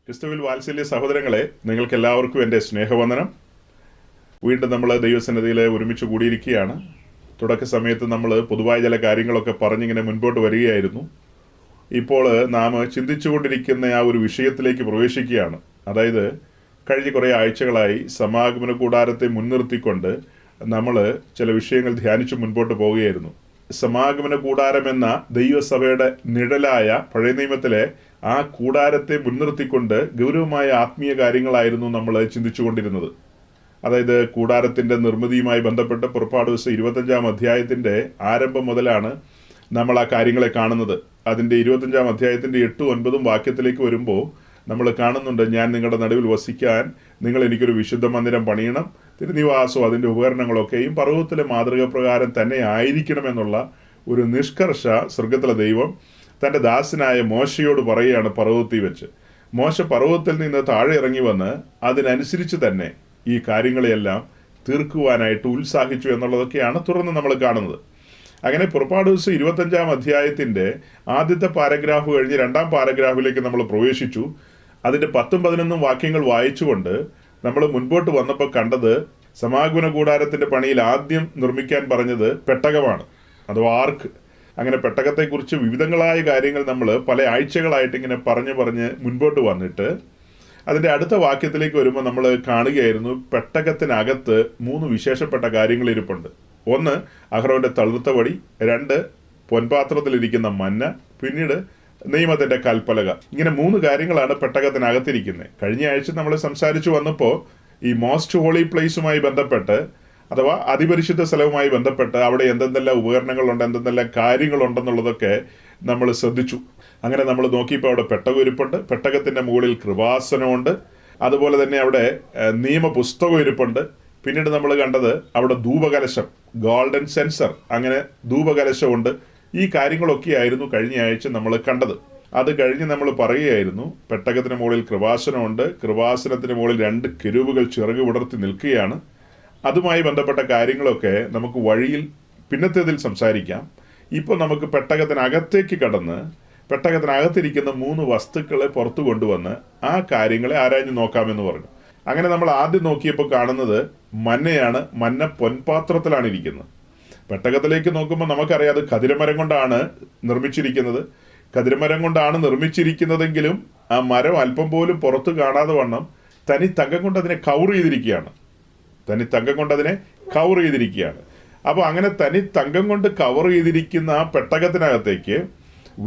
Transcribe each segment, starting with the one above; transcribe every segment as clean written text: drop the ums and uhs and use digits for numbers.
ക്രിസ്തുവിൽ വാത്സല്യ സഹോദരങ്ങളെ, നിങ്ങൾക്ക് എല്ലാവർക്കും എൻ്റെ സ്നേഹവന്ദനം. വീണ്ടും നമ്മൾ ദൈവസന്നിധിയിൽ ഒരുമിച്ച് കൂടിയിരിക്കുകയാണ്. തുടക്ക സമയത്ത് നമ്മൾ പൊതുവായ ചില കാര്യങ്ങളൊക്കെ പറഞ്ഞിങ്ങനെ മുൻപോട്ട് വരികയായിരുന്നു. ഇപ്പോൾ നാം ചിന്തിച്ചുകൊണ്ടിരിക്കുന്ന ആ ഒരു വിഷയത്തിലേക്ക് പ്രവേശിക്കുകയാണ്. അതായത് കഴിഞ്ഞ കുറേ ആഴ്ചകളായി സമാഗമന കൂടാരത്തെ മുൻനിർത്തിക്കൊണ്ട് നമ്മൾ ചില വിഷയങ്ങൾ ധ്യാനിച്ച് മുൻപോട്ട് പോവുകയായിരുന്നു. സമാഗമന കൂടാരം എന്ന ദൈവസഭയുടെ നിഴലായ പഴയ നിയമത്തിലെ ആ കൂടാരത്തെ മുൻനിർത്തിക്കൊണ്ട് ഗൗരവമായ ആത്മീയ കാര്യങ്ങളായിരുന്നു നമ്മൾ ചിന്തിച്ചുകൊണ്ടിരുന്നത്. അതായത് കൂടാരത്തിൻ്റെ നിർമ്മിതിയുമായി ബന്ധപ്പെട്ട് പുറപ്പാട് ദിവസം 25-ാം അധ്യായത്തിൻ്റെ ആരംഭം മുതലാണ് നമ്മൾ ആ കാര്യങ്ങളെ കാണുന്നത്. അതിൻ്റെ 25-ാം അധ്യായത്തിൻ്റെ 8-9 വാക്യത്തിലേക്ക് വരുമ്പോൾ നമ്മൾ കാണുന്നുണ്ട്, ഞാൻ നിങ്ങളുടെ നടുവിൽ വസിക്കാൻ നിങ്ങൾ എനിക്കൊരു വിശുദ്ധ മന്ദിരം പണിയണം, തിരുനിവാസവും അതിൻ്റെ ഉപകരണങ്ങളൊക്കെയും പർവ്വതത്തിലെ മാതൃക പ്രകാരം തന്നെ ആയിരിക്കണമെന്നുള്ള ഒരു നിഷ്കർഷ സ്വർഗത്തിലെ ദൈവം തൻ്റെ ദാസനായ മോശയോട് പറയുകയാണ്. പർവ്വതത്തിൽ വെച്ച് മോശ പർവ്വതത്തിൽ നിന്ന് താഴെ ഇറങ്ങി വന്ന് അതിനനുസരിച്ച് തന്നെ ഈ കാര്യങ്ങളെയെല്ലാം തീർക്കുവാനായിട്ട് ഉത്സാഹിച്ചു എന്നുള്ളതൊക്കെയാണ് തുടർന്ന് നമ്മൾ കാണുന്നത്. അങ്ങനെ പുറപ്പാട് ദിവസം 25-ാം അധ്യായത്തിൻ്റെ ആദ്യത്തെ പാരഗ്രാഫ് കഴിഞ്ഞ് 2-ാം പാരഗ്രാഫിലേക്ക് നമ്മൾ പ്രവേശിച്ചു. അതിൻ്റെ 10-11 വാക്യങ്ങൾ വായിച്ചുകൊണ്ട് നമ്മൾ മുൻപോട്ട് വന്നപ്പോൾ കണ്ടത്, സമാഗമന കൂടാരത്തിൻ്റെ പണിയിൽ ആദ്യം നിർമ്മിക്കാൻ പറഞ്ഞത് പെട്ടകമാണ്, അഥവാ ആർക്ക്. അങ്ങനെ പെട്ടകത്തെക്കുറിച്ച് വിവിധങ്ങളായ കാര്യങ്ങൾ നമ്മൾ പല ആഴ്ചകളായിട്ട് ഇങ്ങനെ പറഞ്ഞ് മുൻപോട്ട് വന്നിട്ട് അതിൻ്റെ അടുത്ത വാക്യത്തിലേക്ക് വരുമ്പോൾ നമ്മൾ കാണുകയായിരുന്നു, പെട്ടകത്തിനകത്ത് 3 വിശേഷപ്പെട്ട കാര്യങ്ങൾ ഇരിപ്പുണ്ട്. 1 അഹ്റോന്റെ തളിർത്ത വടി, 2 പൊൻപാത്രത്തിലിരിക്കുന്ന മന്ന, പിന്നീട് നിയമത്തിൻ്റെ കൽപ്പലക. ഇങ്ങനെ 3 കാര്യങ്ങളാണ് പെട്ടകത്തിനകത്തിരിക്കുന്നത്. കഴിഞ്ഞ ആഴ്ച നമ്മൾ സംസാരിച്ചു വന്നപ്പോൾ ഈ മോസ്റ്റ് ഹോളി പ്ലേസുമായി ബന്ധപ്പെട്ട്, അഥവാ അതിപരിശുദ്ധ സ്ഥലവുമായി ബന്ധപ്പെട്ട് അവിടെ എന്തെല്ലാം ഉപകരണങ്ങളുണ്ട്, എന്തെല്ലാം കാര്യങ്ങളുണ്ടെന്നുള്ളതൊക്കെ നമ്മൾ ശ്രദ്ധിച്ചു. അങ്ങനെ നമ്മൾ നോക്കിയപ്പോൾ അവിടെ പെട്ടകം ഇരിപ്പുണ്ട്, പെട്ടകത്തിൻ്റെ മുകളിൽ കൃപാസനമുണ്ട്, അതുപോലെ തന്നെ അവിടെ നിയമപുസ്തകം ഇരിപ്പുണ്ട്. പിന്നീട് നമ്മൾ കണ്ടത് അവിടെ ധൂപകലശം, ഗോൾഡൻ സെൻസർ, അങ്ങനെ ധൂപകലശമുണ്ട്. ഈ കാര്യങ്ങളൊക്കെ ആയിരുന്നു കഴിഞ്ഞ ആഴ്ച നമ്മൾ കണ്ടത്. അത് കഴിഞ്ഞ് നമ്മൾ പറയുകയായിരുന്നു, പെട്ടകത്തിന് മുകളിൽ കൃപാസനമുണ്ട്, കൃപാസനത്തിന് മുകളിൽ 2 കെരൂബുകൾ ചിറക് വിടർത്തി നിൽക്കുകയാണ്. അതുമായി ബന്ധപ്പെട്ട കാര്യങ്ങളൊക്കെ നമുക്ക് വഴിയിൽ പിന്നത്തേതിൽ സംസാരിക്കാം. ഇപ്പോൾ നമുക്ക് പെട്ടകത്തിനകത്തേക്ക് കടന്ന് പെട്ടകത്തിനകത്തിരിക്കുന്ന 3 വസ്തുക്കളെ പുറത്തു കൊണ്ടുവന്ന് ആ കാര്യങ്ങളെ ആരാഞ്ഞു നോക്കാമെന്ന് പറഞ്ഞു. അങ്ങനെ നമ്മൾ ആദ്യം നോക്കിയപ്പോൾ കാണുന്നത് മന്നയാണ്. മന്ന പൊൻപാത്രത്തിലാണ് ഇരിക്കുന്നത്. പെട്ടകത്തിലേക്ക് നോക്കുമ്പോൾ നമുക്കറിയാം അത് ഖദിരമരം കൊണ്ടാണ് നിർമ്മിച്ചിരിക്കുന്നത്. ഖദിരമരം കൊണ്ടാണ് നിർമ്മിച്ചിരിക്കുന്നതെങ്കിലും ആ മരം അല്പം പോലും പുറത്ത് കാണാതെ വണ്ണം തനി തങ്കം കൊണ്ട് അതിനെ കവർ ചെയ്തിരിക്കുകയാണ്. അപ്പോൾ അങ്ങനെ തനി തങ്കം കൊണ്ട് കവർ ചെയ്തിരിക്കുന്ന ആ പെട്ടകത്തിനകത്തേക്ക്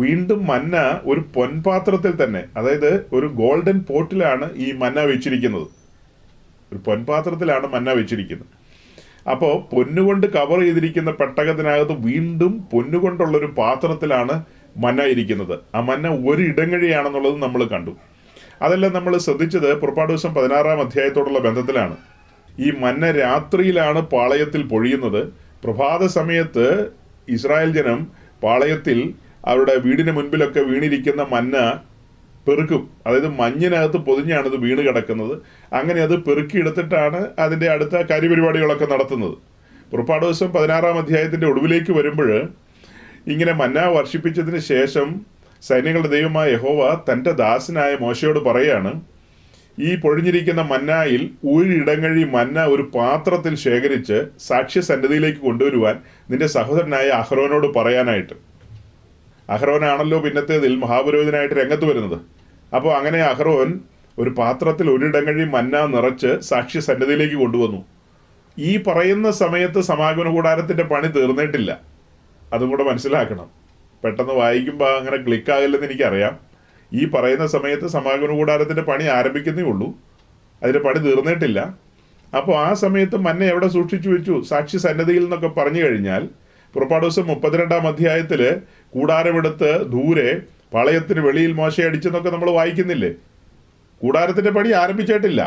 വീണ്ടും മന്ന ഒരു പൊൻപാത്രത്തിൽ തന്നെ, അതായത് ഒരു ഗോൾഡൻ പോട്ടിലാണ് ഈ മന്ന വെച്ചിരിക്കുന്നത്. ഒരു പൊൻപാത്രത്തിലാണ് മന്ന വെച്ചിരിക്കുന്നത്. അപ്പോൾ പൊന്നുകൊണ്ട് കവർ ചെയ്തിരിക്കുന്ന പെട്ടകത്തിനകത്ത് വീണ്ടും പൊന്നുകൊണ്ടുള്ളൊരു പാത്രത്തിലാണ് മന്ന ഇരിക്കുന്നത്. ആ മന്ന ഒരു ഇടങ്ങഴിയാണെന്നുള്ളത് നമ്മൾ കണ്ടു. അതെല്ലാം നമ്മൾ ശ്രദ്ധിച്ചത് പുറപ്പാട് ദിവസം 16-ാം അധ്യായത്തോടുള്ള ബന്ധത്തിലാണ്. ഈ മന്ന രാത്രിയിലാണ് പാളയത്തിൽ പൊഴിയുന്നത്. പ്രഭാത സമയത്ത് ഇസ്രായേൽ ജനം പാളയത്തിൽ അവരുടെ വീടിന് മുൻപിലൊക്കെ വീണിരിക്കുന്ന മന്ന പെറുക്കും. അതായത് മഞ്ഞിനകത്ത് പൊതിഞ്ഞാണ് ഇത് വീണ് കിടക്കുന്നത്. അങ്ങനെ അത് പെറുക്കിയെടുത്തിട്ടാണ് അതിൻ്റെ അടുത്ത കാര്യപരിപാടികളൊക്കെ നടത്തുന്നത്. പുറപ്പാട് ദിവസം 16-ാം അധ്യായത്തിൻ്റെ ഒടുവിലേക്ക് വരുമ്പോൾ ഇങ്ങനെ മന്ന വർഷിപ്പിച്ചതിന് ശേഷം സൈന്യങ്ങളുടെ ദൈവമായ യഹോവ തൻ്റെ ദാസനായ മോശയോട് പറയാണ്, ഈ പൊഴിഞ്ഞിരിക്കുന്ന മന്നായിൽ ഒരിടങ്ങഴി മന്ന ഒരു പാത്രത്തിൽ ശേഖരിച്ച് സാക്ഷ്യസന്നിധിയിലേക്ക് കൊണ്ടുവരുവാൻ നിന്റെ സഹോദരനായ അഹ്റോനോട് പറയാനായിട്ട്. അഹ്റോനാണല്ലോ പിന്നത്തേതിൽ മഹാപുരോഹിതനായിട്ട് രംഗത്ത് വരുന്നത്. അപ്പോൾ അങ്ങനെ അഹ്റോൻ ഒരു പാത്രത്തിൽ ഒരിടങ്ങഴി മന്ന നിറച്ച് സാക്ഷ്യസന്നിധിയിലേക്ക് കൊണ്ടുവന്നു. ഈ പറയുന്ന സമയത്ത് സമാഗമന കൂടാരത്തിൻ്റെ പണി തീർന്നിട്ടില്ല. അതും കൂടെ മനസ്സിലാക്കണം. പെട്ടെന്ന് വായിക്കുമ്പോൾ അങ്ങനെ ക്ലിക്കാകില്ലെന്ന് എനിക്കറിയാം. ഈ പറയുന്ന സമയത്ത് സമാഗമന കൂടാരത്തിൻ്റെ പണി ആരംഭിക്കുന്നേ ഉള്ളൂ, അതിൻ്റെ പണി തീർന്നിട്ടില്ല. അപ്പോൾ ആ സമയത്ത് മന്ന എവിടെ സൂക്ഷിച്ചു വെച്ചു? സാക്ഷി സന്നദ്ധിയിൽ എന്നൊക്കെ പറഞ്ഞു കഴിഞ്ഞാൽ പുറപ്പാട് ദിവസം 32-ാം അധ്യായത്തിൽ കൂടാരമെടുത്ത് ദൂരെ പാളയത്തിന് വെളിയിൽ മോശയടിച്ചെന്നൊക്കെ നമ്മൾ വായിക്കുന്നില്ലേ? കൂടാരത്തിൻ്റെ പണി ആരംഭിച്ചിട്ടില്ല.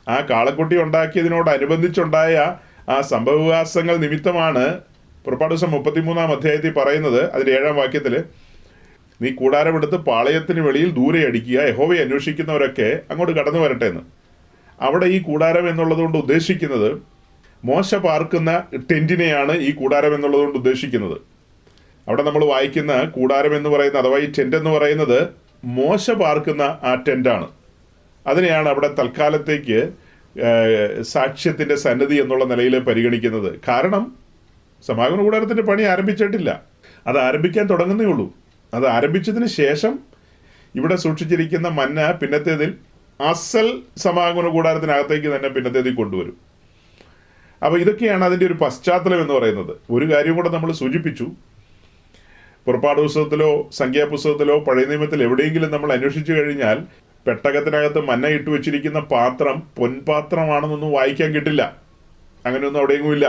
ആ കാളക്കുട്ടി ഉണ്ടാക്കിയതിനോടനുബന്ധിച്ചുണ്ടായ ആ സംഭവവികാസങ്ങൾ നിമിത്തമാണ് പുറപ്പാട് ദിവസം 33-ാം അധ്യായത്തിൽ പറയുന്നത്. അതിൻ്റെ 7-ാം വാക്യത്തിൽ, നീ കൂടാരമെടുത്ത് പാളയത്തിന് വെളിയിൽ ദൂരെ അടിക്കുക, യഹോവയെ അന്വേഷിക്കുന്നവരൊക്കെ അങ്ങോട്ട് കടന്നു വരട്ടെ എന്ന്. അവിടെ ഈ കൂടാരം എന്നുള്ളത് കൊണ്ട് ഉദ്ദേശിക്കുന്നത് മോശ പാർക്കുന്ന ടെന്റിനെയാണ് ഈ കൂടാരം എന്നുള്ളത് കൊണ്ട് ഉദ്ദേശിക്കുന്നത്. അവിടെ നമ്മൾ വായിക്കുന്ന കൂടാരം എന്ന് പറയുന്ന, അഥവാ ഈ ടെന്റ് എന്ന് പറയുന്നത് മോശ പാർക്കുന്ന ആ ടെന്റാണ്. അതിനെയാണ് അവിടെ തൽക്കാലത്തേക്ക് സാക്ഷ്യത്തിൻ്റെ സന്നിധി എന്നുള്ള നിലയിൽ പരിഗണിക്കുന്നത്. കാരണം സമാഗമന കൂടാരത്തിൻ്റെ പണി ആരംഭിച്ചിട്ടില്ല, അത് ആരംഭിക്കാൻ തുടങ്ങുന്നേ ഉള്ളൂ. അത് ആരംഭിച്ചതിന് ശേഷം ഇവിടെ സൂക്ഷിച്ചിരിക്കുന്ന മന്ന പിന്നത്തേതിൽ അസൽ സമാഗമന കൂടാരത്തിനകത്തേക്ക് തന്നെ പിന്നത്തേതിൽ കൊണ്ടുവരും. അപ്പോൾ ഇതൊക്കെയാണ് അതിൻ്റെ ഒരു പശ്ചാത്തലം എന്ന് പറയുന്നത്. ഒരു കാര്യം കൂടെ നമ്മൾ സൂചിപ്പിച്ചു, പുറപ്പാട് പുസ്തകത്തിലോ സംഖ്യാപുസ്തകത്തിലോ പഴയ നിയമത്തിൽ എവിടെയെങ്കിലും നമ്മൾ അന്വേഷിച്ചു കഴിഞ്ഞാൽ പെട്ടകത്തിനകത്ത് മന്ന ഇട്ട് വെച്ചിരിക്കുന്ന പാത്രം പൊൻപാത്രമാണെന്നൊന്നും വായിക്കാൻ കിട്ടില്ല. അങ്ങനെയൊന്നും അവിടെയെങ്ങുമില്ല.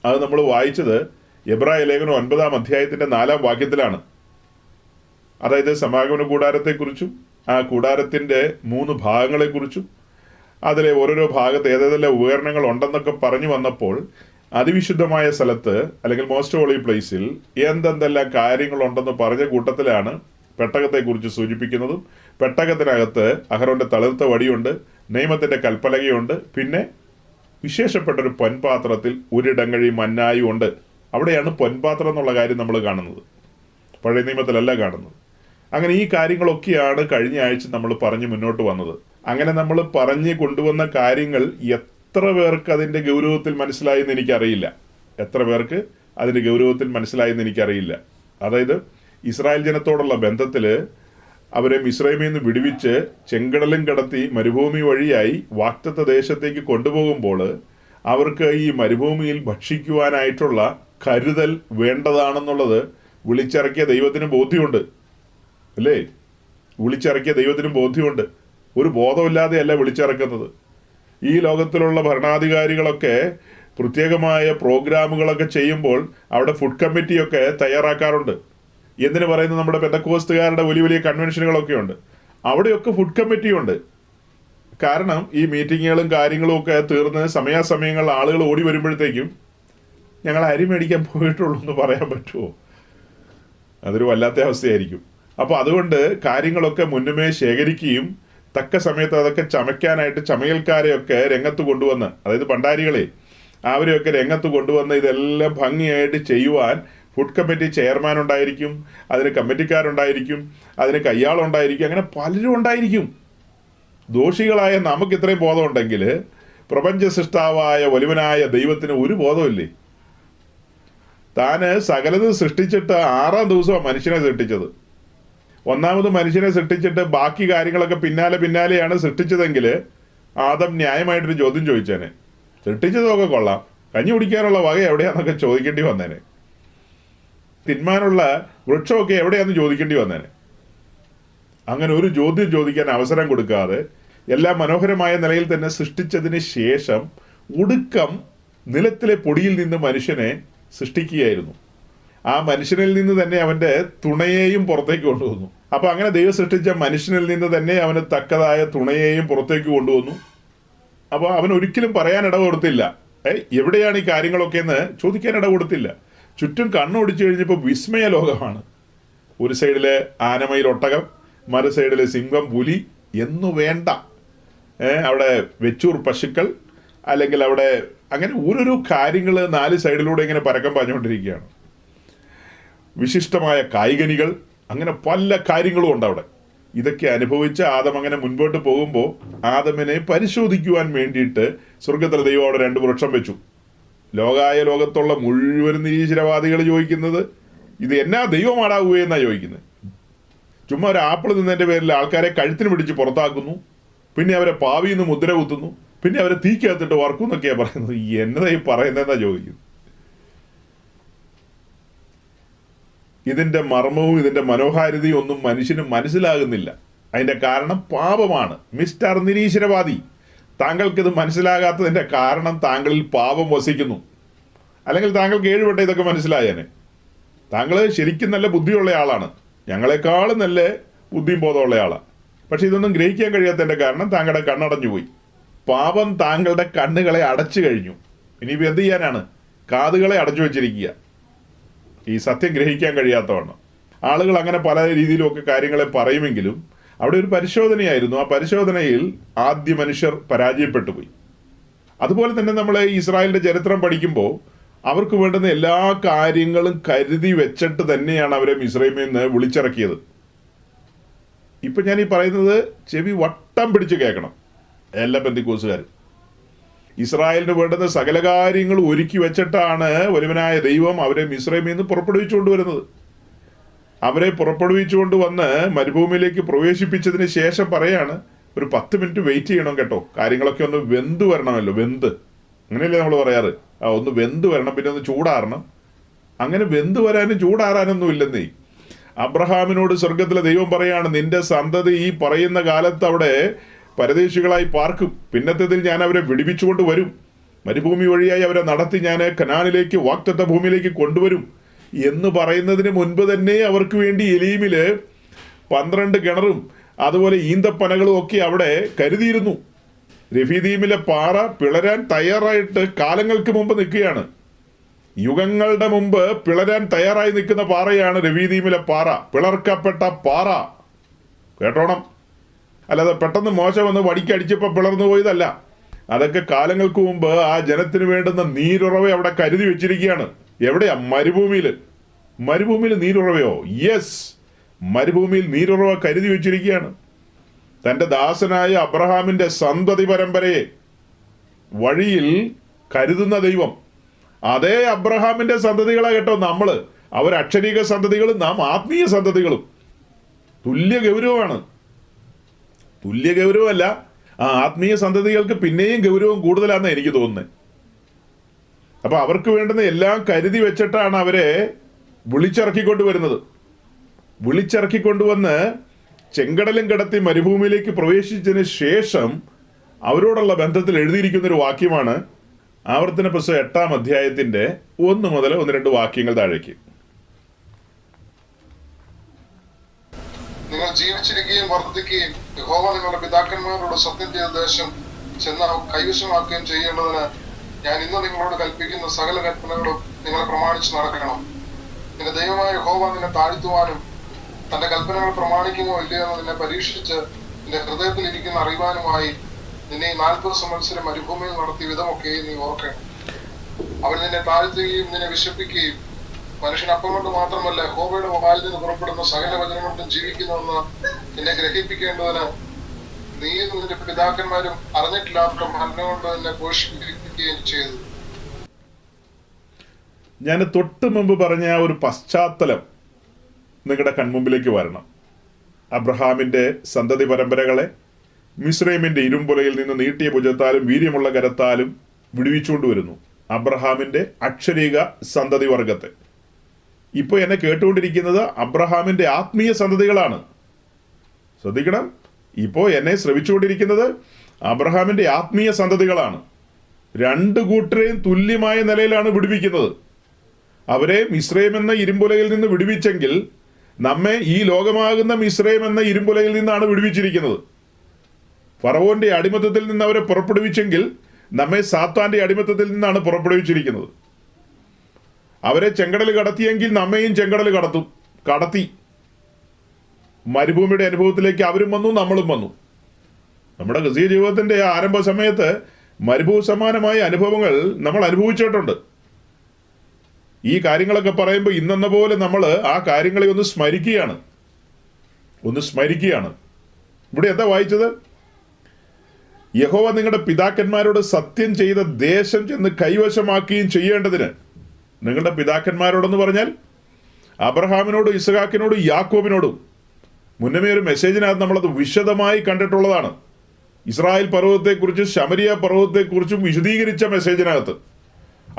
അത് നമ്മൾ വായിച്ചത് എബ്രായ ലേഖനം 9-ാം അധ്യായത്തിൻ്റെ 4-ാം വാക്യത്തിലാണ്. അതായത് സമാഗമന കൂടാരത്തെക്കുറിച്ചും ആ കൂടാരത്തിൻ്റെ 3 ഭാഗങ്ങളെക്കുറിച്ചും അതിലെ ഓരോരോ ഭാഗത്ത് ഏതെല്ലാം ഉപകരണങ്ങൾ ഉണ്ടെന്നൊക്കെ പറഞ്ഞു വന്നപ്പോൾ അതിവിശുദ്ധമായ സ്ഥലത്ത് അല്ലെങ്കിൽ മോസ്റ്റ് ഹോളി പ്ലേസിൽ എന്തെന്തെല്ലാം കാര്യങ്ങളുണ്ടെന്ന് പറഞ്ഞ കൂട്ടത്തിലാണ് പെട്ടകത്തെക്കുറിച്ച് സൂചിപ്പിക്കുന്നതും. പെട്ടകത്തിനകത്ത് അഹരോന്റെ തളിർത്ത വടിയുണ്ട്, നിയമത്തിൻ്റെ കൽപ്പലകയുണ്ട്, പിന്നെ വിശേഷപ്പെട്ടൊരു പൊൻപാത്രത്തിൽ ഒരിടങ്ങഴി മന്നായും ഉണ്ട്. അവിടെയാണ് പൊൻപാത്രം എന്നുള്ള കാര്യം നമ്മൾ കാണുന്നത്, പഴയ നിയമത്തിലല്ല കാണുന്നത്. അങ്ങനെ ഈ കാര്യങ്ങളൊക്കെയാണ് കഴിഞ്ഞ ആഴ്ച നമ്മൾ പറഞ്ഞ് മുന്നോട്ട് വന്നത്. അങ്ങനെ നമ്മൾ പറഞ്ഞ് കൊണ്ടുവന്ന കാര്യങ്ങൾ എത്ര പേർക്ക് അതിൻ്റെ ഗൗരവത്തിൽ മനസ്സിലായെന്ന് എനിക്കറിയില്ല. എത്ര പേർക്ക് അതിൻ്റെ ഗൗരവത്തിൽ മനസ്സിലായെന്ന് എനിക്കറിയില്ല. അതായത് ഇസ്രായേൽ ജനത്തോടുള്ള ബന്ധത്തിൽ അവരെ മിസ്രൈമിൽ നിന്ന് വിടുവിച്ച് ചെങ്കടലും കടത്തി മരുഭൂമി വഴിയായി വാഗ്ദത്ത ദേശത്തേക്ക് കൊണ്ടുപോകുമ്പോൾ അവർക്ക് ഈ മരുഭൂമിയിൽ ഭക്ഷിക്കുവാനായിട്ടുള്ള കരുതൽ വേണ്ടതാണെന്നുള്ളത് വിളിച്ചിറക്കിയ ദൈവത്തിന് ബോധ്യമുണ്ട്, അല്ലേ? വിളിച്ചിറക്കിയ ദൈവത്തിന് ബോധ്യമുണ്ട്. ഒരു ബോധമില്ലാതെയല്ല വിളിച്ചിറക്കുന്നത്. ഈ ലോകത്തിലുള്ള ഭരണാധികാരികളൊക്കെ പ്രത്യേകമായ പ്രോഗ്രാമുകളൊക്കെ ചെയ്യുമ്പോൾ അവിടെ ഫുഡ് കമ്മിറ്റിയൊക്കെ തയ്യാറാക്കാറുണ്ട്. എന്തിനു പറയുന്നത്, നമ്മുടെ പെന്തക്കോസ്തുകാരുടെ വലിയ വലിയ കൺവെൻഷനുകളൊക്കെ ഉണ്ട്, അവിടെയൊക്കെ ഫുഡ് കമ്മിറ്റിയുണ്ട്. കാരണം ഈ മീറ്റിങ്ങുകളും കാര്യങ്ങളും ഒക്കെ തീർന്ന് സമയാസമയങ്ങളിൽ ആളുകൾ ഓടി വരുമ്പോഴത്തേക്കും ഞങ്ങൾ അരി മേടിക്കാൻ പോയിട്ടുള്ളൂ എന്ന് പറയാൻ പറ്റുമോ? അതൊരു വല്ലാത്ത അവസ്ഥയായിരിക്കും. അപ്പോൾ അതുകൊണ്ട് കാര്യങ്ങളൊക്കെ മുന്നമേ ശേഖരിക്കുകയും തക്ക സമയത്ത് അതൊക്കെ ചമയ്ക്കാനായിട്ട് ചമയൽക്കാരെയൊക്കെ രംഗത്ത് കൊണ്ടുവന്ന്, അതായത് ഭണ്ഡാരികളെ അവരെയൊക്കെ രംഗത്ത് കൊണ്ടുവന്ന് ഇതെല്ലാം ഭംഗിയായിട്ട് ചെയ്യുവാൻ ഫുഡ് കമ്മിറ്റി ചെയർമാൻ ഉണ്ടായിരിക്കും, അതിന് കമ്മിറ്റിക്കാരുണ്ടായിരിക്കും, അതിന് കയ്യാളുണ്ടായിരിക്കും, അങ്ങനെ പലരും ഉണ്ടായിരിക്കും. ദോഷികളായ നമുക്ക് ഇത്രയും ബോധമുണ്ടെങ്കിൽ പ്രപഞ്ച സൃഷ്ടാവായ വലുവനായ ദൈവത്തിന് ഒരു ബോധമില്ലേ? താന് സകലത് സൃഷ്ടിച്ചിട്ട് 6-ാം ദിവസമാണ് മനുഷ്യനെ സൃഷ്ടിച്ചത്. ഒന്നാമത് മനുഷ്യനെ സൃഷ്ടിച്ചിട്ട് ബാക്കി കാര്യങ്ങളൊക്കെ പിന്നാലെയാണ് സൃഷ്ടിച്ചതെങ്കിൽ ആദം ന്യായമായിട്ടൊരു ചോദ്യം ചോദിച്ചേനെ. സൃഷ്ടിച്ചതൊക്കെ കൊള്ളാം, കഞ്ഞി കുടിക്കാനുള്ള വക എവിടെയാണെന്നൊക്കെ ചോദിക്കേണ്ടി വന്നേനെ. തിന്മാനുള്ള വൃക്ഷമൊക്കെ എവിടെയാണെന്ന് ചോദിക്കേണ്ടി വന്നേനെ. അങ്ങനെ ഒരു ചോദ്യം ചോദിക്കാൻ അവസരം കൊടുക്കാതെ എല്ലാം മനോഹരമായ നിലയിൽ തന്നെ സൃഷ്ടിച്ചതിന് ശേഷം ഒടുക്കം നിലത്തിലെ പൊടിയിൽ നിന്ന് മനുഷ്യനെ സൃഷ്ടിക്കുകയായിരുന്നു. ആ മനുഷ്യനിൽ നിന്ന് തന്നെ അവൻ്റെ തുണയെയും പുറത്തേക്ക് കൊണ്ടുവന്നു. അപ്പോൾ അങ്ങനെ ദൈവം സൃഷ്ടിച്ച മനുഷ്യനിൽ നിന്ന് തന്നെ അവന് തക്കതായ തുണയെയും പുറത്തേക്ക് കൊണ്ടുവന്നു. അപ്പോൾ അവൻ ഒരിക്കലും പറയാൻ ഇട കൊടുത്തില്ല, എവിടെയാണ് ഈ കാര്യങ്ങളൊക്കെ എന്ന് ചോദിക്കാൻ ഇട കൊടുത്തില്ല. ചുറ്റും കണ്ണോടിച്ചു കഴിഞ്ഞപ്പോൾ വിസ്മയ ലോകമാണ്. ഒരു സൈഡിൽ ആനമയിൽ ഒട്ടകം, മറു സൈഡിൽ സിംഹം, പുലി എന്നു വേണ്ട, അവിടെ വെച്ചൂർ പശുക്കൾ, അല്ലെങ്കിൽ അവിടെ അങ്ങനെ ഓരോരോ കാര്യങ്ങൾ 4 സൈഡിലൂടെ ഇങ്ങനെ പരക്കം പാഞ്ഞുകൊണ്ടിരിക്കുകയാണ്. വിശിഷ്ടമായ കായികനികൾ, അങ്ങനെ പല കാര്യങ്ങളും ഉണ്ട് അവിടെ. ഇതൊക്കെ അനുഭവിച്ച് ആദം അങ്ങനെ മുൻപോട്ട് പോകുമ്പോൾ ആദമിനെ പരിശോധിക്കുവാൻ വേണ്ടിയിട്ട് സ്വർഗത്തിലെ ദൈവം അവിടെ 2 വൃക്ഷം വെച്ചു. ലോകത്തുള്ള മുഴുവൻ നിരീശ്വരവാദികൾ ചോദിക്കുന്നത് ഇത് എന്നാ ദൈവമാടാവുകയെന്നാണ് ചോദിക്കുന്നത്. ചുമ്മാ ഒരു ആപ്പിൾ നിന്നതിൻ്റെ പേരിൽ ആൾക്കാരെ കഴുത്തിന് പിടിച്ച് പുറത്താക്കുന്നു, പിന്നെ അവരെ പാവിന്ന് മുദ്ര കുത്തുന്നു, പിന്നെ അവരെ തീക്കകത്തിട്ട് വറക്കും എന്നൊക്കെയാണ് പറയുന്നത്. എന്നതാ ഈ പറയുന്നതെന്നാ ചോദിക്കുന്നത്. ഇതിൻ്റെ മർമ്മവും ഇതിൻ്റെ മനോഹാരിതയും ഒന്നും മനുഷ്യന് മനസ്സിലാകുന്നില്ല. അതിൻ്റെ കാരണം പാപമാണ്. മിസ്റ്റർ നിരീശ്വരവാദി, താങ്കൾക്കിത് മനസ്സിലാകാത്തതിൻ്റെ കാരണം താങ്കളിൽ പാപം വസിക്കുന്നു. അല്ലെങ്കിൽ താങ്കൾക്ക് 7 വട്ടം ഇതൊക്കെ മനസ്സിലായേനെ. താങ്കൾ ശരിക്കും നല്ല ബുദ്ധിയുള്ള ആളാണ്, ഞങ്ങളെക്കാളും നല്ല ബുദ്ധിയും ബോധമുള്ള ആളാണ്. പക്ഷെ ഇതൊന്നും ഗ്രഹിക്കാൻ കഴിയാത്തതിൻ്റെ കാരണം താങ്കളുടെ കണ്ണടഞ്ഞു പോയി. പാപം താങ്കളുടെ കണ്ണുകളെ അടച്ചു കഴിഞ്ഞു. ഇനിയിപ്പോൾ എന്ത് ചെയ്യാനാണ്? കാതുകളെ അടച്ചു വെച്ചിരിക്കുക, ഈ സത്യം ഗ്രഹിക്കാൻ കഴിയാത്തവണ്ണം. ആളുകൾ അങ്ങനെ പല രീതിയിലുമൊക്കെ കാര്യങ്ങളെ പറയുമെങ്കിലും അവിടെ ഒരു പരിശോധനയായിരുന്നു. ആ പരിശോധനയിൽ ആദ്യ മനുഷ്യർ പരാജയപ്പെട്ടു പോയി. അതുപോലെ തന്നെ നമ്മൾ ഇസ്രായേലിൻ്റെ ചരിത്രം പഠിക്കുമ്പോൾ അവർക്ക് വേണ്ടുന്ന എല്ലാ കാര്യങ്ങളും കരുതി വെച്ചിട്ട് തന്നെയാണ് അവരെ മിസ്രൈമിൽ നിന്ന് വിളിച്ചിറക്കിയത്. ഇപ്പം ഞാൻ ഈ പറയുന്നത് ചെവി വട്ടം പിടിച്ച് കേൾക്കണം എല്ലാ പെന്തിക്കോസുകാരും. ഇസ്രായേലിന് വേണ്ടുന്ന സകല കാര്യങ്ങളും ഒരുക്കി വെച്ചിട്ടാണ് വലുവനായ ദൈവം അവരെ മിസ്രൈമിൽ നിന്ന് പുറപ്പെടുവിച്ചുകൊണ്ട് വരുന്നത്. അവരെ പുറപ്പെടുവിച്ചുകൊണ്ട് വന്ന് മരുഭൂമിയിലേക്ക് പ്രവേശിപ്പിച്ചതിന് ശേഷം പറയാണ്, ഒരു 10 മിനിറ്റ് വെയിറ്റ് ചെയ്യണം കേട്ടോ, കാര്യങ്ങളൊക്കെ ഒന്ന് വെന്ത് വരണമല്ലോ. വെന്ത്, അങ്ങനെയല്ലേ നമ്മൾ പറയാറ്, ഒന്ന് വെന്ത് വരണം, പിന്നെ ഒന്ന് ചൂടാറണം. അങ്ങനെ വെന്ത് വരാനും ചൂടാറാനൊന്നും ഇല്ലെന്നേ. അബ്രഹാമിനോട് സ്വർഗത്തിലെ ദൈവം പറയാണ്, നിന്റെ സന്തതി ഈ പറയുന്ന കാലത്ത് അവിടെ പരദേശികളായി പാർക്കും, പിന്നത്തേതിൽ ഞാൻ അവരെ വിടിപ്പിച്ചുകൊണ്ട് വരും, മരുഭൂമി വഴിയായി അവരെ നടത്തി ഞാൻ കനാനിലേക്ക്, വാഗ്ദത്ത ഭൂമിയിലേക്ക് കൊണ്ടുവരും എന്ന് പറയുന്നതിന് മുൻപ് തന്നെ അവർക്ക് വേണ്ടി എലീമില് 12 കിണറും അതുപോലെ ഈന്തപ്പനകളും ഒക്കെ അവിടെ കരുതിയിരുന്നു. രഫീദീമിലെ പാറ പിളരാൻ തയ്യാറായിട്ട് കാലങ്ങൾക്ക് മുമ്പ് നിൽക്കുകയാണ്. യുഗങ്ങളുടെ മുമ്പ് പിളരാൻ തയ്യാറായി നിൽക്കുന്ന പാറയാണ് രഫീദീമിലെ പാറ, പിളർക്കപ്പെട്ട പാറ. കേട്ടോണം, അല്ലാതെ പെട്ടെന്ന് മോശം വന്ന് വടിക്കടിച്ചപ്പോൾ പിളർന്നു പോയതല്ല. അതൊക്കെ കാലങ്ങൾക്ക് മുമ്പ് ആ ജനത്തിന് വേണ്ടുന്ന നീരുറവ അവിടെ കരുതി വെച്ചിരിക്കുകയാണ്. എവിടെയാ? മരുഭൂമിയിൽ നീരുറവയോ? യെസ്, മരുഭൂമിയിൽ നീരുറവ കരുതി വെച്ചിരിക്കുകയാണ്. തൻ്റെ ദാസനായ അബ്രഹാമിന്റെ സന്തതി പരമ്പരയെ വഴിയിൽ കരുതുന്ന ദൈവം, അതേ അബ്രഹാമിന്റെ സന്തതികളാ കേട്ടോ നമ്മള്. അവർ അക്ഷരീക സന്തതികളും നാം ആത്മീയ സന്തതികളും. തുല്യ ഗൗരവമല്ല, ആ ആത്മീയ സന്തതികൾക്ക് പിന്നെയും ഗൗരവം കൂടുതലാണെന്ന് എനിക്ക് തോന്നുന്നത്. അപ്പൊ അവർക്ക് വേണ്ടുന്ന എല്ലാം കരുതി വെച്ചിട്ടാണ് അവരെ വിളിച്ചിറക്കിക്കൊണ്ടുവന്ന് ചെങ്കടലും കടത്തി മരുഭൂമിയിലേക്ക് പ്രവേശിച്ചതിന് ശേഷം അവരോടുള്ള ബന്ധത്തിൽ എഴുതിയിരിക്കുന്ന ഒരു വാക്യമാണ് ആവർത്തന പുസ്തകം 8-ാം അധ്യായത്തിന്റെ 1 മുതൽ 1-2 വാക്യങ്ങൾ താഴേക്ക്. നിങ്ങൾ ജീവിച്ചിരിക്കുകയും വർദ്ധിക്കുകയും യഹോവ നിങ്ങളുടെ പിതാക്കന്മാരോട് സത്യം ചെയ്ത ദേശം ചെന്ന് കൈവശമാക്കുകയും ചെയ്യേണ്ടതിന് ഞാൻ ഇന്ന് നിങ്ങളോട് കൽപ്പിക്കുന്ന സകല കൽപ്പനകളും നിങ്ങൾ പ്രമാണിച്ച് നടക്കണം. നിന്റെ ദൈവമായ യഹോവ നിന്നെ താഴ്ത്തുവാനും തന്റെ കൽപ്പനകൾ പ്രമാണിക്കുമോ ഇല്ലയോ എന്ന് നിന്നെ പരീക്ഷിച്ച് നിന്റെ ഹൃദയത്തിൽ ഇരിക്കുന്ന അറിവാനുമായി നിന്നെ 40 സംവത്സരം മരുഭൂമിയിൽ നടത്തിയ വിധമൊക്കെ നീ ഓർക്കണം. അവൻ നിന്നെ താഴ്ത്തുകയും നിന്നെ വിശപ്പിക്കുകയും മനുഷ്യൻ അപ്പം കൊണ്ട് മാത്രമല്ല യഹോവയുടെ വായിൽ നിന്ന് പുറപ്പെടുന്ന സകല വചനം കൊണ്ടും ജീവിക്കുന്നുവെന്ന് നിന്നെ ഗ്രഹിപ്പിക്കേണ്ടതിന് നീയും നിന്റെ പിതാക്കന്മാരും അറിഞ്ഞിട്ടില്ലാത്ത മന്ന കൊണ്ട് നിന്നെ പോഷിപ്പിക്കുകയും ചെയ്തു. ഞാൻ തൊട്ട് മുമ്പ് പറഞ്ഞ ഒരു പശ്ചാത്തലം നിങ്ങളുടെ കൺമുമ്പിലേക്ക് വരണം. അബ്രഹാമിന്റെ സന്തതി പരമ്പരകളെ മിസ്രൈമിന്റെ ഇരുമ്പുലയിൽ നിന്ന് നീട്ടിയ ഭുജത്താലും വീര്യമുള്ള കരത്താലും വിടുവിച്ചുകൊണ്ട് വരുന്നു. അബ്രഹാമിന്റെ അക്ഷരീക സന്തതി വർഗത്തെ. ഇപ്പോൾ എന്നെ കേട്ടുകൊണ്ടിരിക്കുന്നത് അബ്രഹാമിന്റെ ആത്മീയ സന്തതികളാണ്. ശ്രദ്ധിക്കണം, ഇപ്പോൾ എന്നെ ശ്രവിച്ചുകൊണ്ടിരിക്കുന്നത് അബ്രഹാമിന്റെ ആത്മീയ സന്തതികളാണ്. 2 കൂട്ടരെയും തുല്യമായ നിലയിലാണ് വിടുവിക്കുന്നത്. അവരെ മിസ്രൈം എന്ന ഇരുമ്പുലയിൽ നിന്ന് വിടുവിച്ചെങ്കിൽ നമ്മെ ഈ ലോകമാകുന്ന മിസ്രൈം എന്ന ഇരുമ്പുലയിൽ നിന്നാണ് വിടുവിച്ചിരിക്കുന്നത്. ഫറവോന്റെ അടിമത്തത്തിൽ നിന്ന് അവരെ പുറപ്പെടുവിച്ചെങ്കിൽ നമ്മെ സാത്താന്റെ അടിമത്തത്തിൽ നിന്നാണ് പുറപ്പെടുവിച്ചിരിക്കുന്നത്. അവരെ ചെങ്കടൽ കടത്തിയെങ്കിൽ നമ്മയും ചെങ്കടൽ കടത്തി മരുഭൂമിയുടെ അനുഭവത്തിലേക്ക് അവരും വന്നു, നമ്മളും വന്നു. നമ്മുടെ ക്രിസ്തീയ ജീവിതത്തിന്റെ ആരംഭ സമയത്ത് മരുഭൂ സമാനമായ അനുഭവങ്ങൾ നമ്മൾ അനുഭവിച്ചിട്ടുണ്ട്. ഈ കാര്യങ്ങളൊക്കെ പറയുമ്പോൾ ഇന്നെന്ന പോലെ നമ്മൾ ആ കാര്യങ്ങളെ ഒന്ന് സ്മരിക്കുകയാണ്. ഇവിടെ എന്താ വായിച്ചത്? യഹോവ നിങ്ങളുടെ പിതാക്കന്മാരോട് സത്യം ചെയ്ത ദേശം ചെന്ന് കൈവശമാക്കുകയും ചെയ്യേണ്ടതിന്. നിങ്ങളുടെ പിതാക്കന്മാരോടെന്ന് പറഞ്ഞാൽ അബ്രഹാമിനോടും ഇസ്ഹാക്കിനോടും യാക്കോബിനോടും. മുന്നമേ ഒരു മെസ്സേജിനകത്ത് നമ്മളത് വിശദമായി കണ്ടിട്ടുള്ളതാണ്. ഇസ്രായേൽ പർവ്വതത്തെക്കുറിച്ചും ശമരിയ പർവ്വതത്തെക്കുറിച്ചും വിശദീകരിച്ച മെസ്സേജിനകത്ത്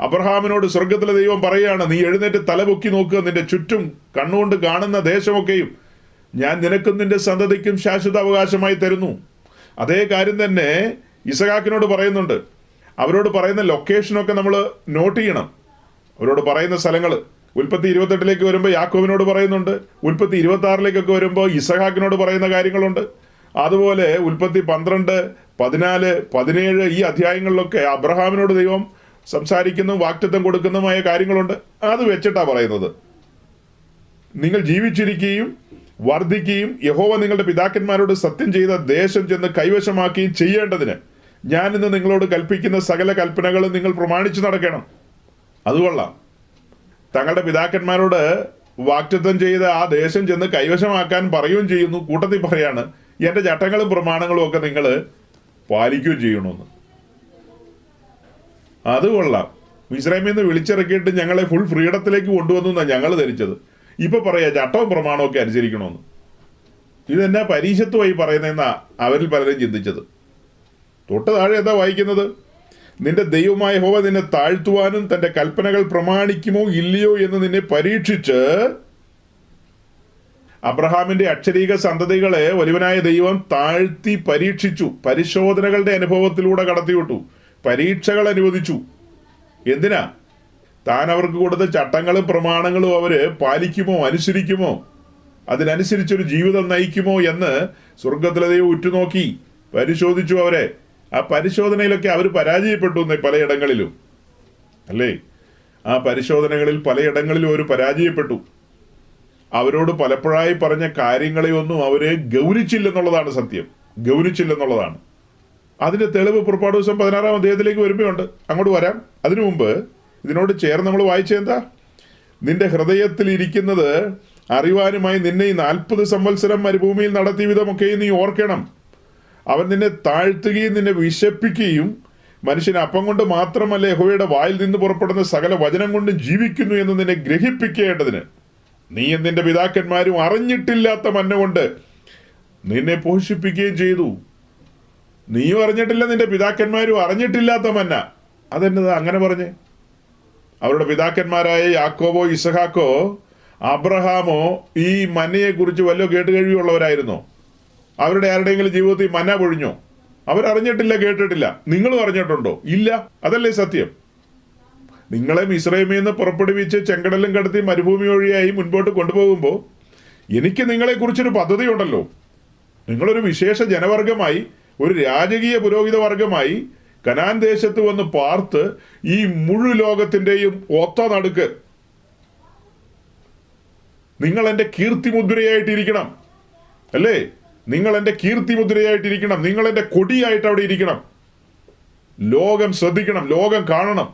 അബ്രഹാമിനോട് സ്വർഗത്തിലെ ദൈവം പറയുകയാണ്, നീ എഴുന്നേറ്റ് തലപൊക്കി നോക്കുക, നിന്റെ ചുറ്റും കണ്ണുകൊണ്ട് കാണുന്ന ദേശമൊക്കെയും ഞാൻ നിനക്കും നിന്റെ സന്തതിക്കും ശാശ്വത അവകാശമായി തരുന്നു. അതേ കാര്യം തന്നെ ഇസ്ഹാക്കിനോട് പറയുന്നുണ്ട്. അവരോട് പറയുന്ന ലൊക്കേഷനൊക്കെ നമ്മൾ നോട്ട് ചെയ്യണം. അവരോട് പറയുന്ന സ്ഥലങ്ങൾ ഉൽപ്പത്തി 28 വരുമ്പോൾ യാക്കോബിനോട് പറയുന്നുണ്ട്. ഉൽപ്പത്തി 26 വരുമ്പോൾ ഇസ്ഹാക്കിനോട് പറയുന്ന കാര്യങ്ങളുണ്ട്. അതുപോലെ ഉൽപ്പത്തി 12, 14, 17 ഈ അധ്യായങ്ങളിലൊക്കെ അബ്രഹാമിനോട് ദൈവം സംസാരിക്കുന്നു, വാഗ്ദത്തം കൊടുക്കുന്നതുമായ കാര്യങ്ങളുണ്ട്. അത് വെച്ചിട്ടാ പറയുന്നത്, നിങ്ങൾ ജീവിച്ചിരിക്കുകയും വർദ്ധിക്കുകയും യഹോവ നിങ്ങളുടെ പിതാക്കന്മാരോട് സത്യം ചെയ്ത ദേശം ചെന്ന് കൈവശമാക്കുകയും ചെയ്യേണ്ടതിന് ഞാൻ ഇന്ന് നിങ്ങളോട് കൽപ്പിക്കുന്ന സകല കൽപ്പനകളും നിങ്ങൾ പ്രമാണിച്ചു നടക്കണം. അതുകൊള്ളാം. തങ്ങളുടെ പിതാക്കന്മാരോട് വാഗ്ദത്തം ചെയ്ത ആ ദേശം ചെന്ന് കൈവശമാക്കാൻ പറയുകയും ചെയ്യുന്നു. കൂട്ടത്തിൽ പറയാണ്, എൻ്റെ ചട്ടങ്ങളും പ്രമാണങ്ങളും ഒക്കെ നിങ്ങൾ പാലിക്കുകയും ചെയ്യണമെന്ന്. അത് കൊള്ളാം. മിസ്രൈമിൽ നിന്ന് വിളിച്ചിറക്കിയിട്ട് ഞങ്ങളെ ഫുൾ ഫ്രീഡത്തിലേക്ക് കൊണ്ടുവന്നു എന്നാണ് ഞങ്ങൾ ധരിച്ചത്. ഇപ്പൊ പറയാ ചട്ടവും പ്രമാണവും ഒക്കെ അനുസരിക്കണമെന്ന്. ഇതെന്നാ പരീക്ഷത്വമായി പറയുന്നതെന്നാ അവരിൽ പലരും ചിന്തിച്ചത്. തൊട്ട് താഴെ എന്താ വായിക്കുന്നത്? നിന്റെ ദൈവമായ യഹോവ നിന്നെ താഴ്ത്തുവാനും തന്റെ കൽപ്പനകൾ പ്രമാണിക്കുമോ ഇല്ലയോ എന്ന് നിന്നെ പരീക്ഷിച്ച് അബ്രഹാമിന്റെ അക്ഷരീക സന്തതികളെ വലിയവനായ ദൈവം താഴ്ത്തി പരീക്ഷിച്ചു. പരിശോധനകളുടെ അനുഭവത്തിലൂടെ കടത്തിവിട്ടു. പരീക്ഷകൾ അനുവദിച്ചു. എന്തിനാ? താൻ അവർക്ക് കൊടുത്ത ചട്ടങ്ങളും പ്രമാണങ്ങളും അവര് പാലിക്കുമോ, അനുസരിക്കുമോ, അതിനനുസരിച്ചൊരു ജീവിതം നയിക്കുമോ എന്ന് സ്വർഗത്തിലെ ദൈവം ഉറ്റുനോക്കി പരിശോധിച്ചു അവരെ. ആ പരിശോധനയിലൊക്കെ അവർ പരാജയപ്പെട്ടു പലയിടങ്ങളിലും, അല്ലേ? ആ പരിശോധനകളിൽ പലയിടങ്ങളിലും അവർ പരാജയപ്പെട്ടു. അവരോട് പലപ്പോഴായി പറഞ്ഞ കാര്യങ്ങളെയൊന്നും അവരെ ഗൗനിച്ചില്ലെന്നുള്ളതാണ് സത്യം. ഗൗനിച്ചില്ലെന്നുള്ളതാണ് അതിന്റെ തെളിവ്. പുറപ്പാട് ദിവസം 16-ാം അധ്യായത്തിലേക്ക് വരുമ്പോഴുണ്ട്. അങ്ങോട്ട് വരാം. അതിനു മുമ്പ് ഇതിനോട് ചേർന്ന് നമ്മൾ വായിച്ചെന്താ? നിന്റെ ഹൃദയത്തിൽ ഇരിക്കുന്നത് അറിവാനുമായി നിന്നെ ഈ 40 സംവത്സരം മരുഭൂമിയിൽ നടത്തിയ വിധമൊക്കെ നീ ഓർക്കണം. അവൻ നിന്നെ താഴ്ത്തുകയും നിന്നെ വിശപ്പിക്കുകയും മനുഷ്യൻ അപ്പം കൊണ്ട് മാത്രമല്ല യഹോവയുടെ വായിൽ നിന്ന് പുറപ്പെടുന്ന സകല വചനം കൊണ്ടും ജീവിക്കുന്നു എന്ന് നിന്നെ ഗ്രഹിപ്പിക്കേണ്ടതിന് നീ നിന്റെ പിതാക്കന്മാരും അറിഞ്ഞിട്ടില്ലാത്ത മന്ന കൊണ്ട് നിന്നെ പോഷിപ്പിക്കുകയും ചെയ്തു. നീയും അറിഞ്ഞിട്ടില്ല, നിന്റെ പിതാക്കന്മാരും അറിഞ്ഞിട്ടില്ലാത്ത മന്ന. അതെന്നതാ അങ്ങനെ പറഞ്ഞേ? അവരുടെ പിതാക്കന്മാരായ യാക്കോബോ, ഇസഹാക്കോ, അബ്രഹാമോ ഈ മന്നയെ കുറിച്ച് വല്ല കേട്ടുകഴിവുള്ളവരായിരുന്നോ? അവരുടെ ആരുടെയെങ്കിലും ജീവിതത്തിൽ മന്ന പൊഴിഞ്ഞോ? അവരറിഞ്ഞിട്ടില്ല, കേട്ടിട്ടില്ല. നിങ്ങളും അറിഞ്ഞിട്ടുണ്ടോ? ഇല്ല. അതല്ലേ സത്യം? നിങ്ങളെ മിസ്രൈമിൽ നിന്ന് പുറപ്പെടുവിച്ച് ചെങ്കടലും കടത്തി മരുഭൂമി വഴിയായി മുൻപോട്ട് കൊണ്ടുപോകുമ്പോൾ എനിക്ക് നിങ്ങളെക്കുറിച്ചൊരു പദ്ധതി ഉണ്ടല്ലോ. നിങ്ങളൊരു വിശേഷ ജനവർഗമായി, ഒരു രാജകീയ പുരോഹിത വർഗമായി കനാൻ ദേശത്ത് വന്ന് പാർത്ത് ഈ മുഴു ലോകത്തിന്റെയും ഒത്ത നടുക്ക് നിങ്ങൾ എൻ്റെ കീർത്തിമുദ്രയായിട്ടിരിക്കണം, അല്ലേ? നിങ്ങൾ എൻ്റെ കീർത്തിമുദ്രയായിട്ടിരിക്കണം. നിങ്ങൾ എൻ്റെ കൊടിയായിട്ട് അവിടെ ഇരിക്കണം. ലോകം ശ്രദ്ധിക്കണം, ലോകം കാണണം.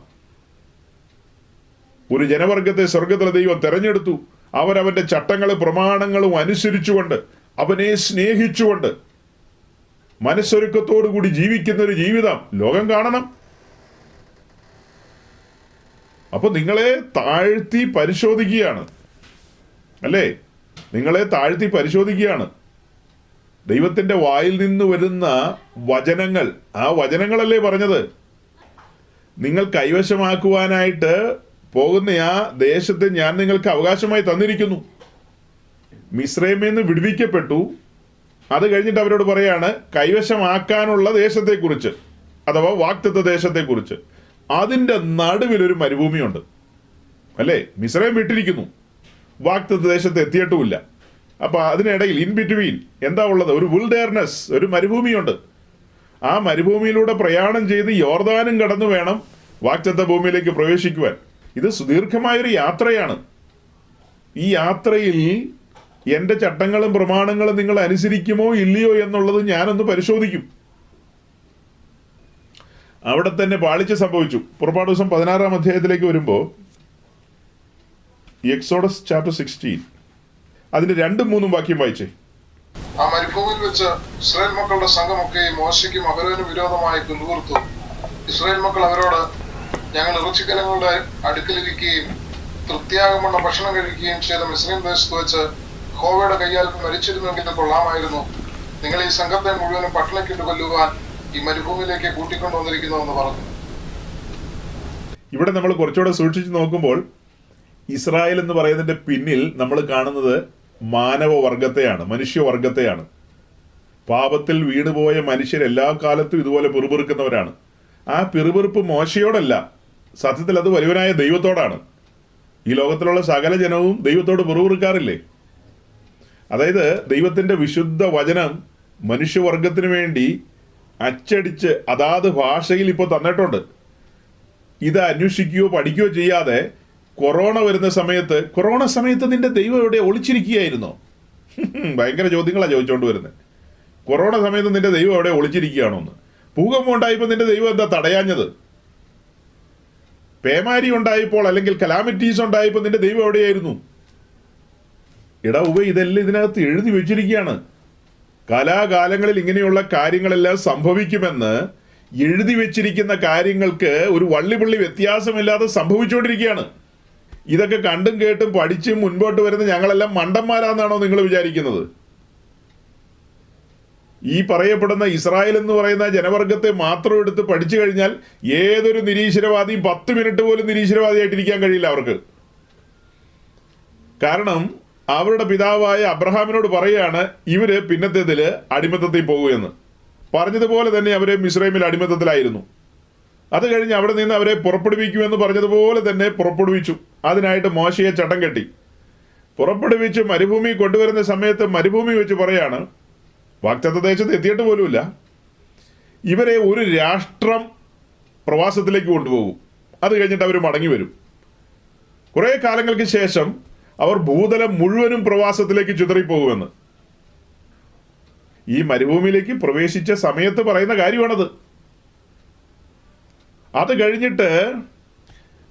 ഒരു ജനവർഗത്തെ സ്വർഗത്തിലെ ദൈവം തെരഞ്ഞെടുത്തു. അവരവന്റെ ചട്ടങ്ങളും പ്രമാണങ്ങളും അനുസരിച്ചുകൊണ്ട്, അവനെ സ്നേഹിച്ചുകൊണ്ട്, മനസ്സൊരുക്കത്തോടു കൂടി ജീവിക്കുന്ന ഒരു ജീവിതം ലോകം കാണണം. അപ്പൊ നിങ്ങളെ താഴ്ത്തി പരിശോധിക്കുകയാണ്, അല്ലേ? നിങ്ങളെ താഴ്ത്തി പരിശോധിക്കുകയാണ്. ദൈവത്തിന്റെ വായിൽ നിന്ന് വരുന്ന വചനങ്ങൾ, ആ വചനങ്ങളല്ലേ പറഞ്ഞത്? നിങ്ങൾ കൈവശമാക്കുവാനായിട്ട് പോകുന്ന ആ ദേശത്തെ ഞാൻ നിങ്ങൾക്ക് അവകാശമായി തന്നിരിക്കുന്നു. മിസ്രൈമിൽ നിന്ന് വിടുവിക്കപ്പെട്ടു. അത് കഴിഞ്ഞിട്ട് അവരോട് പറയാണ് കൈവശമാക്കാനുള്ള ദേശത്തെക്കുറിച്ച്, അഥവാ വാഗ്ദത്ത ദേശത്തെക്കുറിച്ച്. അതിൻ്റെ നടുവിലൊരു മരുഭൂമിയുണ്ട്, അല്ലേ? മിസ്രൈം വിട്ടിരിക്കുന്നു, വാഗ്ദത്ത ദേശത്ത് എത്തിയിട്ടുമില്ല. അപ്പൊ അതിനിടയിൽ ഇൻ ബിറ്റ്വീൻ എന്താ ഉള്ളത്? ഒരു വിൽഡേർനെസ്, ഒരു മരുഭൂമിയുണ്ട്. ആ മരുഭൂമിയിലൂടെ പ്രയാണം ചെയ്ത് യോർദാനും കടന്നു വേണം വാഗ്ദത്ത ഭൂമിയിലേക്ക് പ്രവേശിക്കുവാൻ. ഇത് സുദീർഘമായൊരു യാത്രയാണ്. ഈ യാത്രയിൽ എൻ്റെ ചട്ടങ്ങളും പ്രമാണങ്ങളും നിങ്ങൾ അനുസരിക്കുമോ ഇല്ലയോ എന്നുള്ളത് ഞാനൊന്ന് പരിശോധിക്കും. അവിടെ തന്നെ പാളിച്ച സംഭവിച്ചു. പുറപ്പാട് ദിവസം 16-ാം അധ്യായത്തിലേക്ക് വരുമ്പോൾ എക്സോഡസ് ചാപ്റ്റർ 16 അതിന്റെ 2-3 വാക്യം വായിച്ചേ. ആ മരുഭൂമിയിൽ വെച്ച് ഇസ്രായേൽ മക്കളുടെ സംഘമൊക്കെ മോശയ്ക്കും അഹരോനും വിരോധമായി പിന്തുടർത്തു. ഇസ്രായേൽ മക്കൾ അവരോട്, ഞങ്ങൾ ഇറച്ചിക്കലങ്ങളുടെ അടുക്കലിരിക്കുകയും തൃപ്തിയാകമണ്ണം ഭക്ഷണം കഴിക്കുകയും ചെയ്ത മിസ്രൈം ദേശത്ത് വെച്ച് യഹോവയുടെ കയ്യാൽ മരിച്ചിരുന്നെങ്കിൽ കൊള്ളാമായിരുന്നു. നിങ്ങൾ ഈ സംഘത്തെ മുഴുവനും പട്ടണക്കിട്ട് കൊല്ലുവാൻ ഈ മരുഭൂമിയിലേക്ക് കൂട്ടിക്കൊണ്ടുവന്നിരിക്കുന്നു എന്ന് പറഞ്ഞു. ഇവിടെ നമ്മൾ കുറച്ചുകൂടെ സൂക്ഷിച്ചു നോക്കുമ്പോൾ ഇസ്രായേൽ എന്ന് പറയുന്നതിന്റെ പിന്നിൽ നമ്മൾ കാണുന്നത് മാനവവർഗത്തെയാണ്, മനുഷ്യവർഗത്തെയാണ്. പാപത്തിൽ വീണുപോയ മനുഷ്യർ എല്ലാ കാലത്തും ഇതുപോലെ പിറുപിറുക്കുന്നവരാണ്. ആ പിറുപിറുപ്പ് മോശയോടല്ല, സത്യത്തിൽ അത് വലിയവനായ ദൈവത്തോടാണ്. ഈ ലോകത്തിലുള്ള സകല ജനവും ദൈവത്തോട് പിറുപിറുക്കാറില്ലേ? അതായത് ദൈവത്തിന്റെ വിശുദ്ധ വചനം മനുഷ്യവർഗത്തിന് വേണ്ടി അച്ചടിച്ച് അതാത് ഭാഷയിൽ ഇപ്പോൾ തന്നിട്ടുണ്ട്. ഇത് അന്വേഷിക്കുകയോ പഠിക്കുകയോ ചെയ്യാതെ കൊറോണ വരുന്ന സമയത്ത്, കൊറോണ സമയത്ത് നിന്റെ ദൈവം എവിടെ ഒളിച്ചിരിക്കുകയായിരുന്നോ? ഭയങ്കര ചോദ്യങ്ങളാണ് ചോദിച്ചുകൊണ്ട് വരുന്നത്. കൊറോണ സമയത്ത് നിന്റെ ദൈവം എവിടെ ഒളിച്ചിരിക്കുകയാണോ എന്ന്. ഭൂകമ്പം ഉണ്ടായപ്പോൾ നിന്റെ ദൈവം എന്താ തടയാഞ്ഞത്? പേമാരി ഉണ്ടായപ്പോൾ അല്ലെങ്കിൽ കലാമിറ്റീസ് ഉണ്ടായപ്പോൾ നിന്റെ ദൈവം എവിടെയായിരുന്നു? ഇതെല്ലാം ഇതിനകത്ത് എഴുതി വെച്ചിരിക്കുകയാണ്. കാലാകാലങ്ങളിൽ ഇങ്ങനെയുള്ള കാര്യങ്ങളെല്ലാം സംഭവിക്കുമെന്ന് എഴുതി വെച്ചിരിക്കുന്ന കാര്യങ്ങൾക്ക് ഒരു വള്ളിപുള്ളി വ്യത്യാസമില്ലാതെ സംഭവിച്ചുകൊണ്ടിരിക്കുകയാണ്. ഇതൊക്കെ കണ്ടും കേട്ടും പഠിച്ചും മുൻപോട്ട് വരുന്ന ഞങ്ങളെല്ലാം മണ്ടന്മാരാണെന്നാണോ നിങ്ങൾ വിചാരിക്കുന്നത്? ഈ പറയപ്പെടുന്ന ഇസ്രായേൽ എന്ന് പറയുന്ന ജനവർഗത്തെ മാത്രം എടുത്ത് പഠിച്ചു കഴിഞ്ഞാൽ ഏതൊരു നിരീശ്വരവാദിയും 10 മിനിറ്റ് പോലും നിരീശ്വരവാദിയായിട്ടിരിക്കാൻ കഴിയില്ല അവർക്ക്. കാരണം അവരുടെ പിതാവായ അബ്രഹാമിനോട് പറയുകയാണ് ഇവര് പിന്നത്തേതില് അടിമത്തത്തിൽ പോകുമെന്ന്. പറഞ്ഞതുപോലെ തന്നെ അവരെ മിസ്രൈമിൽ അടിമത്തത്തിലായിരുന്നു. അത് കഴിഞ്ഞ് അവിടെ നിന്ന് അവരെ പുറപ്പെടുവിക്കുമെന്ന് പറഞ്ഞതുപോലെ തന്നെ പുറപ്പെടുവിച്ചു. അതിനായിട്ട് മോശയെ ചട്ടം കെട്ടി പുറപ്പെടുവിച്ച് മരുഭൂമി കൊണ്ടുവരുന്ന സമയത്ത് മരുഭൂമി വെച്ച് പറയാണ്, വാഗ്ദത്ത ദേശത്ത് എത്തിയിട്ട് പോലുമില്ല, ഇവരെ ഒരു രാഷ്ട്രം പ്രവാസത്തിലേക്ക് കൊണ്ടുപോകും. അത് കഴിഞ്ഞിട്ട് അവർ മടങ്ങി വരും. കുറേ കാലങ്ങൾക്ക് ശേഷം അവർ ഭൂതലം മുഴുവനും പ്രവാസത്തിലേക്ക് ചിതറിപ്പോകുമെന്ന്. ഈ മരുഭൂമിയിലേക്ക് പ്രവേശിച്ച സമയത്ത് പറയുന്ന കാര്യമാണത്. അത് കഴിഞ്ഞിട്ട്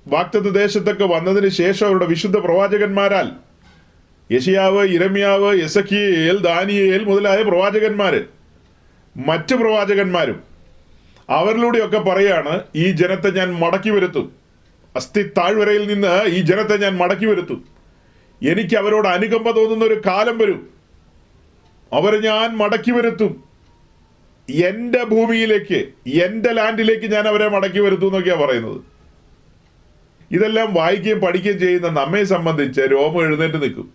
വാഗ്ദത്ത ദേശത്തൊക്കെ വന്നതിന് ശേഷം അവരുടെ വിശുദ്ധ പ്രവാചകന്മാരാൽ യെശയ്യാവ്, യിരെമ്യാവ്, എസെക്കിയേൽ, ദാനിയേൽ മുതലായ പ്രവാചകന്മാര്, മറ്റു പ്രവാചകന്മാരും അവരിലൂടെയൊക്കെ പറയാണ് ഈ ജനത്തെ ഞാൻ മടക്കി വരുത്തും. അസ്ഥി താഴ്വരയിൽ നിന്ന് ഈ ജനത്തെ ഞാൻ മടക്കി വരുത്തും. എനിക്ക് അവരോട് അനുകമ്പ തോന്നുന്ന ഒരു കാലം വരും. അവരെ ഞാൻ മടക്കി വരുത്തും. എൻ്റെ ഭൂമിയിലേക്ക്, എൻ്റെ ലാൻഡിലേക്ക് ഞാൻ അവരെ മടക്കി വരുത്തും എന്നൊക്കെയാണ് പറയുന്നത്. ഇതെല്ലാം വായിക്കുകയും പഠിക്കുകയും ചെയ്യുന്ന നമ്മെ സംബന്ധിച്ച് രോമം എഴുന്നേറ്റ് നിൽക്കും.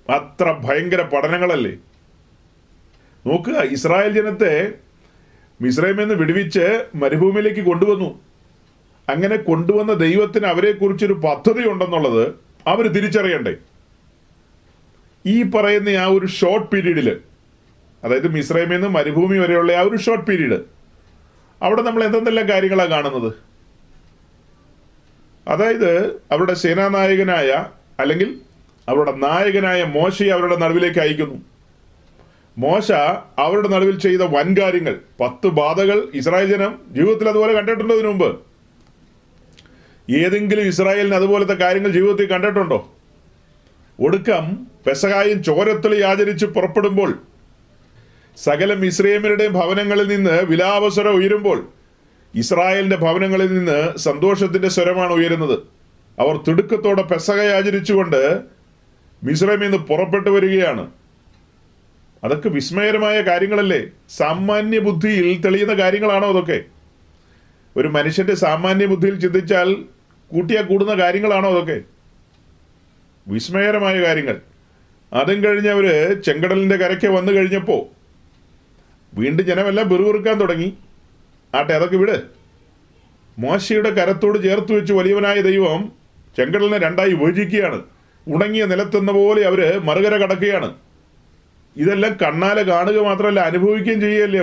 അത്ര ഭയങ്കര പഠനങ്ങളല്ലേ. നോക്കുക, ഇസ്രായേൽ ജനത്തെ മിസ്രൈമിൽ നിന്ന് വിടുവിച്ച് മരുഭൂമിയിലേക്ക് കൊണ്ടുവന്നു. അങ്ങനെ കൊണ്ടുവന്ന ദൈവത്തിന് അവരെക്കുറിച്ചൊരു പദ്ധതി ഉണ്ടെന്നുള്ളത് അവർ തിരിച്ചറിയണ്ടേ? ഈ പറയുന്ന ആ ഒരു ഷോർട്ട് പീരീഡിൽ, അതായത് മിസ്രൈമിൽ നിന്ന് മരുഭൂമി വരെയുള്ള ആ ഒരു ഷോർട്ട് പീരീഡ്, അവിടെ നമ്മൾ എന്തെല്ലാം കാര്യങ്ങളാണ് കാണുന്നത്? അതായത് അവരുടെ സേനാനായകനായ അല്ലെങ്കിൽ അവരുടെ നായകനായ മോശയെ അവരുടെ നടുവിലേക്ക് അയക്കുന്നു. മോശ അവരുടെ നടുവിൽ ചെയ്ത വൻകാര്യങ്ങൾ, 10 ബാധകൾ ഇസ്രായേൽ ജനം ജീവിതത്തിൽ അതുപോലെ കണ്ടിട്ടുണ്ടോ? ഇതിനു മുമ്പ് ഏതെങ്കിലും ഇസ്രായേലിന് അതുപോലത്തെ കാര്യങ്ങൾ ജീവിതത്തിൽ കണ്ടിട്ടുണ്ടോ? ഒടുക്കം പെസഹായും ചോരത്തളി ആചരിച്ച് പുറപ്പെടുമ്പോൾ സകല മിസ്രൈമ്യരുടെയും ഭവനങ്ങളിൽ നിന്ന് വിലാപസ്വരം ഉയരുമ്പോൾ ഇസ്രായേലിന്റെ ഭവനങ്ങളിൽ നിന്ന് സന്തോഷത്തിന്റെ സ്വരമാണ് ഉയരുന്നത്. അവർ തിടുക്കത്തോടെ പെസഹ ആചരിച്ചുകൊണ്ട് മിസ്രൈമിൽ നിന്ന് പുറപ്പെട്ടു വരികയാണ്. അതൊക്കെ വിസ്മയകരമായ കാര്യങ്ങളല്ലേ? സാമാന്യ ബുദ്ധിയിൽ തെളിയുന്ന കാര്യങ്ങളാണോ അതൊക്കെ? ഒരു മനുഷ്യന്റെ സാമാന്യ ബുദ്ധിയിൽ ചിന്തിച്ചാൽ കൂട്ടിയാൽ കൂടുന്ന കാര്യങ്ങളാണോ അതൊക്കെ? വിസ്മയകരമായ കാര്യങ്ങൾ. അതും കഴിഞ്ഞ് അവര് ചെങ്കടലിന്റെ കരയ്ക്ക് വന്നു കഴിഞ്ഞപ്പോൾ വീണ്ടും ജനമെല്ലാം വെറുവെറുക്കാൻ തുടങ്ങി. ആട്ടെ, അതൊക്കെ വിട്. മോശയുടെ കരത്തോട് ചേർത്ത് വെച്ച് വലിയവനായ ദൈവം ചെങ്കടലിനെ 2ആയി വിഭജിക്കുകയാണ്. ഉണങ്ങിയ നിലത്തെന്ന പോലെ അവര് മറുകര കടക്കുകയാണ്. ഇതെല്ലാം കണ്ണാലെ കാണുക മാത്രമല്ല, അനുഭവിക്കുകയും ചെയ്യുകയല്ലേ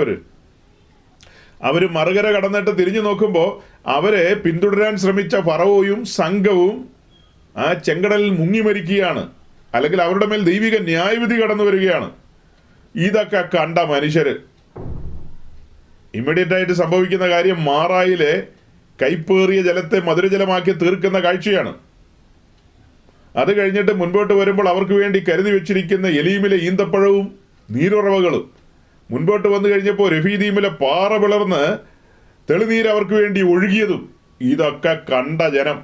അവര് മറുകര കടന്നിട്ട് തിരിഞ്ഞു നോക്കുമ്പോൾ അവരെ പിന്തുടരാൻ ശ്രമിച്ച ഫറവോയും സംഘവും ആ ചെങ്കടലിൽ മുങ്ങി മരിക്കുകയാണ്. അല്ലെങ്കിൽ അവരുടെ മേൽ ദൈവിക ന്യായവിധി കടന്നു വരികയാണ്. ഇതൊക്കെ കണ്ട മനുഷ്യര് ഇമ്മീഡിയറ്റ് ആയിട്ട് സംഭവിക്കുന്ന കാര്യം മാറായിലെ കൈപ്പേറിയ ജലത്തെ മധുരജലമാക്കി തീർക്കുന്ന കാഴ്ചയാണ്. അത് കഴിഞ്ഞിട്ട് മുൻപോട്ട് വരുമ്പോൾ അവർക്ക് വേണ്ടി കരുതി വെച്ചിരിക്കുന്ന എലീമിലെ ഈന്തപ്പഴവും നീരുറവകളും മുൻപോട്ട് വന്നു കഴിഞ്ഞപ്പോൾ രഫീദീമിലെ പാറ പിളർന്ന് തെളിനീര് അവർക്ക് വേണ്ടി ഒഴുകിയതും ഇതൊക്കെ കണ്ട ജനം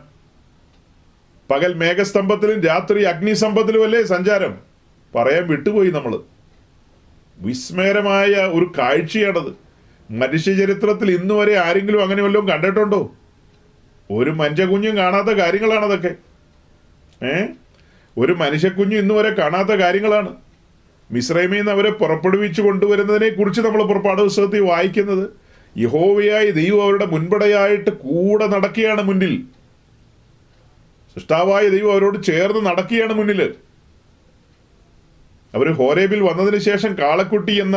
പകൽ മേഘസ്തംഭത്തിലും രാത്രി അഗ്നിസ്തംഭത്തിലുമല്ലേ സഞ്ചാരം. പറയാൻ വിട്ടുപോയി നമ്മൾ. വിസ്മയകരമായ ഒരു കാഴ്ചയാണത്. മനുഷ്യചരിത്രത്തിൽ ഇന്നു വരെ ആരെങ്കിലും അങ്ങനെ വല്ലതും കണ്ടിട്ടുണ്ടോ? ഒരു മനുഷ്യക്കുഞ്ഞും കാണാത്ത കാര്യങ്ങളാണതൊക്കെ. ഒരു മനുഷ്യക്കുഞ്ഞും ഇന്നു വരെ കാണാത്ത കാര്യങ്ങളാണ്. മിസ്രൈമിൽ നിന്ന് അവരെ പുറപ്പെടുവിച്ചു കൊണ്ടുവരുന്നതിനെ കുറിച്ച് നമ്മൾ പുറപ്പാട് പുസ്തകത്തിൽ വായിക്കുന്നത്. യഹോവയായ ദൈവം അവരുടെ മുൻപടയായിട്ട് കൂടെ നടക്കുകയാണ് മുന്നിൽ. സൃഷ്ടാവായ ദൈവം അവരോട് ചേർന്ന് നടക്കുകയാണ് മുന്നിൽ. അവർ ഹോരേബിൽ വന്നതിന് ശേഷം കാളക്കുട്ടി എന്ന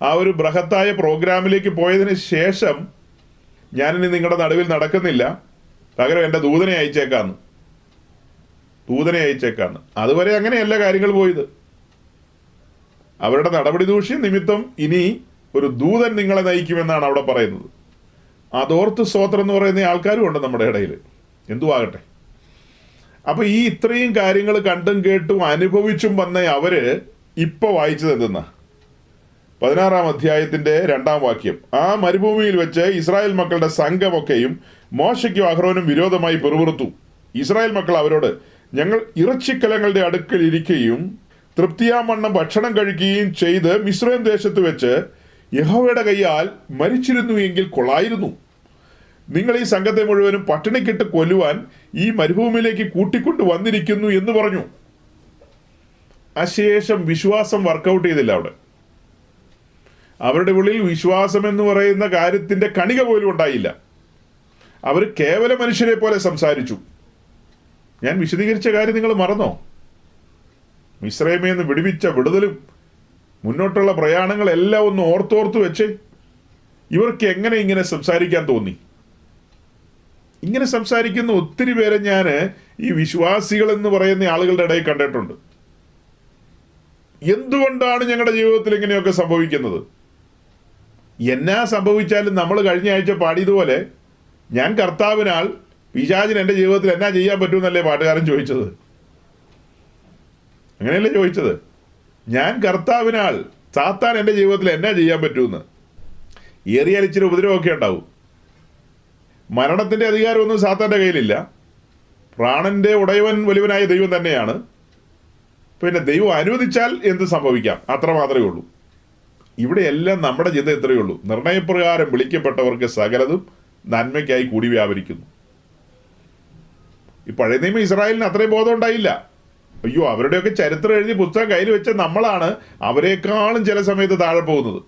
ആ ഒരു ബൃഹത്തായ പ്രോഗ്രാമിലേക്ക് പോയതിന് ശേഷം ഞാനിനി നിങ്ങളുടെ നടുവിൽ നടക്കുന്നില്ല, പകരം എൻ്റെ ദൂതനെ അയച്ചേക്കാന്ന്. അതുവരെ അങ്ങനെയല്ല കാര്യങ്ങൾ പോയത്. അവരുടെ നടപടി ദൂഷ്യം നിമിത്തം ഇനി ഒരു ദൂതൻ നിങ്ങളെ നയിക്കുമെന്നാണ് അവിടെ പറയുന്നത്. അതോർത്ത് സ്തോത്രം എന്ന് പറയുന്ന ആൾക്കാരും ഉണ്ട് നമ്മുടെ ഇടയിൽ. എന്തുവാകട്ടെ. അപ്പൊ ഈ ഇത്രയും കാര്യങ്ങൾ കണ്ടും കേട്ടും അനുഭവിച്ചും വന്ന അവര് ഇപ്പൊ വായിച്ചത് എന്തെന്നാ? 16 അധ്യായത്തിന്റെ 2 വാക്യം. ആ മരുഭൂമിയിൽ വെച്ച് ഇസ്രായേൽ മക്കളുടെ സംഘമൊക്കെയും മോശയ്ക്കും അഹ്റോനും വിരോധമായി പിറുപിറുത്തു. ഇസ്രായേൽ മക്കൾ അവരോട്, ഞങ്ങൾ ഇറച്ചിക്കലങ്ങളുടെ അടുക്കൽ ഇരിക്കുകയും തൃപ്തിയാമണ്ണം ഭക്ഷണം കഴിക്കുകയും ചെയ്ത് മിസ്രൈം ദേശത്ത് വെച്ച് യഹോവയുടെ കയ്യാൽ മരിച്ചിരുന്നു എങ്കിൽ കൊള്ളായിരുന്നു. നിങ്ങൾ ഈ സംഘത്തെ മുഴുവനും പട്ടിണിക്കിട്ട് കൊല്ലുവാൻ ഈ മരുഭൂമിയിലേക്ക് കൂട്ടിക്കൊണ്ട് വന്നിരിക്കുന്നു എന്ന് പറഞ്ഞു. അശേഷം വിശ്വാസം വർക്കൗട്ട് ചെയ്തില്ല. അവരുടെ ഉള്ളിൽ വിശ്വാസം എന്ന് പറയുന്ന കാര്യത്തിന്റെ കണിക പോലും ഉണ്ടായില്ല. അവർ കേവല മനുഷ്യരെ പോലെ സംസാരിച്ചു. ഞാൻ വിശദീകരിച്ച കാര്യം നിങ്ങൾ മറന്നോ? മിസ്രൈമിൽ നിന്ന് വിടുവിച്ച വിടുതലും മുന്നോട്ടുള്ള പ്രയാണങ്ങളെല്ലാം ഒന്ന് ഓർത്തോർത്തു വെച്ചേ. ഇവർക്ക് എങ്ങനെ ഇങ്ങനെ സംസാരിക്കാൻ തോന്നി? ഇങ്ങനെ സംസാരിക്കുന്ന ഒത്തിരി പേരെ ഞാൻ ഈ വിശ്വാസികൾ എന്ന് പറയുന്ന ആളുകളുടെ ഇടയിൽ കണ്ടിട്ടുണ്ട്. എന്തുകൊണ്ടാണ് ഞങ്ങളുടെ ജീവിതത്തിൽ ഇങ്ങനെയൊക്കെ സംഭവിക്കുന്നത്? എന്നാ സംഭവിച്ചാലും നമ്മൾ കഴിഞ്ഞ ആഴ്ച പാടിയതുപോലെ, ഞാൻ കർത്താവിനാൽ പിശാചിന് എൻ്റെ ജീവിതത്തിൽ എന്നാ ചെയ്യാൻ പറ്റുമെന്നല്ലേ പാട്ടുകാരൻ ചോദിച്ചത്? അങ്ങനെയല്ലേ ചോദിച്ചത്? ഞാൻ കർത്താവിനാൽ സാത്താൻ എൻ്റെ ജീവിതത്തിൽ എന്നാ ചെയ്യാൻ പറ്റുമെന്ന്. ഏറിയാൽ ഇച്ചിരി ഉപദ്രവമൊക്കെ ഉണ്ടാവും. മരണത്തിൻ്റെ അധികാരമൊന്നും സാത്താൻ്റെ കയ്യിലില്ല. പ്രാണന്റെ ഉടയവൻ വലിയവനായ ദൈവം തന്നെയാണ്. പിന്നെ ദൈവം അനുവദിച്ചാൽ എന്ത് സംഭവിക്കാം, അത്ര മാത്രമേ ഉള്ളൂ. ഇവിടെയെല്ലാം നമ്മുടെ ചിന്ത എത്രയേ ഉള്ളൂ, നിർണയപ്രകാരം വിളിക്കപ്പെട്ടവർക്ക് സകലതും നന്മയ്ക്കായി കൂടി വ്യാപരിക്കുന്നു. ഈ പഴയ നിയമ ഇസ്രായേലിന് അത്രയും ബോധം ഉണ്ടായില്ല. അയ്യോ, അവരുടെയൊക്കെ ചരിത്രം എഴുതി പുസ്തകം കയ്യിൽ വെച്ച നമ്മളാണ് അവരെക്കാളും ചില സമയത്ത് താഴെ പോകുന്നത്,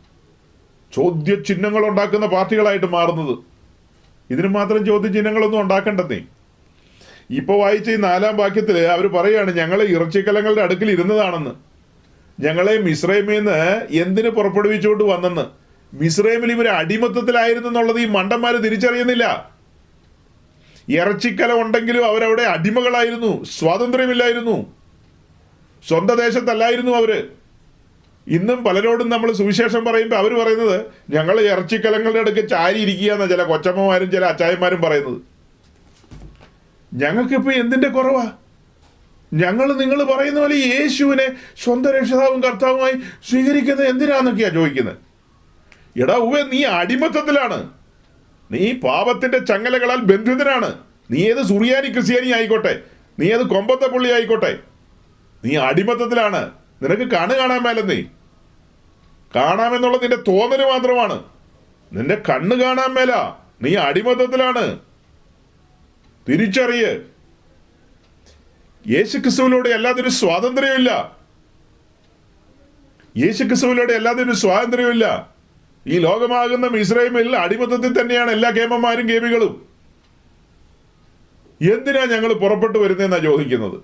ചോദ്യചിഹ്നങ്ങൾ ഉണ്ടാക്കുന്ന പാർട്ടികളായിട്ട് മാറുന്നത്. ഇതിന് മാത്രം ചോദ്യചിഹ്നങ്ങളൊന്നും ഉണ്ടാക്കണ്ടെന്നേ. ഇപ്പോൾ വായിച്ച ഈ 4-ാം വാക്യത്തിൽ അവർ പറയാണ്, ഞങ്ങൾ ഇറച്ചിക്കലങ്ങളുടെ അടുക്കിൽ ഇരുന്നതാണെന്ന്. ഞങ്ങളെ മിസ്രൈമിൽ നിന്ന് എന്തിന് പുറപ്പെടുവിച്ചുകൊണ്ട് വന്നെന്ന്. മിസ്രൈമിൽ ഇവർ അടിമത്തത്തിലായിരുന്നു എന്നുള്ളത് ഈ മണ്ടന്മാർ തിരിച്ചറിയുന്നില്ല. ഇറച്ചിക്കലം ഉണ്ടെങ്കിലും അവരവിടെ അടിമകളായിരുന്നു, സ്വാതന്ത്ര്യമില്ലായിരുന്നു, സ്വന്തം ദേശത്തല്ലായിരുന്നു അവര്. ഇന്നും പലരോടും നമ്മൾ സുവിശേഷം പറയുമ്പോൾ അവർ പറയുന്നത് ഞങ്ങൾ ഇറച്ചിക്കലങ്ങളുടെ അടുക്ക് ചാരി ഇരിക്കുക എന്ന ചില കൊച്ചമ്മമാരും ചില അച്ചായന്മാരും പറയുന്നത്. ഞങ്ങൾക്കിപ്പോൾ എന്തിൻ്റെ കുറവാ? നിങ്ങൾ പറയുന്ന പോലെ യേശുവിനെ സ്വന്തം രക്ഷിതാവും കർത്താവുമായി സ്വീകരിക്കുന്നത് എന്തിനാന്നൊക്കെയാ ചോദിക്കുന്നത്. എടാ ഉവ്വേ, നീ അടിമത്തത്തിലാണ്, നീ പാപത്തിന്റെ ചങ്ങലകളാൽ ബന്ധിതനാണ്. നീ ഏത് സുറിയാനി ക്രിസ്ത്യാനി ആയിക്കോട്ടെ, നീ ഏത് കൊമ്പത്തെ പുള്ളി ആയിക്കോട്ടെ, നീ അടിമത്തത്തിലാണ്. നിനക്ക് കാണാൻ മേലെന്നേ. കാണാമെന്നുള്ള നിന്റെ തോന്നല് മാത്രമാണ്. നിന്റെ കണ്ണ് കാണാൻ മേല. നീ അടിമത്തത്തിലാണ്. തിരിച്ചറിയ്. യേശുക്രിസ്തുവിലൂടെ അല്ലാതെ ഒരു സ്വാതന്ത്ര്യമില്ല. യേശുക്രിസ്തുവിലൂടെ അല്ലാതെ ഒരു സ്വാതന്ത്ര്യമില്ല. ഈ ലോകമാകുന്ന മിസ്രൈമിൽ അടിമത്തത്തിൽ തന്നെയാണ് എല്ലാ കേമന്മാരും കേമികളും. എന്തിനാ ഞങ്ങൾ പുറപ്പെട്ടു വരുന്നതെന്നാ ചോദിക്കുന്നത്.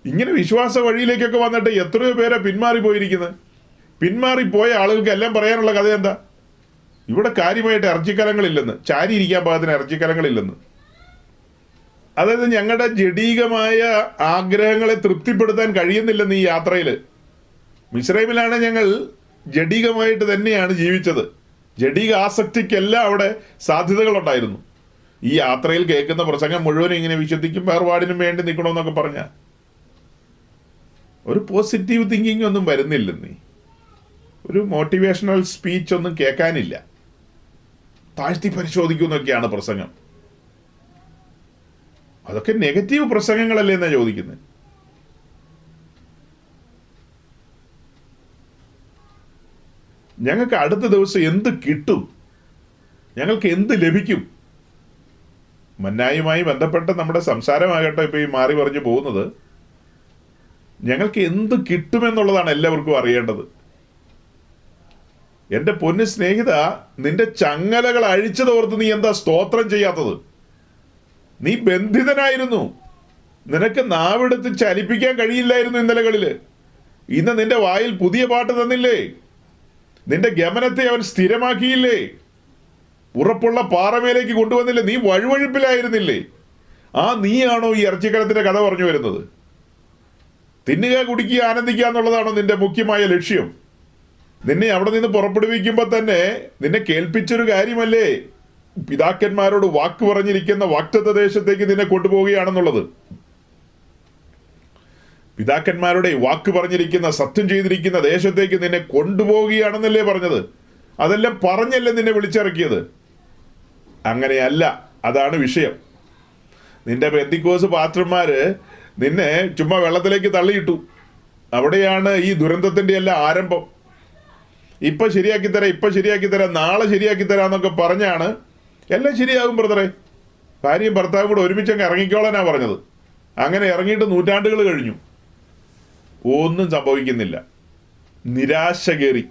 ഇങ്ങനെ വിശ്വാസ വഴിയിലേക്കൊക്കെ വന്നിട്ട് എത്രയോ പേരെ പിന്മാറിപ്പോയിരിക്കുന്നത്. പിന്മാറിപ്പോയ ആളുകൾക്ക് എല്ലാം പറയാനുള്ള കഥ എന്താ? ഇവിടെ കാര്യമായിട്ട് ഇറച്ചിക്കലങ്ങളില്ലെന്ന്, ചാരി ഇരിക്കാൻ പാകത്തിന് ഇറച്ചിക്കലങ്ങളില്ലെന്ന്. അതായത് ഞങ്ങളുടെ ജഡീകമായ ആഗ്രഹങ്ങളെ തൃപ്തിപ്പെടുത്താൻ കഴിയുന്നില്ലെന്ന് ഈ യാത്രയിൽ. മിസ്രൈമിലാണ് ഞങ്ങൾ ജഡീകമായിട്ട് തന്നെയാണ് ജീവിച്ചത്. ജഡീക ആസക്തിക്കെല്ലാം അവിടെ സാധ്യതകളുണ്ടായിരുന്നു. ഈ യാത്രയിൽ കേൾക്കുന്ന പ്രസംഗം മുഴുവനും ഇങ്ങനെ വിശുദ്ധിക്കും വേർപാടിനും വേണ്ടി നിൽക്കണമെന്നൊക്കെ പറഞ്ഞാൽ ഒരു പോസിറ്റീവ് തിങ്കിങ് ഒന്നും വരുന്നില്ലെന്നേ. ഒരു മോട്ടിവേഷണൽ സ്പീച്ച് ഒന്നും കേൾക്കാനില്ല. താഴ്ത്തി പരിശോധിക്കുന്നൊക്കെയാണ് പ്രസംഗം. അതൊക്കെ നെഗറ്റീവ് പ്രസംഗങ്ങളല്ലേ എന്നാ ചോദിക്കുന്നത്. ഞങ്ങൾക്ക് അടുത്ത ദിവസം എന്ത് കിട്ടും, ഞങ്ങൾക്ക് എന്ത് ലഭിക്കും? മന്നായുമായി ബന്ധപ്പെട്ട നമ്മുടെ സംസാരമാകട്ടെ ഇപ്പോൾ ഈ മാറി പറഞ്ഞു പോകുന്നത്. ഞങ്ങൾക്ക് എന്ത് കിട്ടുമെന്നുള്ളതാണ് എല്ലാവർക്കും അറിയേണ്ടത്. എൻ്റെ പൊന്നു സ്നേഹിത, നിന്റെ ചങ്ങലകൾ അഴിച്ചതോർത്ത് നീ എന്താ സ്തോത്രം ചെയ്യാത്തത്? നീ ബന്ധിതനായിരുന്നു. നിനക്ക് നാവെടുത്ത് ചലിപ്പിക്കാൻ കഴിയില്ലായിരുന്നു ഇന്നലകളിൽ. ഇന്ന് നിന്റെ വായിൽ പുതിയ പാട്ട് തന്നില്ലേ? നിന്റെ ഗമനത്തെ അവൻ സ്ഥിരമാക്കിയില്ലേ? ഉറപ്പുള്ള പാറമേലേക്ക് കൊണ്ടുവന്നില്ലേ? നീ വഴുവഴുപ്പിലായിരുന്നില്ലേ? ആ നീയാണോ ഈ ഇറച്ചിക്കലത്തിന്റെ കഥ പറഞ്ഞു വരുന്നത്? തിന്നുക, കുടിക്കുക, ആനന്ദിക്കുക എന്നുള്ളതാണോ നിന്റെ മുഖ്യമായ ലക്ഷ്യം? നിന്നെ അവിടെ നിന്ന് പുറപ്പെടുവിക്കുമ്പോൾ തന്നെ നിന്നെ കേൾപ്പിച്ചൊരു കാര്യമല്ലേ പിതാക്കന്മാരോട് വാക്ക് പറഞ്ഞിരിക്കുന്ന വാഗ്ദത്ത ദേശത്തേക്ക് നിന്നെ കൊണ്ടുപോവുകയാണെന്നുള്ളത്. പിതാക്കന്മാരുടെ വാക്ക് പറഞ്ഞിരിക്കുന്ന, സത്യം ചെയ്തിരിക്കുന്ന ദേശത്തേക്ക് നിന്നെ കൊണ്ടുപോവുകയാണെന്നല്ലേ പറഞ്ഞത്? അതെല്ലാം പറഞ്ഞല്ലേ നിന്നെ വിളിച്ചിറക്കിയത്? അങ്ങനെയല്ല, അതാണ് വിഷയം. നിന്റെ പെന്തിക്കോസ് പാസ്റ്റർമാര് നിന്നെ ചുമ്മാ വെള്ളത്തിലേക്ക് തള്ളിയിട്ടു. അവിടെയാണ് ഈ ദുരന്തത്തിന്റെ എല്ലാം ആരംഭം. ഇപ്പൊ ശരിയാക്കി തരാം, നാളെ ശരിയാക്കി തരാന്നൊക്കെ പറഞ്ഞാണ് എല്ലാം ശരിയാകും ബ്രദറെ. ഭാര്യയും ഭർത്താവും കൂടെ ഒരുമിച്ചങ്ങ് ഇറങ്ങിക്കോളാനാ പറഞ്ഞത്. അങ്ങനെ ഇറങ്ങിയിട്ട് നൂറ്റാണ്ടുകൾ കഴിഞ്ഞു, ഒന്നും സംഭവിക്കുന്നില്ല. നിരാശ കയറി,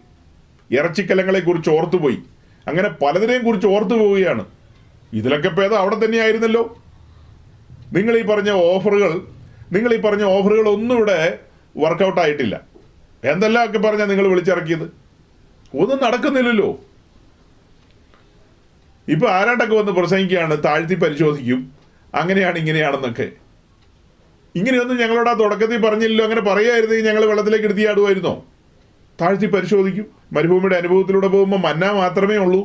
ഇറച്ചിക്കലങ്ങളെ കുറിച്ച് ഓർത്തുപോയി, അങ്ങനെ പലതിനെയും കുറിച്ച് ഓർത്തു പോവുകയാണ്. ഇതിലൊക്കെ ഭേദം അവിടെ തന്നെയായിരുന്നല്ലോ. നിങ്ങൾ ഈ പറഞ്ഞ ഓഫറുകൾ ഒന്നും ഇവിടെ വർക്കൗട്ട് ആയിട്ടില്ല. എന്തെല്ലാം ഒക്കെ പറഞ്ഞാൽ നിങ്ങൾ വിളിച്ചിറക്കിയത്? ഒന്നും നടക്കുന്നില്ലല്ലോ. ഇപ്പൊ ആരാണ്ടൊക്കെ വന്ന് പ്രസംഗിക്കുകയാണ്, താഴ്ത്തി പരിശോധിക്കും, അങ്ങനെയാണ് ഇങ്ങനെയാണെന്നൊക്കെ. ഇങ്ങനെയൊന്നും ഞങ്ങളോട് ആ തുടക്കത്തിൽ പറഞ്ഞില്ലല്ലോ. അങ്ങനെ പറയായിരുന്നെങ്കിൽ ഞങ്ങൾ വെള്ളത്തിലേക്ക് എടുത്തിയാടുമായിരുന്നോ? താഴ്ത്തി പരിശോധിക്കും. മരുഭൂമിയുടെ അനുഭവത്തിലൂടെ പോകുമ്പോൾ മന്ന മാത്രമേ ഉള്ളൂ,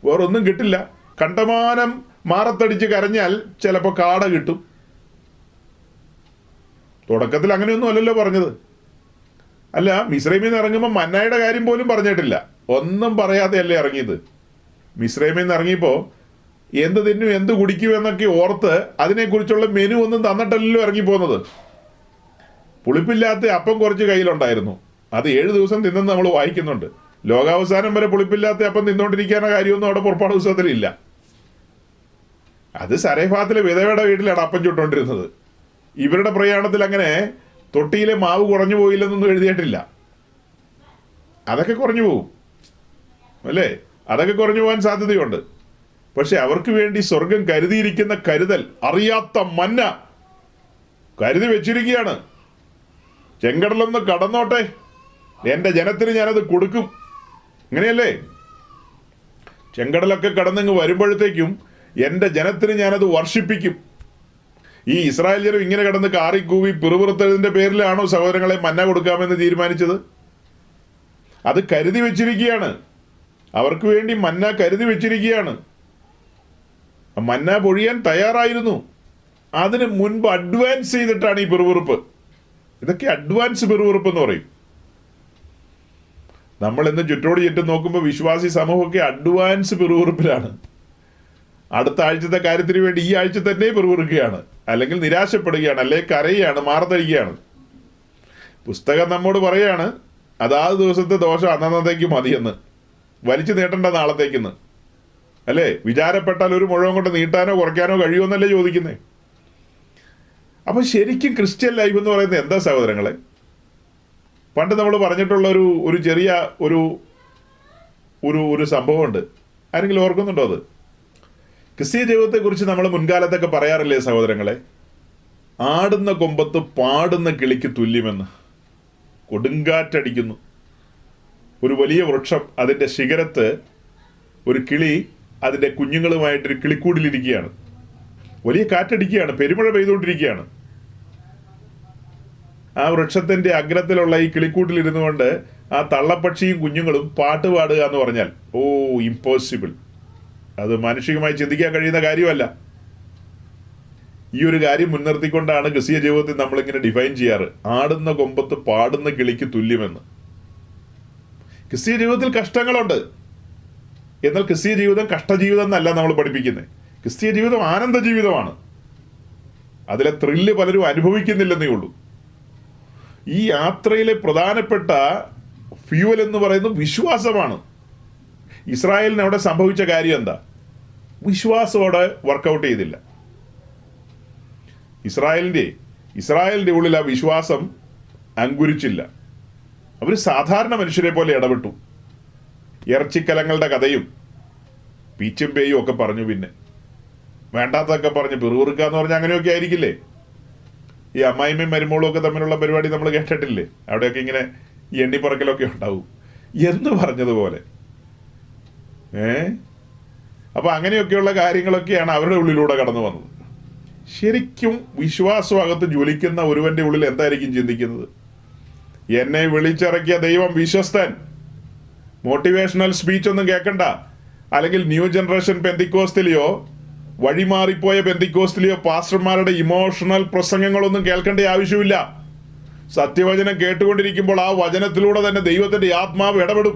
വേറൊന്നും കിട്ടില്ല. കണ്ടമാനം മാറത്തടിച്ച് കരഞ്ഞാൽ ചിലപ്പോൾ കാട കിട്ടും. തുടക്കത്തിൽ അങ്ങനെയൊന്നും അല്ലല്ലോ പറഞ്ഞത്. അല്ല, മിസ്രൈമിൽ നിന്ന് ഇറങ്ങുമ്പോൾ മന്നായുടെ കാര്യം പോലും പറഞ്ഞിട്ടില്ല. ഒന്നും പറയാതെയല്ലേ ഇറങ്ങിയത്. മിസ്രൈമിൽ നിന്ന് ഇറങ്ങിയപ്പോൾ എന്ത് തിന്നും എന്ത് കുടിക്കും എന്നൊക്കെ ഓർത്ത് അതിനെക്കുറിച്ചുള്ള മെനു ഒന്നും തന്നിട്ടല്ലോ ഇറങ്ങിപ്പോകുന്നത്. പുളിപ്പില്ലാത്ത അപ്പം കുറച്ച് കയ്യിലുണ്ടായിരുന്നു, അത് 7 ദിവസം തിന്നെന്ന് നമ്മൾ വായിക്കുന്നുണ്ട്. ലോകാവസാനം വരെ പുളിപ്പില്ലാത്ത അപ്പം തിന്നുകൊണ്ടിരിക്കാനുള്ള കാര്യമൊന്നും അവിടെ പുറപ്പാട് പുസ്തകത്തിലില്ല. അത് സരേഫാത്തിലെ വിധവയുടെ വീട്ടിലാണ് അപ്പം ചുട്ടുകൊണ്ടിരുന്നത്. ഇവരുടെ പ്രയാണത്തിൽ അങ്ങനെ തൊട്ടിയിലെ മാവ് കുറഞ്ഞു പോയില്ലെന്നൊന്നും എഴുതിയിട്ടില്ല. അതൊക്കെ കുറഞ്ഞു പോകും അല്ലേ? അതൊക്കെ കുറഞ്ഞു പോകാൻ സാധ്യതയുണ്ട്. പക്ഷെ അവർക്ക് വേണ്ടി സ്വർഗം കരുതിയിരിക്കുന്ന കരുതൽ, അറിയാത്ത മന്ന കരുതി വെച്ചിരിക്കുകയാണ്. ചെങ്കടലൊന്ന് കടന്നോട്ടെ, എൻ്റെ ജനത്തിന് ഞാനത് കൊടുക്കും. അങ്ങനെയല്ലേ? ചെങ്കടലൊക്കെ കടന്നിങ്ങ് വരുമ്പോഴത്തേക്കും എൻ്റെ ജനത്തിന് ഞാനത് വർഷിപ്പിക്കും. ഈ ഇസ്രായേൽ ജനം ഇങ്ങനെ കിടന്ന് കാറിക്കൂവി പിറുപിറുത്തതിൻ്റെ പേരിലാണോ സഹോദരങ്ങളെ മന്ന കൊടുക്കാമെന്ന് തീരുമാനിച്ചത്? അത് കരുതി വെച്ചിരിക്കുകയാണ്. അവർക്ക് വേണ്ടി മന്ന കരുതി വെച്ചിരിക്കുകയാണ്. മന്ന പൊഴിയാൻ തയ്യാറായിരുന്നു. അതിന് മുൻപ് അഡ്വാൻസ് ചെയ്തിട്ടാണ് ഈ പിറുപിറുപ്പ്. ഇതൊക്കെ അഡ്വാൻസ് പിറുപിറുപ്പ് എന്ന് പറയും. നമ്മൾ ഇന്ന് ചുറ്റോട് ചുറ്റും നോക്കുമ്പോൾ വിശ്വാസി സമൂഹമൊക്കെ അഡ്വാൻസ് പിറുപിറുപ്പിലാണ്. അടുത്ത ആഴ്ചത്തെ കാര്യത്തിന് വേണ്ടി ഈ ആഴ്ച തന്നെ പിറുപിറുക്കുകയാണ്, അല്ലെങ്കിൽ നിരാശപ്പെടുകയാണ്, അല്ലെങ്കിൽ കരയുകയാണ്, മാറത്തടിക്കുകയാണ്. പുസ്തകം നമ്മോട് പറയാണ് അതാത് ദിവസത്തെ ദോഷം അന്നന്നത്തേക്ക് മതിയെന്ന്, വലിച്ചു നീട്ടേണ്ട നാളത്തേക്കെന്ന്. അല്ലേ? വിചാരപ്പെട്ടാൽ ഒരു മുഴുവൻ കൊണ്ട് നീട്ടാനോ കുറയ്ക്കാനോ കഴിയുമെന്നല്ലേ ചോദിക്കുന്നേ. അപ്പൊ ശരിക്കും ക്രിസ്ത്യൻ ലൈഫ് എന്ന് പറയുന്നത് എന്താ സഹോദരങ്ങളെ? പണ്ട് നമ്മൾ പറഞ്ഞിട്ടുള്ള ഒരു ചെറിയ ഒരു സംഭവമുണ്ട്. ആരെങ്കിലും ഓർക്കുന്നുണ്ടോ അത്? ക്രിസ്തീയ ജീവിതത്തെക്കുറിച്ച് നമ്മൾ മുൻകാലത്തൊക്കെ പറയാറില്ലേ സഹോദരങ്ങളെ? ആടുന്ന കൊമ്പത്ത് പാടുന്ന കിളിക്ക് തുല്യമെന്ന്. കൊടുങ്കാറ്റടിക്കുന്നു, ഒരു വലിയ വൃക്ഷം, അതിൻ്റെ ശിഖരത്ത് ഒരു കിളി അതിൻ്റെ കുഞ്ഞുങ്ങളുമായിട്ടൊരു കിളിക്കൂടിലിരിക്കുകയാണ്. വലിയ കാറ്റടിക്കുകയാണ്, പെരുമഴ പെയ്തുകൊണ്ടിരിക്കുകയാണ്. ആ വൃക്ഷത്തിൻ്റെ അഗ്രത്തിലുള്ള ഈ കിളിക്കൂട്ടിലിരുന്നു കൊണ്ട് ആ തള്ളപ്പക്ഷിയും കുഞ്ഞുങ്ങളും പാട്ട് പാടുക എന്ന് പറഞ്ഞാൽ ഇമ്പോസിബിൾ. അത് മാനുഷികമായി ചിന്തിക്കാൻ കഴിയുന്ന കാര്യമല്ല. ഈ ഒരു കാര്യം മുൻനിർത്തിക്കൊണ്ടാണ് ക്രിസ്തീയ ജീവിതത്തിൽ നമ്മളിങ്ങനെ ഡിഫൈൻ ചെയ്യാറ്, ആടുന്ന കൊമ്പത്ത് പാടുന്ന കിളിക്ക് തുല്യമെന്ന്. ക്രിസ്തീയ ജീവിതത്തിൽ കഷ്ടങ്ങളുണ്ട്, എന്നാൽ ക്രിസ്തീയ ജീവിതം കഷ്ടജീവിതം എന്നല്ല നമ്മൾ പഠിപ്പിക്കുന്നത്. ക്രിസ്തീയ ജീവിതം ആനന്ദ ജീവിതമാണ്. അതിലെ ത്രില്ല് പലരും അനുഭവിക്കുന്നില്ലെന്നേ ഉള്ളൂ. ഈ യാത്രയിലെ പ്രധാനപ്പെട്ട ഫ്യൂവൽ എന്ന് പറയുന്നത് വിശ്വാസമാണ്. ഇസ്രായേലിന് അവിടെ സംഭവിച്ച കാര്യം എന്താ? വിശ്വാസത്തോടെ വർക്കൗട്ട് ചെയ്തില്ല. ഇസ്രായേലിൻ്റെ ഉള്ളിൽ ആ വിശ്വാസം അങ്കുരിച്ചില്ല. അവർ സാധാരണ മനുഷ്യരെ പോലെ ഇടപെട്ടു. ഇറച്ചിക്കലങ്ങളുടെ കഥയും പീച്ചും പേയും ഒക്കെ പറഞ്ഞു, പിന്നെ വേണ്ടാത്തൊക്കെ പറഞ്ഞ് പിറുപിറുക്കുക എന്ന് പറഞ്ഞാൽ അങ്ങനെയൊക്കെ ആയിരിക്കില്ലേ? ഈ അമ്മായിമ്മയും മരുമോളും ഒക്കെ തമ്മിലുള്ള പരിപാടി നമ്മൾ കേട്ടിട്ടില്ലേ? അവിടെയൊക്കെ ഇങ്ങനെ ഈ എണ്ണിപ്പറക്കലൊക്കെ ഉണ്ടാവും എന്ന് പറഞ്ഞതുപോലെ. അപ്പൊ അങ്ങനെയൊക്കെയുള്ള കാര്യങ്ങളൊക്കെയാണ് അവരുടെ ഉള്ളിലൂടെ കടന്നു വന്നത്. ശരിക്കും വിശ്വാസമകത്ത് ജ്വലിക്കുന്ന ഒരുവന്റെ ഉള്ളിൽ എന്തായിരിക്കും ചിന്തിക്കുന്നത്? എന്നെ വിളിച്ചിറക്കിയ ദൈവം വിശ്വസ്തൻ. മോട്ടിവേഷണൽ സ്പീച്ച് ഒന്നും കേൾക്കണ്ട, അല്ലെങ്കിൽ ന്യൂ ജനറേഷൻ പെന്തിക്കോസ്റ്റിലെയോ വഴിമാറിപ്പോയ പെന്തിക്കോസ്റ്റിലെയോ പാസ്റ്റർമാരുടെ ഇമോഷണൽ പ്രസംഗങ്ങളൊന്നും കേൾക്കേണ്ട ആവശ്യമില്ല. സത്യവചനം കേട്ടുകൊണ്ടിരിക്കുമ്പോൾ ആ വചനത്തിലൂടെ തന്നെ ദൈവത്തിന്റെ ആത്മാവ് ഇടപെടും.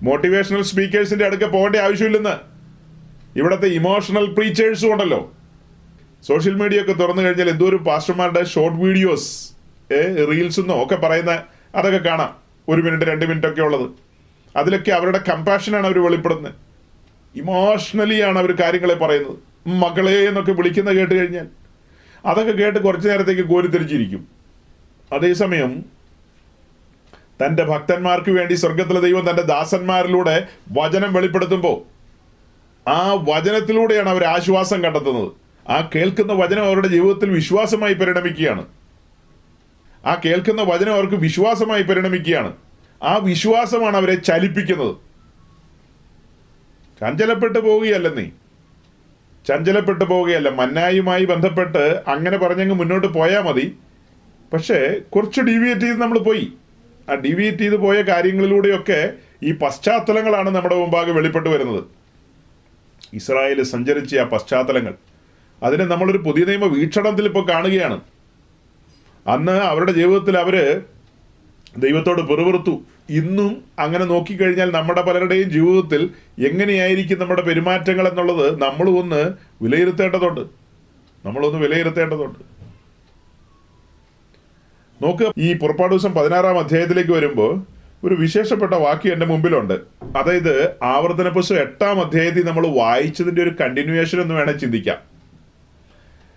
മോട്ടിവേഷണൽ സ്പീക്കേഴ്സിന്റെ അടുക്ക പോകേണ്ട ആവശ്യമില്ലെന്ന്. ഇവിടുത്തെ ഇമോഷണൽ പ്രീച്ചേഴ്സും ഉണ്ടല്ലോ. സോഷ്യൽ മീഡിയ ഒക്കെ തുറന്നു കഴിഞ്ഞാൽ എന്തോരം പാസ്റ്റർമാരുടെ ഷോർട്ട് വീഡിയോസ്, റീൽസ് എന്നോ ഒക്കെ പറയുന്ന അതൊക്കെ കാണാം. 1 മിനിറ്റ് 2 മിനിറ്റ് ഒക്കെ ഉള്ളത്. അതിലൊക്കെ അവരുടെ കമ്പാഷനാണ് അവർ വെളിപ്പെടുന്നത്. ഇമോഷണലിയാണ് അവർ കാര്യങ്ങളെ പറയുന്നത്. മകളെ എന്നൊക്കെ വിളിക്കുന്ന കേട്ട് കഴിഞ്ഞാൽ അതൊക്കെ കേട്ട് കുറച്ചു നേരത്തേക്ക് കോരിത്തിരിച്ചിരിക്കും. അതേസമയം തൻ്റെ ഭക്തന്മാർക്ക് വേണ്ടി സ്വർഗത്തിലെ ദൈവം തൻ്റെ ദാസന്മാരിലൂടെ വചനം വെളിപ്പെടുത്തുമ്പോൾ ആ വചനത്തിലൂടെയാണ് അവർ ആശ്വാസം കണ്ടെത്തുന്നത്. ആ കേൾക്കുന്ന വചനം അവരുടെ ജീവിതത്തിൽ വിശ്വാസമായി പരിണമിക്കുകയാണ്. ആ കേൾക്കുന്ന വചനം അവർക്ക് വിശ്വാസമായി പരിണമിക്കുകയാണ്. ആ വിശ്വാസമാണ് അവരെ ചലിപ്പിക്കുന്നത്. ചഞ്ചലപ്പെട്ടു പോവുകയല്ലെന്നേ, ചഞ്ചലപ്പെട്ടു പോവുകയല്ല. മന്നായുമായി ബന്ധപ്പെട്ട് അങ്ങനെ പറഞ്ഞങ്ങ് മുന്നോട്ട് പോയാൽ മതി. പക്ഷേ കുറച്ച് ഡീവിയേറ്റ് ചെയ്ത് നമ്മൾ പോയി. ആ ഡീവിയേറ്റ് ചെയ്ത് പോയ കാര്യങ്ങളിലൂടെയൊക്കെ ഈ പശ്ചാത്തലങ്ങളാണ് നമ്മുടെ മുമ്പാകെ വെളിപ്പെട്ട് വരുന്നത്. ഇസ്രായേൽ സഞ്ചരിച്ച ആ പശ്ചാത്തലങ്ങൾ, അതിനെ നമ്മളൊരു പുതിയ നിയമ വീക്ഷണത്തിൽ ഇപ്പോൾ കാണുകയാണ്. അന്ന് അവരുടെ ജീവിതത്തിൽ അവർ ദൈവത്തോട് പിറുപിറുത്തു. ഇന്നും അങ്ങനെ നോക്കിക്കഴിഞ്ഞാൽ നമ്മുടെ പലരുടെയും ജീവിതത്തിൽ എങ്ങനെയായിരിക്കും നമ്മുടെ പെരുമാറ്റങ്ങൾ എന്നുള്ളത് നമ്മളൊന്ന് വിലയിരുത്തേണ്ടതുണ്ട്. നോക്കുക, ഈ പുറപ്പാട് ദിവസം 16-ാം അധ്യായത്തിലേക്ക് വരുമ്പോൾ ഒരു വിശേഷപ്പെട്ട വാക്യം എൻ്റെ മുമ്പിലുണ്ട്. അതായത് ആവർത്തന പുസ്തകം 8-ാം അധ്യായത്തിൽ നമ്മൾ വായിച്ചതിൻ്റെ ഒരു കണ്ടിന്യൂവേഷൻ എന്ന് വേണേൽ ചിന്തിക്കാം.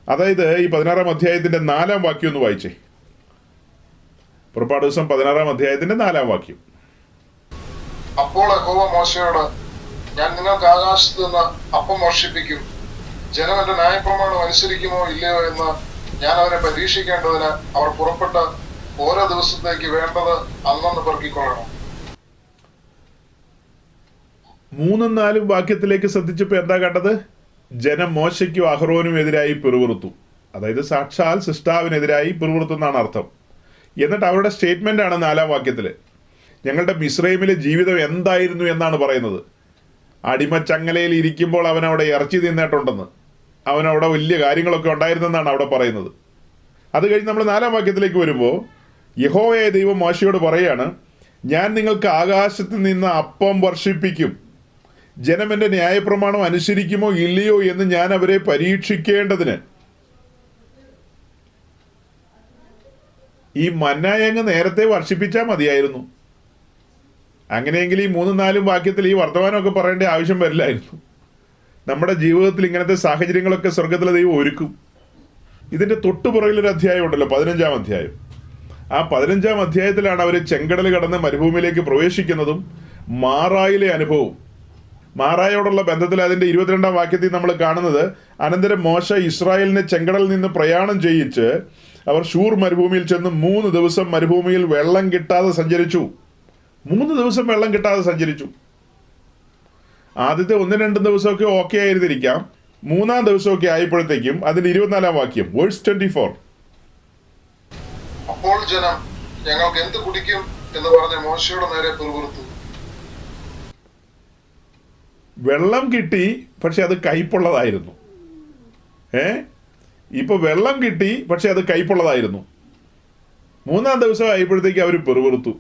അതായത് ഈ 16-ാം അധ്യായത്തിൻ്റെ 4-ാം വാക്യം ഒന്ന് വായിച്ചേ. പുറപ്പാട് ദിവസം 16-ാം അധ്യായത്തിന്റെ 4-ാം വാക്യം. അപ്പോൾ യഹോവ മോശയോട്, ഞാൻ നിങ്ങൾക്ക് ആകാശത്ത് നിന്ന് അപ്പം വർഷിപ്പിക്കും. ജനം എന്റെ ന്യായപ്രമാണം അനുസരിക്കുമോ ഇല്ലയോ എന്ന് ഞാൻ അവരെ പരീക്ഷിക്കേണ്ടതിന് അവർ പുറപ്പെട്ട് ഓരോ ദിവസത്തേക്ക് വേണ്ടത് അന്നന്ന് പെറുക്കിക്കൊള്ളണം. 3-ഉം 4-ഉം വാക്യത്തിലേക്ക് ശ്രദ്ധിച്ചപ്പോൾ എന്താ കണ്ടത്? ജനം മോശയ്ക്കും അഹ്റോനും എതിരായി പിറുപിറുത്തു. അതായത് സാക്ഷാൽ സിസ്റ്റാവിനെതിരായി പിറുപിറുത്തു എന്നാണ് അർത്ഥം. എന്നിട്ട് അവരുടെ സ്റ്റേറ്റ്മെന്റ് ആണ് 4-ാം വാക്യത്തിൽ. ഞങ്ങളുടെ മിസ്രൈമിലെ ജീവിതം എന്തായിരുന്നു എന്നാണ് പറയുന്നത്. അടിമച്ചങ്ങലയിൽ ഇരിക്കുമ്പോൾ അവനവിടെ ഇറച്ചി തിന്നിട്ടുണ്ടെന്ന്, അവനവിടെ വലിയ കാര്യങ്ങളൊക്കെ ഉണ്ടായിരുന്നെന്നാണ് അവിടെ പറയുന്നത്. അത് കഴിഞ്ഞ് നമ്മൾ 4-ാം വാക്യത്തിലേക്ക് വരുമ്പോൾ യഹോവയായ ദൈവം മോശയോട് പറയാണ്, ഞാൻ നിങ്ങൾക്ക് ആകാശത്ത് നിന്ന് അപ്പം വർഷിപ്പിക്കും. ജനം എൻ്റെ ന്യായപ്രമാണം അനുസരിക്കുമോ ഇല്ലയോ എന്ന് ഞാൻ അവരെ പരീക്ഷിക്കേണ്ടതിന്. ഈ മന്നായങ്ങ് നേരത്തെ വർഷിപ്പിച്ചാൽ മതിയായിരുന്നു. അങ്ങനെയെങ്കിൽ ഈ 3-ഉം 4-ഉം വാക്യത്തിൽ ഈ വർത്തമാനമൊക്കെ പറയേണ്ട ആവശ്യം വരില്ലായിരുന്നു. നമ്മുടെ ജീവിതത്തിൽ ഇങ്ങനത്തെ സാഹചര്യങ്ങളൊക്കെ സ്വർഗത്തിലെ ദൈവം ഒരുക്കും. ഇതിൻ്റെ തൊട്ടുപുറകിലൊരു അധ്യായം ഉണ്ടല്ലോ, 15-ാം അധ്യായം. ആ 15-ാം അധ്യായത്തിലാണ് അവർ ചെങ്കടൽ കടന്ന് മരുഭൂമിയിലേക്ക് പ്രവേശിക്കുന്നതും മാറായിലെ അനുഭവവും. മാറായോടുള്ള ബന്ധത്തിൽ അതിൻ്റെ 22-ാം വാക്യത്തിൽ നമ്മൾ കാണുന്നത്, അനന്തരം മോശ ഇസ്രായേലിനെ ചെങ്കടലിൽ നിന്ന് പ്രയാണം ചെയ്യിച്ച് അവർ ഷൂർ മരുഭൂമിയിൽ ചെന്ന് 3 ദിവസം മരുഭൂമിയിൽ വെള്ളം കിട്ടാതെ സഞ്ചരിച്ചു. 3 ദിവസം വെള്ളം കിട്ടാതെ സഞ്ചരിച്ചു. ആദ്യത്തെ 1-2 ദിവസമൊക്കെ ഓക്കെ ആയിരുന്നിരിക്കാം. 3-ാം ദിവസമൊക്കെ ആയപ്പോഴത്തേക്കും അതിന്റെ 24-ാം വാക്യം, വേഴ്സ് 24. അപ്പോൾ ജനം ഞങ്ങൾക്ക് എന്ത് കുടിക്കും എന്ന് പറഞ്ഞ് മോശയുടെ നേരെ പിറുപിറുത്തു. വെള്ളം കിട്ടി, പക്ഷെ അത് കയ്പുള്ളതായിരുന്നു. ഇപ്പൊ വെള്ളം കിട്ടി, പക്ഷെ അത് കയ്പുള്ളതായിരുന്നു. 3-ാം ദിവസം ആയപ്പോഴത്തേക്ക് അവർ പിറുപിറുത്തു.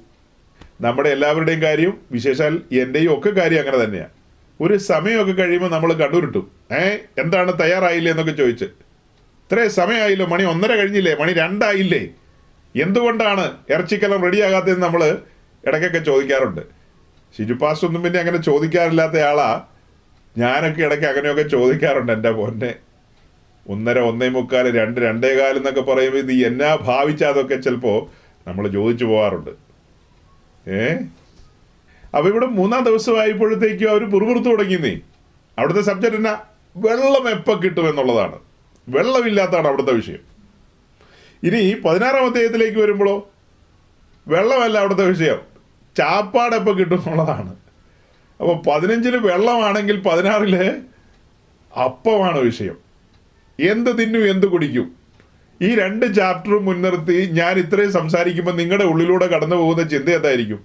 നമ്മുടെ എല്ലാവരുടെയും കാര്യം, വിശേഷാൽ എൻ്റെയും ഒക്കെ കാര്യം അങ്ങനെ തന്നെയാണ്. ഒരു സമയമൊക്കെ കഴിയുമ്പോൾ നമ്മൾ കണ്ടുരുട്ടും. എന്താണ് തയ്യാറായില്ലേ എന്നൊക്കെ ചോദിച്ച്. ഇത്രയും സമയമായില്ലോ, മണി 1:30 കഴിഞ്ഞില്ലേ, മണി 2 ആയില്ലേ, എന്തുകൊണ്ടാണ് ഇറച്ചിക്കലം റെഡിയാകാത്തതെന്ന് നമ്മൾ ഇടയ്ക്കൊക്കെ ചോദിക്കാറുണ്ട്. ഷിജുപാസ് ഒന്നും പിന്നെ അങ്ങനെ ചോദിക്കാറില്ലാത്ത ആളാ. ഞാനൊക്കെ ഇടയ്ക്ക് അങ്ങനെയൊക്കെ ചോദിക്കാറുണ്ട്. എൻ്റെ പൊന്നെ, 1:30, 1:45, 2, 2:15 എന്നൊക്കെ പറയുമ്പോൾ ഇത് എന്നാ ഭാവിച്ചാതൊക്കെ ചിലപ്പോൾ നമ്മൾ ചോദിച്ചു പോകാറുണ്ട്. അപ്പൊ ഇവിടെ 3-ാം ദിവസമായപ്പോഴത്തേക്കും അവർ പിറുപിറുത്തു തുടങ്ങിയെന്നേ. അവിടുത്തെ സബ്ജക്റ്റ് എന്നാ? വെള്ളം എപ്പോൾ കിട്ടുമെന്നുള്ളതാണ്. വെള്ളമില്ലാത്തതാണ് അവിടുത്തെ വിഷയം. ഇനി 16-ാം അധ്യായത്തിലേക്ക് വരുമ്പോഴോ വെള്ളമല്ല അവിടുത്തെ വിഷയം, ചാപ്പാട് എപ്പോൾ കിട്ടും എന്നുള്ളതാണ്. അപ്പോൾ 15-ൽ വെള്ളമാണെങ്കിൽ 16-ല് അപ്പമാണ് വിഷയം. എന്ത് തിന്നും എന്ത് കുടിക്കും. ഈ 2 ചാപ്റ്ററും മുൻനിർത്തി ഞാൻ ഇത്രയും സംസാരിക്കുമ്പോൾ നിങ്ങളുടെ ഉള്ളിലൂടെ കടന്നു പോകുന്ന ചിന്ത എന്തായിരിക്കും?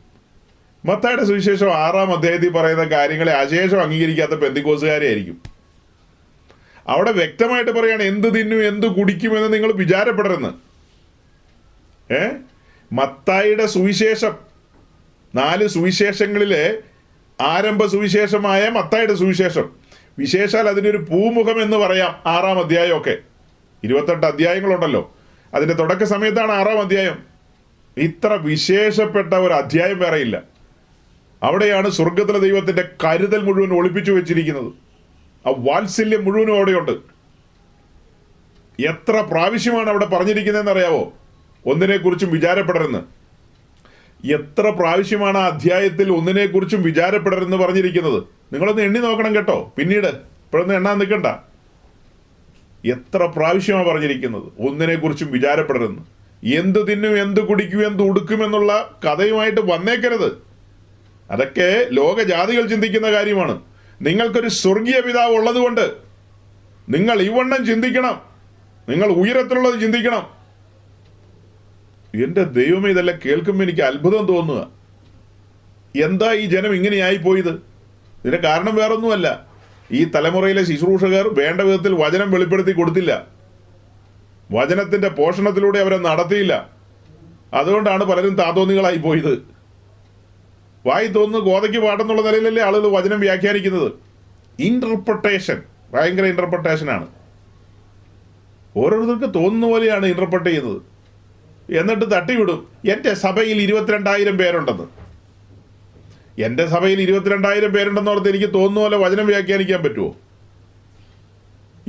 മത്തായിയുടെ സുവിശേഷം 6-ാം അധ്യായത്തിൽ പറയുന്ന കാര്യങ്ങളെ അശേഷം അംഗീകരിക്കാത്ത പെന്തിക്കോസുകാരെ ആയിരിക്കും. അവിടെ വ്യക്തമായിട്ട് പറയാണ്, എന്ത് തിന്നും എന്ത് കുടിക്കുമെന്ന് നിങ്ങൾ വിചാരപ്പെടരുന്ന്. മത്തായിയുടെ സുവിശേഷം, 4 സുവിശേഷങ്ങളിലെ ആരംഭ സുവിശേഷമായ മത്തായിയുടെ സുവിശേഷം, വിശേഷാൽ അതിനൊരു പൂമുഖം എന്ന് പറയാം. 6-ാം അധ്യായമൊക്കെ 28 അധ്യായങ്ങളുണ്ടല്ലോ, അതിൻ്റെ തുടക്ക സമയത്താണ് 6-ാം അധ്യായം. ഇത്ര വിശേഷപ്പെട്ട ഒരു അധ്യായം വേറെ ഇല്ല. അവിടെയാണ് സ്വർഗത്തിലെ ദൈവത്തിൻ്റെ കരുതൽ മുഴുവൻ ഒളിപ്പിച്ചു വെച്ചിരിക്കുന്നത്. ആ വാത്സല്യം മുഴുവനും അവിടെയുണ്ട്. എത്ര പ്രാവശ്യമാണ് അവിടെ പറഞ്ഞിരിക്കുന്നതെന്ന് അറിയാവോ? ഒന്നിനെക്കുറിച്ചും വിചാരപ്പെടരുന്ന്. എത്ര പ്രാവശ്യമാണ് ആ അധ്യായത്തിൽ ഒന്നിനെക്കുറിച്ചും വിചാരപ്പെടരുന്ന് പറഞ്ഞിരിക്കുന്നത്? നിങ്ങളൊന്ന് എണ്ണി നോക്കണം കേട്ടോ, പിന്നീട്. ഇപ്പോഴൊന്നും എണ്ണാൻ നിൽക്കണ്ട. എത്ര പ്രാവശ്യമാണ് പറഞ്ഞിരിക്കുന്നത് ഒന്നിനെക്കുറിച്ചും വിചാരപ്പെടരുന്ന്. എന്ത് തിന്നും, എന്ത് കുടിക്കും, എന്ത് ഉടുക്കുമെന്നുള്ള കഥയുമായിട്ട് വന്നേക്കരുത്. അതൊക്കെ ലോകജാതികൾ ചിന്തിക്കുന്ന കാര്യമാണ്. നിങ്ങൾക്കൊരു സ്വർഗീയ പിതാവ് ഉള്ളതുകൊണ്ട് നിങ്ങൾ ഇവണ്ണം ചിന്തിക്കണം. നിങ്ങൾ ഉയരത്തിലുള്ളത് ചിന്തിക്കണം. എൻ്റെ ദൈവമേ, ഇതെല്ലാം കേൾക്കുമ്പോൾ എനിക്ക് അത്ഭുതം തോന്നുക. എന്താ ഈ ജനം ഇങ്ങനെയായി പോയത്? ഇതിന് കാരണം വേറൊന്നുമല്ല, ഈ തലമുറയിലെ ശുശ്രൂഷകർ വേണ്ട വിധത്തിൽ വചനം വെളിപ്പെടുത്തി കൊടുത്തില്ല. വചനത്തിൻ്റെ പോഷണത്തിലൂടെ അവരെ നടത്തിയില്ല. അതുകൊണ്ടാണ് പലരും താതോന്നികളായി പോയത്. വായി തോന്നുന്നു ഗോതയ്ക്ക് പാട്ടെന്നുള്ള നിലയിലല്ലേ ആളുകൾ വചനം വ്യാഖ്യാനിക്കുന്നത്. ഇൻ്റർപ്രട്ടേഷൻ, ഭയങ്കര ഇൻ്റർപ്രട്ടേഷനാണ്. ഓരോരുത്തർക്ക് തോന്നുന്ന പോലെയാണ് ഇൻ്റർപ്രട്ട് ചെയ്യുന്നത്. എന്നിട്ട് തട്ടിവിടും, എൻ്റെ സഭയിൽ 22,000 പേരുണ്ടെന്ന്. എൻ്റെ സഭയിൽ 22,000 പേരുണ്ടെന്ന് ഓർത്ത് എനിക്ക് തോന്നുന്ന പോലെ വചനം വ്യാഖ്യാനിക്കാൻ പറ്റുമോ?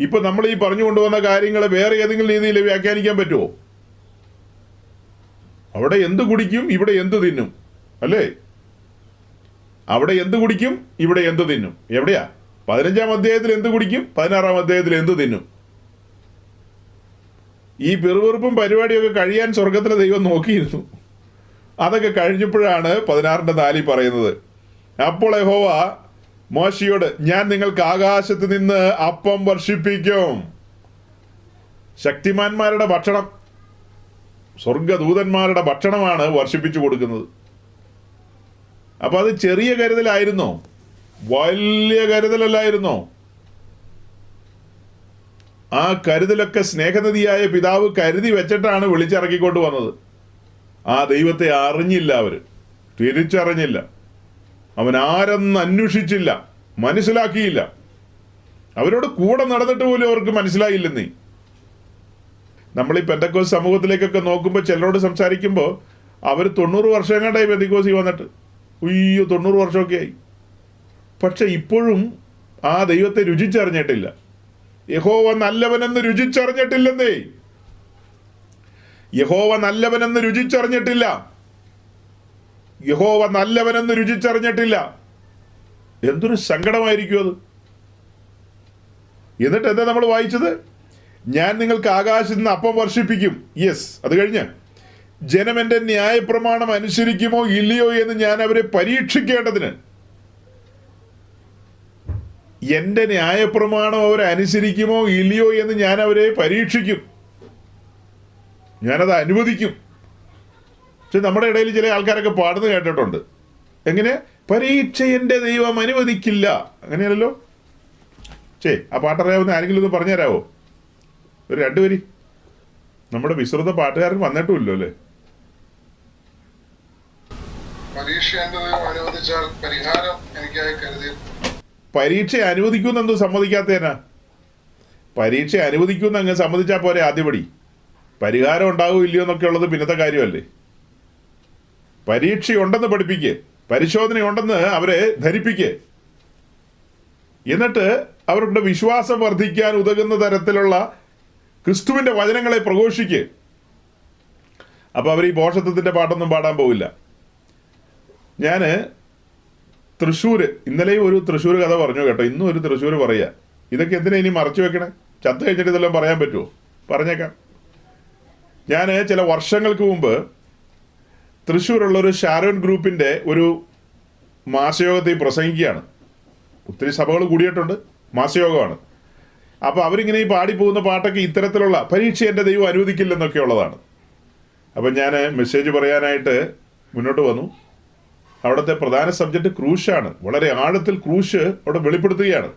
ഇപ്പം നമ്മൾ ഈ പറഞ്ഞു കൊണ്ടുവന്ന കാര്യങ്ങൾ വേറെ ഏതെങ്കിലും രീതിയിൽ വ്യാഖ്യാനിക്കാൻ പറ്റുമോ? അവിടെ എന്ത് കുടിക്കും, ഇവിടെ എന്ത് തിന്നും, അല്ലേ? അവിടെ എന്ത് കുടിക്കും, ഇവിടെ എന്ത് തിന്നും. എവിടെയാ? 15-ാം അധ്യായത്തിൽ എന്ത് കുടിക്കും, 16-ാം അധ്യായത്തിൽ എന്ത് തിന്നും. ഈ പിറുപിറുപ്പും പരിപാടിയൊക്കെ കഴിയാൻ സ്വർഗത്തിലെ ദൈവം നോക്കിയിരുന്നു. അതൊക്കെ കഴിഞ്ഞപ്പോഴാണ് 16-4 പറയുന്നത്, അപ്പോൾ യഹോവ മോശയോട്, ഞാൻ നിങ്ങൾക്ക് ആകാശത്ത് നിന്ന് അപ്പം വർഷിപ്പിക്കും. ശക്തിമാന്മാരുടെ ഭക്ഷണം, സ്വർഗദൂതന്മാരുടെ ഭക്ഷണമാണ് വർഷിപ്പിച്ചു കൊടുക്കുന്നത്. അപ്പൊ അത് ചെറിയ കരുതലായിരുന്നോ? വലിയ കരുതലല്ലായിരുന്നോ? ആ കരുതലൊക്കെ സ്നേഹനിധിയായ പിതാവ് കരുതി വെച്ചിട്ടാണ് വിളിച്ചിറക്കിക്കൊണ്ട് വന്നത്. ആ ദൈവത്തെ അറിഞ്ഞില്ല, അവർ തിരിച്ചറിഞ്ഞില്ല. അവൻ ആരെന്ന് അന്വേഷിച്ചില്ല, മനസ്സിലാക്കിയില്ല. അവരോട് കൂടെ നടന്നിട്ട് പോലും അവർക്ക് മനസ്സിലായില്ലെന്നേ. നമ്മൾ ഈ പെന്തക്കോസ് സമൂഹത്തിലേക്കൊക്കെ നോക്കുമ്പോൾ ചിലരോട് സംസാരിക്കുമ്പോൾ അവർ 90 വർഷം കണ്ടായി പെന്തക്കോസി വന്നിട്ട്. ഉയ്യോ, 90 വർഷമൊക്കെ ആയി. പക്ഷെ ഇപ്പോഴും ആ ദൈവത്തെ രുചിച്ചറിഞ്ഞിട്ടില്ല. യഹോവ നല്ലവനെന്ന് രുചിച്ചറിഞ്ഞിട്ടില്ലെന്നേ. യഹോവ നല്ലവനെന്ന് രുചിച്ചറിഞ്ഞിട്ടില്ല. യഹോവ നല്ലവനെന്ന് രുചിച്ചറിഞ്ഞിട്ടില്ല. എന്തൊരു സങ്കടമായിരിക്കും അത്. എന്നിട്ട് എന്താ നമ്മൾ വായിച്ചത്? ഞാൻ നിങ്ങൾക്ക് ആകാശത്ത് നിന്ന് അപ്പം വർഷിപ്പിക്കും. യെസ്, അത് കഴിഞ്ഞ് ജനം എൻ്റെ ന്യായപ്രമാണം അനുസരിക്കുമോ ഇല്ലയോ എന്ന് ഞാൻ അവരെ പരീക്ഷിക്കേണ്ടതിന്. എൻ്റെ ന്യായപ്രമാണം അവരനുസരിക്കുമോ ഇല്ലയോ എന്ന് ഞാൻ അവരെ പരീക്ഷിക്കും. ഞാനത് അനുവദിക്കും. പക്ഷെ നമ്മുടെ ഇടയിൽ ചില ആൾക്കാരൊക്കെ പാടുന്നത് കേട്ടിട്ടുണ്ട്. എങ്ങനെ? പരീക്ഷ എൻ്റെ ദൈവം അനുവദിക്കില്ല. അങ്ങനെയല്ലോ. ആ പാട്ടറിയാവുന്ന ആരെങ്കിലും ഒന്ന് പറഞ്ഞുതരാവോ? ഒരു 2 വരി. നമ്മുടെ വിശ്രുത പാട്ടുകാരൻ വന്നിട്ടുമില്ലോ അല്ലേ? പരീക്ഷ എൻ്റെ ദൈവം അനുവദിച്ചാൽ പരിഹാരം എനിക്കായി കരുതി. പരീക്ഷ അനുവദിക്കുമെന്നെന്തോ സമ്മതിക്കാത്തേനാ? പരീക്ഷ അനുവദിക്കുമെന്ന് അങ്ങ് സമ്മതിച്ചാൽ പോരെ ആദ്യപടി. പരിഹാരം ഉണ്ടാകുമോ ഇല്ലയോ എന്നൊക്കെ ഉള്ളത് പിന്നത്തെ കാര്യമല്ലേ. പരീക്ഷയുണ്ടെന്ന് പഠിപ്പിക്ക്, പരിശോധനയുണ്ടെന്ന് അവരെ ധരിപ്പിക്ക്. എന്നിട്ട് അവരുടെ വിശ്വാസം വർദ്ധിക്കാൻ ഉതകുന്ന തരത്തിലുള്ള ക്രിസ്തുവിൻ്റെ വചനങ്ങളെ പ്രഘോഷിക്ക്. അപ്പോൾ അവർ ഈ ഭോഷത്വത്തിൻ്റെ പാട്ടൊന്നും പാടാൻ പോവില്ല. ഞാൻ തൃശ്ശൂർ, ഇന്നലെയും ഒരു തൃശ്ശൂർ കഥ പറഞ്ഞു കേട്ടോ. ഇന്നും ഒരു തൃശ്ശൂർ പറയുക. ഇതൊക്കെ എന്തിനാ ഇനി മറച്ചു വെക്കണേ? ചത്ത് കഴിഞ്ഞിട്ട് ഇതെല്ലാം പറയാൻ പറ്റുമോ? പറഞ്ഞേക്കാം. ഞാൻ ചില വർഷങ്ങൾക്ക് മുമ്പ് തൃശ്ശൂരുള്ളൊരു ഷാരോൺ ഗ്രൂപ്പിൻ്റെ ഒരു മാസയോഗത്തിൽ പ്രസംഗിക്കുകയാണ്. ഒത്തിരി സഭകൾ കൂടിയിട്ടുണ്ട്, മാസയോഗമാണ്. അപ്പോൾ അവരിങ്ങനെ ഈ പാടിപ്പോകുന്ന പാട്ടൊക്കെ ഇത്തരത്തിലുള്ള പരീക്ഷ എൻ്റെ ദൈവം അനുവദിക്കില്ലെന്നൊക്കെ ഉള്ളതാണ്. അപ്പം ഞാൻ മെസ്സേജ് പറയാനായിട്ട് മുന്നോട്ട് വന്നു. അവിടുത്തെ പ്രധാന സബ്ജക്റ്റ് ക്രൂശാണ്. വളരെ ആഴത്തിൽ ക്രൂശ് അവിടെ വെളിപ്പെടുത്തുകയാണ്.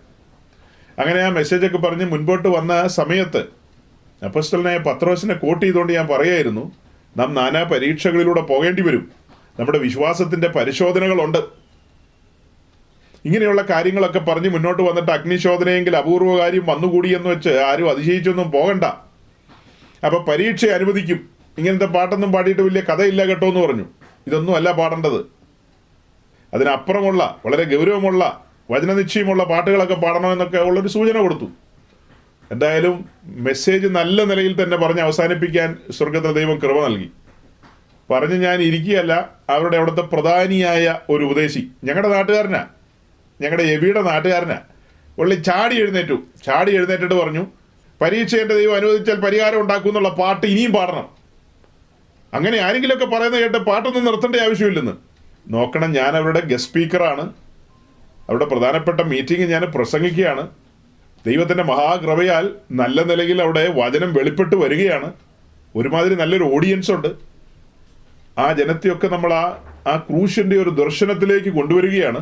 അങ്ങനെ ആ മെസ്സേജൊക്കെ പറഞ്ഞ് മുൻപോട്ട് വന്ന സമയത്ത് അപ്പോസ്തലനായ പത്രോസിനെ കോട്ട് ചെയ്തുകൊണ്ട് ഞാൻ പറയായിരുന്നു, നാം നാനാ പരീക്ഷകളിലൂടെ പോകേണ്ടി വരും. നമ്മുടെ വിശ്വാസത്തിൻ്റെ പരിശോധനകളുണ്ട്. ഇങ്ങനെയുള്ള കാര്യങ്ങളൊക്കെ പറഞ്ഞ് മുന്നോട്ട് വന്നിട്ട് അഗ്നിശോധനയെങ്കിൽ അപൂർവ കാര്യം വന്നുകൂടി എന്ന് വെച്ച് ആരും അതിശയിച്ചൊന്നും പോകണ്ട. അപ്പോൾ പരീക്ഷ അനുവദിക്കും. ഇങ്ങനത്തെ പാട്ടൊന്നും പാടിയിട്ട് വലിയ കഥയില്ല കേട്ടോ എന്ന് പറഞ്ഞു. ഇതൊന്നും അല്ല പാടേണ്ടത്. അതിനപ്പുറമുള്ള വളരെ ഗൗരവമുള്ള വചനനിശ്ചയമുള്ള പാട്ടുകളൊക്കെ പാടണമെന്നൊക്കെ ഉള്ളൊരു സൂചന കൊടുത്തു. എന്തായാലും മെസ്സേജ് നല്ല നിലയിൽ തന്നെ പറഞ്ഞ് അവസാനിപ്പിക്കാൻ സ്വർഗത്തിലെ ദൈവം കൃപ നൽകി. പറഞ്ഞ് ഞാൻ ഇരിക്കുകയല്ല, അവരുടെ അവിടുത്തെ പ്രധാനിയായ ഒരു ഉപദേശി, ഞങ്ങളുടെ നാട്ടുകാരനാ, ഞങ്ങളുടെ എബിയുടെ നാട്ടുകാരനാ. പുള്ളി ചാടി എഴുന്നേറ്റിട്ട് പറഞ്ഞു, പരീക്ഷ എൻ്റെ ദൈവം അനുവദിച്ചാൽ പരിഹാരം ഉണ്ടാക്കും എന്നുള്ള പാട്ട് ഇനിയും പാടണം. അങ്ങനെ ആരെങ്കിലുമൊക്കെ പറയുന്നത് കേട്ട് പാട്ടൊന്നും നിർത്തേണ്ട ആവശ്യമില്ലെന്ന്. നോക്കണം, ഞാൻ അവരുടെ ഗസ്റ്റ് സ്പീക്കറാണ്. അവരുടെ പ്രധാനപ്പെട്ട മീറ്റിംഗ് ഞാൻ പ്രസംഗിക്കുകയാണ്. ദൈവത്തിൻ്റെ മഹാകൃപയാൽ നല്ല നിലയിൽ അവിടെ വചനം വെളിപ്പെട്ട് വരികയാണ്. ഒരുമാതിരി നല്ലൊരു ഓഡിയൻസ് ഉണ്ട്. ആ ജനത്തെയൊക്കെ നമ്മൾ ആ ക്രൂശിൻ്റെ ഒരു ദർശനത്തിലേക്ക് കൊണ്ടുവരികയാണ്.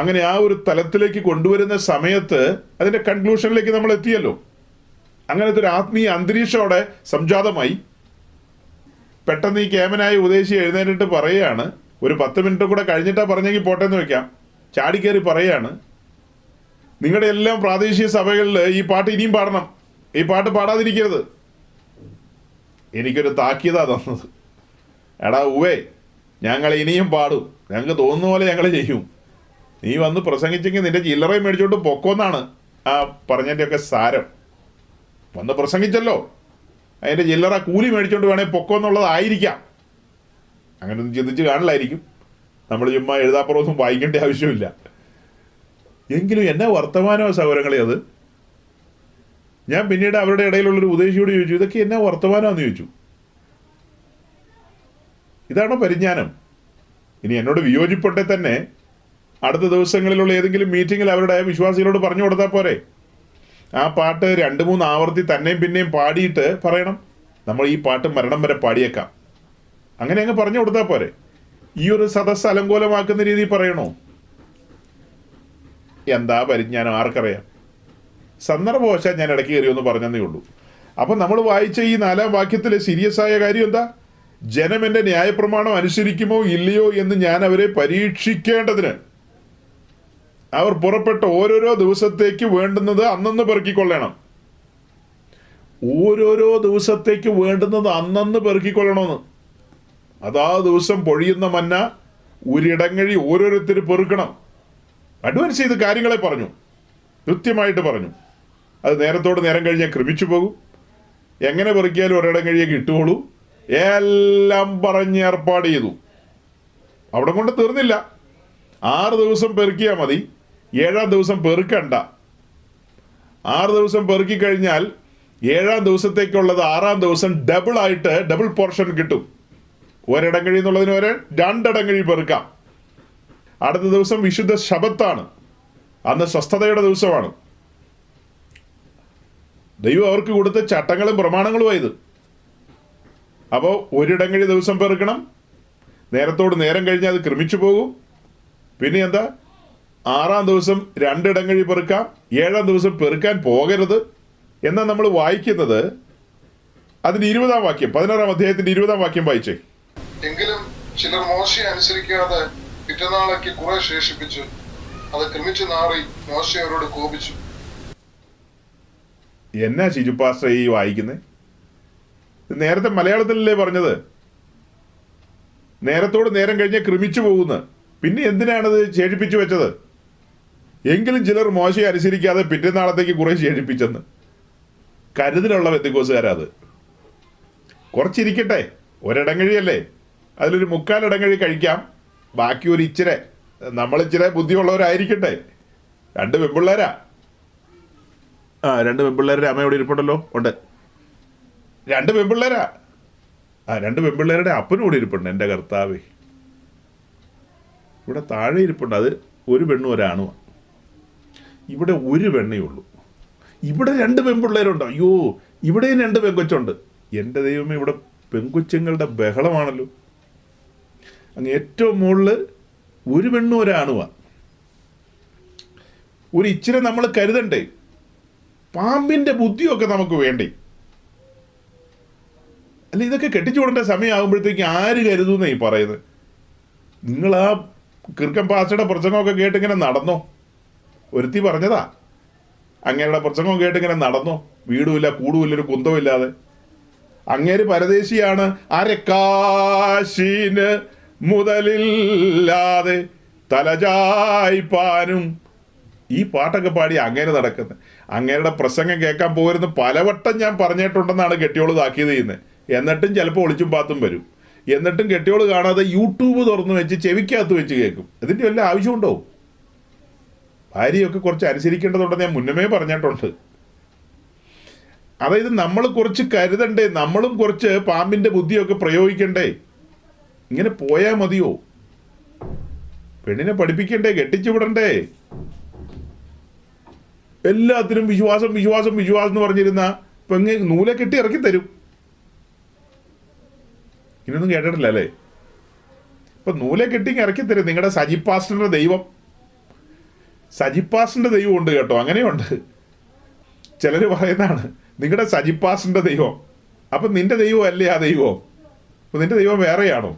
അങ്ങനെ ആ ഒരു തലത്തിലേക്ക് കൊണ്ടുവരുന്ന സമയത്ത് അതിൻ്റെ കൺക്ലൂഷനിലേക്ക് നമ്മൾ എത്തിയല്ലോ. അങ്ങനത്തെ ഒരു ആത്മീയ അന്തരീക്ഷം അവിടെ സംജാതമായി. പെട്ടെന്ന് ഈ കേമനായ ഉപദേശി എഴുന്നേറ്റിട്ട് പറയുകയാണ്, ഒരു 10 മിനിറ്റ് കൂടെ കഴിഞ്ഞിട്ടാ പറഞ്ഞെങ്കിൽ പോട്ടെന്ന് വെക്കാം. ചാടിക്കയറി പറയാണ്, നിങ്ങളുടെ എല്ലാം പ്രാദേശിക സഭകളിൽ ഈ പാട്ട് ഇനിയും പാടണം, ഈ പാട്ട് പാടാതിരിക്കരുത്. എനിക്കൊരു താക്കീതാ തന്നത്. എടാ ഉവേ, ഞങ്ങൾ ഇനിയും പാടും, ഞങ്ങൾക്ക് തോന്നുന്ന പോലെ ഞങ്ങൾ ചെയ്യും. നീ വന്ന് പ്രസംഗിച്ചെങ്കിൽ നിന്റെ ചില്ലറയും മേടിച്ചോണ്ട് പൊക്കോന്നാണ് ആ പറഞ്ഞതിൻ്റെയൊക്കെ സാരം. വന്ന് പ്രസംഗിച്ചല്ലോ, അതിൻ്റെ ചില്ലറ കൂലി മേടിച്ചോണ്ട് വേണേൽ പൊക്കോന്നുള്ളതായിരിക്കാം. അങ്ങനെയൊന്നും ചിന്തിച്ച് കാണില്ലായിരിക്കും. നമ്മൾ ചുമ്മാ എഴുതാപ്പുറമൊന്നും വായിക്കേണ്ട ആവശ്യമില്ല. എങ്കിലും എന്നാ വർത്തമാനമോ സൗരങ്ങളെ അത്. ഞാൻ പിന്നീട് അവരുടെ ഇടയിലുള്ളൊരു ഉപദേശിയോട് ചോദിച്ചു, ഇതൊക്കെ എന്നാ വർത്തമാനമെന്ന് ചോദിച്ചു. ഇതാണോ പരിജ്ഞാനം? ഇനി എന്നോട് വിയോജിപ്പെട്ടെ തന്നെ അടുത്ത ദിവസങ്ങളിലുള്ള ഏതെങ്കിലും മീറ്റിങ്ങിൽ അവരുടെ വിശ്വാസികളോട് പറഞ്ഞു കൊടുത്താൽ പോരെ? ആ പാട്ട് 2-3 ആവർത്തി തന്നെയും പിന്നെയും പാടിയിട്ട് പറയണം, നമ്മൾ ഈ പാട്ട് മരണം വരെ പാടിയേക്കാം. അങ്ങനെ അങ്ങ് പറഞ്ഞു കൊടുത്താൽ പോരെ? ഈ ഒരു സദസ്സ് അലങ്കോലമാക്കുന്ന രീതിയിൽ പറയണോ? എന്താ പരിജ്ഞാനം ആർക്കറിയാം? സന്ദർഭവശാൽ ഞാൻ ഇടയ്ക്ക് കയറി ഒന്ന് പറഞ്ഞതേ ഉള്ളൂ. അപ്പം നമ്മൾ വായിച്ച ഈ 4-ാം വാക്യത്തിലെ സീരിയസ് ആയ കാര്യം എന്താ? ജനം എൻ്റെ ന്യായപ്രമാണം അനുസരിക്കുമോ ഇല്ലയോ എന്ന് ഞാൻ അവരെ പരീക്ഷിക്കേണ്ടതിന് അവർ പുറപ്പെട്ട ഓരോരോ ദിവസത്തേക്ക് വേണ്ടുന്നത് അന്നന്ന് പെറുക്കിക്കൊള്ളണം. ഓരോരോ ദിവസത്തേക്ക് വേണ്ടുന്നത് അന്നന്ന് പെറുക്കിക്കൊള്ളണമെന്ന്. അതാ ദിവസം പൊഴിയുന്ന മന്ന ഒരിടങ്ങഴി ഓരോരുത്തർ പെറുക്കണം. അഡ്വാൻസ് ചെയ്ത് കാര്യങ്ങളെ പറഞ്ഞു, കൃത്യമായിട്ട് പറഞ്ഞു. അത് നേരത്തോട് നേരം കഴിഞ്ഞാൽ ക്രമിച്ചു പോകും. എങ്ങനെ പെറുക്കിയാലും ഒരിടങ്ങഴിയെ കിട്ടുകയുള്ളൂ. എല്ലാം പറഞ്ഞ് ഏർപ്പാട് ചെയ്തു. അവിടെ കൊണ്ട് തീർന്നില്ല. 6 ദിവസം പെറുക്കിയാൽ മതി, 7-ാം ദിവസം പെറുക്കണ്ട. 6 ദിവസം പെറുക്കി കഴിഞ്ഞാൽ 7-ാം ദിവസത്തേക്കുള്ളത് 6-ാം ദിവസം ഡബിൾ പോർഷൻ കിട്ടും. ഒരിടങ്ങഴി എന്നുള്ളതിന് വരെ 2 ഇടങ്ങഴി പെറുക്കാം. അടുത്ത ദിവസം വിശുദ്ധ ശബത്താണ്, അന്ന് സ്വസ്ഥതയുടെ ദിവസമാണ്. ദൈവം അവർക്ക് കൊടുത്ത ചട്ടങ്ങളും പ്രമാണങ്ങളുമായത്. അപ്പോൾ ഒരിടങ്ങഴി ദിവസം പെറുക്കണം. നേരത്തോട് നേരം കഴിഞ്ഞാൽ അത് ക്രമിച്ചു പോകും. പിന്നെ എന്താ, 6-ാം ദിവസം 2 ഇടങ്ങഴി പെറുക്കാം, 7-ാം ദിവസം പെറുക്കാൻ പോകരുത് എന്നാണ് നമ്മൾ വായിക്കുന്നത്. അതിൻ്റെ 20-ാം വാക്യം, 16-ാം അധ്യായത്തിന്റെ 20-ാം വാക്യം വായിച്ചേ. എങ്കിലും ചിലർ മോശയെ അനുസരിക്കാതെ പിറ്റന്നാളേക്ക് കുറെ ശേഷിപ്പിച്ചു. അത് ക്രമിച്ചു നാറി മോശ അവരോട് കോപിച്ചു. എന്നാ ഷിജുപാസ്റ്റർ ഈ വായിക്കുന്നേ? നേരത്തെ മലയാളത്തിലല്ലേ പറഞ്ഞത്? നേരത്തോട് നേരം കഴിഞ്ഞ് ക്രമിച്ചു പോകുന്നു. പിന്നെ എന്തിനാണത് ശേഷിപ്പിച്ചു വെച്ചത്? എങ്കിലും ചിലർ മോശയെ അനുസരിക്കാതെ പിറ്റേന്നാളത്തേക്ക് കുറെ ശേഷിപ്പിച്ചെന്ന്. കരുതലുള്ള പെന്തക്കോസുകാരത്. കുറച്ചിരിക്കട്ടെ, ഒരിടങ്ങഴിയല്ലേ, അതിലൊരു 3/4 ഇടങ്ങഴി കഴിക്കാം. ബാക്കി ഒരു ഇച്ചിരെ നമ്മളിച്ചിരെ ബുദ്ധിയുള്ളവരായിരിക്കട്ടെ. 2 പെൺപിള്ളേരാ. 2 പെൺപിള്ളേരുടെ അമ്മ ഇവിടെ ഇരിപ്പുണ്ടല്ലോ. ഉണ്ട്, 2 പെൺപിള്ളേരാ. 2 പെൺപിള്ളേരുടെ അപ്പനും കൂടി ഇരിപ്പുണ്ട്. എൻ്റെ കർത്താവേ, ഇവിടെ താഴെ ഇരിപ്പുണ്ട്. അത് ഒരു പെണ്ണും ഒരാണുമാണ്. ഇവിടെ ഒരു പെണ്ണേ ഉള്ളൂ. ഇവിടെ 2 പെൺപിള്ളേരുണ്ട്. അയ്യോ, ഇവിടെയും 2 പെൺകൊച്ചുണ്ട്. എൻ്റെ ദൈവമേ, ഇവിടെ പെൺകൊച്ചുങ്ങളുടെ ബഹളമാണല്ലോ. അങ്ങ് ഏറ്റവും മുകളിൽ ഒരു പെണ്ണും ഒരാണുമാണ്. ഒരു ഇച്ചിരി നമ്മൾ കരുതണ്ടേ? പാമ്പിൻ്റെ ബുദ്ധിയൊക്കെ നമുക്ക് വേണ്ടേ? അല്ല, ഇതൊക്കെ കെട്ടിച്ചു വിടേണ്ട സമയമാകുമ്പോഴത്തേക്ക് ആര് കരുതുന്നേ ഈ പറയുന്നത്? നിങ്ങൾ ആ കിർക്കൻ പാസ്റ്ററുടെ പ്രസംഗമൊക്കെ കേട്ടിങ്ങനെ നടന്നോ? ഒരുത്തി പറഞ്ഞതാ, അങ്ങേരുടെ പ്രസംഗം കേട്ടിങ്ങനെ നടന്നോ? വീടുമില്ല, കൂടുമില്ല, ഒരു കുന്തമില്ലാതെ. അങ്ങേര് പരദേശിയാണ്, അരക്കാശിന് മുതലില്ലാതെ തലചായ്പാനും ഈ പാട്ടൊക്കെ പാടി അങ്ങേര് നടക്കുന്നത്. അങ്ങേരുടെ പ്രസംഗം കേൾക്കാൻ പോയിരുന്നു പലവട്ടം ഞാൻ പറഞ്ഞിട്ടുണ്ടെന്നാണ് കെട്ടിയോള് താക്കീത് ചെയ്യുന്നത്. എന്നിട്ടും ചിലപ്പോൾ ഒളിച്ചും പാത്തും വരും. എന്നിട്ടും കെട്ടിയോള് കാണാതെ യൂട്യൂബ് തുറന്ന് വെച്ച് ചെവിക്കകത്ത് വെച്ച് കേൾക്കും. ഇതിൻ്റെ വല്ല ആവശ്യമുണ്ടോ? ഭാര്യയൊക്കെ കുറച്ച് അനുസരിക്കേണ്ടതുണ്ടെന്ന് ഞാൻ മുന്നമേ പറഞ്ഞിട്ടുണ്ട്. അതായത് നമ്മൾ കുറച്ച് കരുതണ്ടേ, നമ്മളും കുറച്ച് പാമ്പിൻ്റെ ബുദ്ധിയൊക്കെ പ്രയോഗിക്കണ്ടേ? ഇങ്ങനെ പോയാൽ മതിയോ? പെണ്ണിനെ പഠിപ്പിക്കണ്ടേ, കെട്ടിച്ചു വിടണ്ടേ? എല്ലാത്തിനും വിശ്വാസം വിശ്വാസം വിശ്വാസം എന്ന് പറഞ്ഞിരുന്ന പെങ്ങ് നൂലെ കെട്ടി ഇറക്കി തരും. ഇങ്ങനൊന്നും കേട്ടിട്ടില്ല അല്ലേ? ഇപ്പൊ നൂലെ കെട്ടി ഇറക്കി തരും. നിങ്ങളുടെ സജിപാസ്റ്ററിന്റെ ദൈവം, സജിപാസ്റ്ററിന്റെ ദൈവം ഉണ്ട് കേട്ടോ, അങ്ങനെയുണ്ട്. ചിലർ പറയുന്നതാണ് നിങ്ങളുടെ സജിപാസ്റ്ററിന്റെ ദൈവം. അപ്പൊ നിന്റെ ദൈവം അല്ലേ ആ ദൈവം? അപ്പൊ നിന്റെ ദൈവം വേറെയാണോ?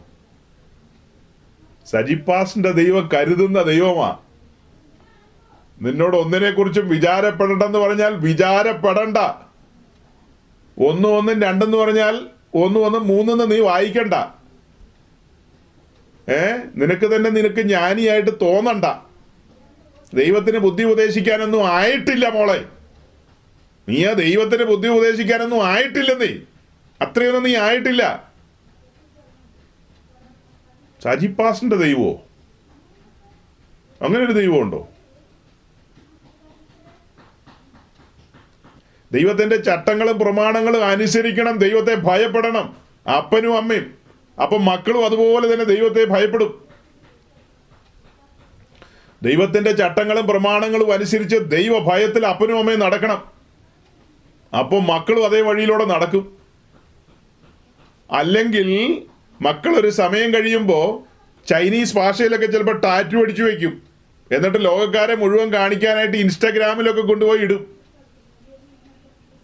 സജിപാസ്റ്ററിന്റെ ദൈവം കരുതുന്ന ദൈവമാ. നിന്നോട് ഒന്നിനെ കുറിച്ചും വിചാരപ്പെടണ്ടെന്ന് പറഞ്ഞാൽ വിചാരപ്പെടണ്ട. 1 1 2 പറഞ്ഞാൽ 1 1 3 നീ വായിക്കണ്ട. നിനക്ക് തന്നെ നിനക്ക് ജ്ഞാനിയായിട്ട് തോന്നണ്ട. ദൈവത്തിന് ബുദ്ധി ഉപദേശിക്കാനൊന്നും ആയിട്ടില്ല മോളെ. നീ ആ ദൈവത്തിന് ബുദ്ധി ഉപദേശിക്കാനൊന്നും ആയിട്ടില്ലെന്നേ. അത്രയൊന്നും നീ ആയിട്ടില്ല. സജിപാസിന്റെ ദൈവമോ? അങ്ങനെ ഒരു ദൈവമുണ്ടോ? ദൈവത്തിന്റെ ചട്ടങ്ങളും പ്രമാണങ്ങളും അനുസരിക്കണം, ദൈവത്തെ ഭയപ്പെടണം. അപ്പനും അമ്മയും, അപ്പം മക്കളും അതുപോലെ തന്നെ ദൈവത്തെ ഭയപ്പെടും. ദൈവത്തിന്റെ ചട്ടങ്ങളും പ്രമാണങ്ങളും അനുസരിച്ച് ദൈവ ഭയത്തിൽ അപ്പനും അമ്മയും നടക്കണം. അപ്പം മക്കളും അതേ വഴിയിലൂടെ നടക്കും. അല്ലെങ്കിൽ മക്കളൊരു സമയം കഴിയുമ്പോൾ ചൈനീസ് ഭാഷയിലൊക്കെ ചിലപ്പോൾ ടാറ്റു അടിച്ചു വയ്ക്കും. എന്നിട്ട് ലോകക്കാരെ മുഴുവൻ കാണിക്കാനായിട്ട് ഇൻസ്റ്റാഗ്രാമിലൊക്കെ കൊണ്ടുപോയി ഇടും.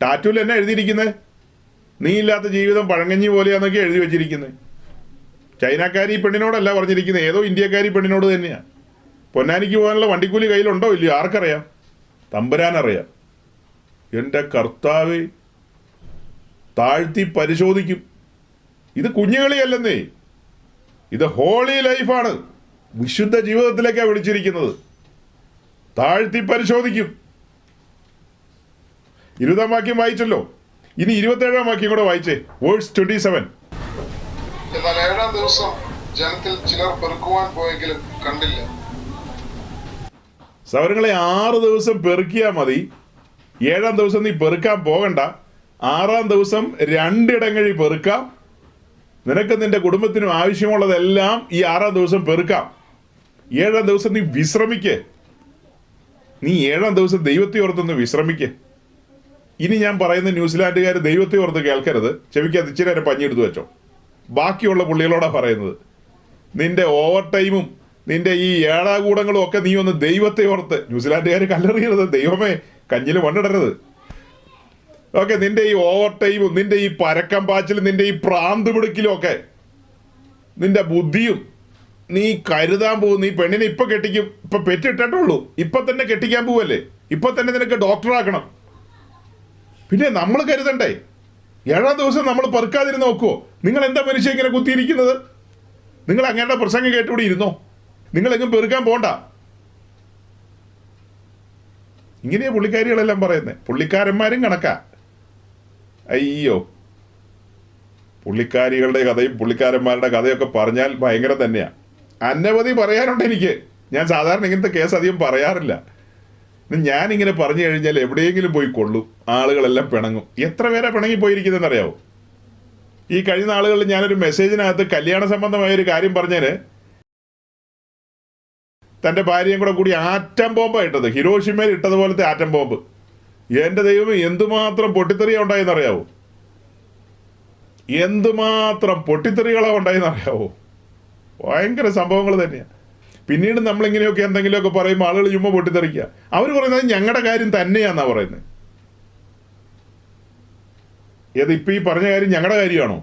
ടാറ്റൂല് എന്നാ എഴുതിയിരിക്കുന്നത്? നീ ഇല്ലാത്ത ജീവിതം പഴങ്കഞ്ഞി പോലെയാന്നൊക്കെ എഴുതി വെച്ചിരിക്കുന്നത്. ചൈനക്കാരി പെണ്ണിനോടല്ല പറഞ്ഞിരിക്കുന്നത്, ഏതോ ഇന്ത്യക്കാരി പെണ്ണിനോട് തന്നെയാണ്. പൊന്നാനിക്ക് പോകാനുള്ള വണ്ടിക്കൂലി കയ്യിലുണ്ടോ ഇല്ലയോ ആർക്കറിയാം? തമ്പുരാനറിയാം. എൻ്റെ കർത്താവേ, താഴ്ത്തി പരിശോധിക്കും. ഇത് കുഞ്ഞുകളിയല്ലെന്നേ, ഇത് ഹോളി ലൈഫാണ്. വിശുദ്ധ ജീവിതത്തിലേക്കാണ് വിളിച്ചിരിക്കുന്നത്. താഴ്ത്തി പരിശോധിക്കും. 20-ാം വാക്യം വായിച്ചല്ലോ, ഇനി 27-ാം വാക്യം കൂടെ വായിച്ചേ. വേഴ്സ് 27. എന്നാൽ 7-ാം ദിവസം ജനത്തിൽ ചിലർ പെറുക്കുവാൻ പോയെങ്കിലും കണ്ടില്ല. സൗരങ്ങളെ 6 ദിവസം പെറുക്കിയാൽ മതി. 7-ാം ദിവസം നീ പെറുക്കാൻ പോകണ്ട. 6-ാം ദിവസം 2 ഇടങ്ങളിൽ പെറുക്കാം. നിനക്ക് നിന്റെ കുടുംബത്തിനും ആവശ്യമുള്ളതെല്ലാം ഈ 6-ാം ദിവസം പെറുക്കാം. 7-ാം ദിവസം നീ വിശ്രമിക്കേ. നീ 7-ാം ദിവസം ദൈവത്തെ ഓർത്തൊന്ന് വിശ്രമിക്കേ. ഇനി ഞാൻ പറയുന്ന ന്യൂസിലാൻഡുകാർ ദൈവത്തെ ഓർത്ത് കേൾക്കരുത്. ചെവിക്കകത്ത് ഇച്ചിരി നേരം പഞ്ഞെടുത്ത് വെച്ചോ. ബാക്കിയുള്ള പുള്ളികളോടാണ് പറയുന്നത്. നിന്റെ ഓവർ ടൈമും നിന്റെ ഈ ഏഴാകൂടങ്ങളും ഒക്കെ നീ ഒന്ന് ദൈവത്തെ ഓർത്ത്. ന്യൂസിലാൻഡുകാർ കല്ലെറിയരുത്, ദൈവമേ കഞ്ഞിൽ മണ്ണിടരുത്. ഓക്കെ, നിന്റെ ഈ ഓവർ ടൈമും നിന്റെ ഈ പരക്കം പാച്ചിലും നിന്റെ ഈ പ്രാന്ത് പിടിക്കലും ഒക്കെ, നിന്റെ ബുദ്ധിയും നീ കരുതാൻ പോകും. നീ പെണ്ണിനെ ഇപ്പൊ കെട്ടിക്കും. ഇപ്പൊ പെറ്റിട്ടുള്ളൂ, ഇപ്പൊ തന്നെ കെട്ടിക്കാൻ പോവല്ലേ? ഇപ്പൊ തന്നെ നിനക്ക് ഡോക്ടറാക്കണം. പിന്നെ നമ്മൾ കരുതണ്ടേ? 7-ാം ദിവസം നമ്മൾ പെറുക്കാതിരുന്ന് നോക്കുവോ? നിങ്ങൾ എന്താ മനുഷ്യ ഇങ്ങനെ കുത്തിയിരിക്കുന്നത്? നിങ്ങൾ അങ്ങയുടെ പ്രസംഗം കേട്ടുകൂടി ഇരുന്നോ? നിങ്ങളെങ്ങും പെറുക്കാൻ പോണ്ട. ഇങ്ങനെയാ പുള്ളിക്കാരികളെല്ലാം പറയുന്നത്. പുള്ളിക്കാരന്മാരും കണക്കാ. അയ്യോ, പുള്ളിക്കാരികളുടെ കഥയും പുള്ളിക്കാരന്മാരുടെ കഥയൊക്കെ പറഞ്ഞാൽ ഭയങ്കര തന്നെയാ. അനവധി പറയാനുണ്ട് എനിക്ക്. ഞാൻ സാധാരണ ഇങ്ങനത്തെ കേസ് അധികം പറയാറില്ല. ഞാനിങ്ങനെ പറഞ്ഞു കഴിഞ്ഞാൽ എവിടെയെങ്കിലും പോയി കൊള്ളും. ആളുകളെല്ലാം പിണങ്ങും. എത്ര പേരാ പിണങ്ങി പോയിരിക്കുന്നതെന്ന് അറിയാവോ? ഈ കഴിഞ്ഞ നാളുകളിൽ ഞാനൊരു മെസ്സേജിനകത്ത് കല്യാണ സംബന്ധമായ ഒരു കാര്യം പറഞ്ഞാൽ തൻ്റെ ഭാര്യയും കൂടി ആറ്റം ബോംബാണ് ഇട്ടത്. ഹിരോഷിമയിൽ ഇട്ടതുപോലത്തെ ആറ്റം ബോംബ്. എൻ്റെ ദൈവമേ, എന്തുമാത്രം പൊട്ടിത്തെറിയാ ഉണ്ടായെന്നറിയാവോ? എന്തുമാത്രം പൊട്ടിത്തെറികളാണ് ഉണ്ടായെന്നറിയാവോ? ഭയങ്കര സംഭവങ്ങൾ തന്നെയാണ്. പിന്നീട് നമ്മളിങ്ങനെയൊക്കെ എന്തെങ്കിലുമൊക്കെ പറയുമ്പോൾ ആളുകൾ ചുമ്മാ പൊട്ടിത്തെറിക്കുക. അവർ പറയുന്നത് ഞങ്ങളുടെ കാര്യം തന്നെയാണെന്നാണ് പറയുന്നത്. ഏത് ഇപ്പം ഈ പറഞ്ഞ കാര്യം ഞങ്ങളുടെ കാര്യമാണോ?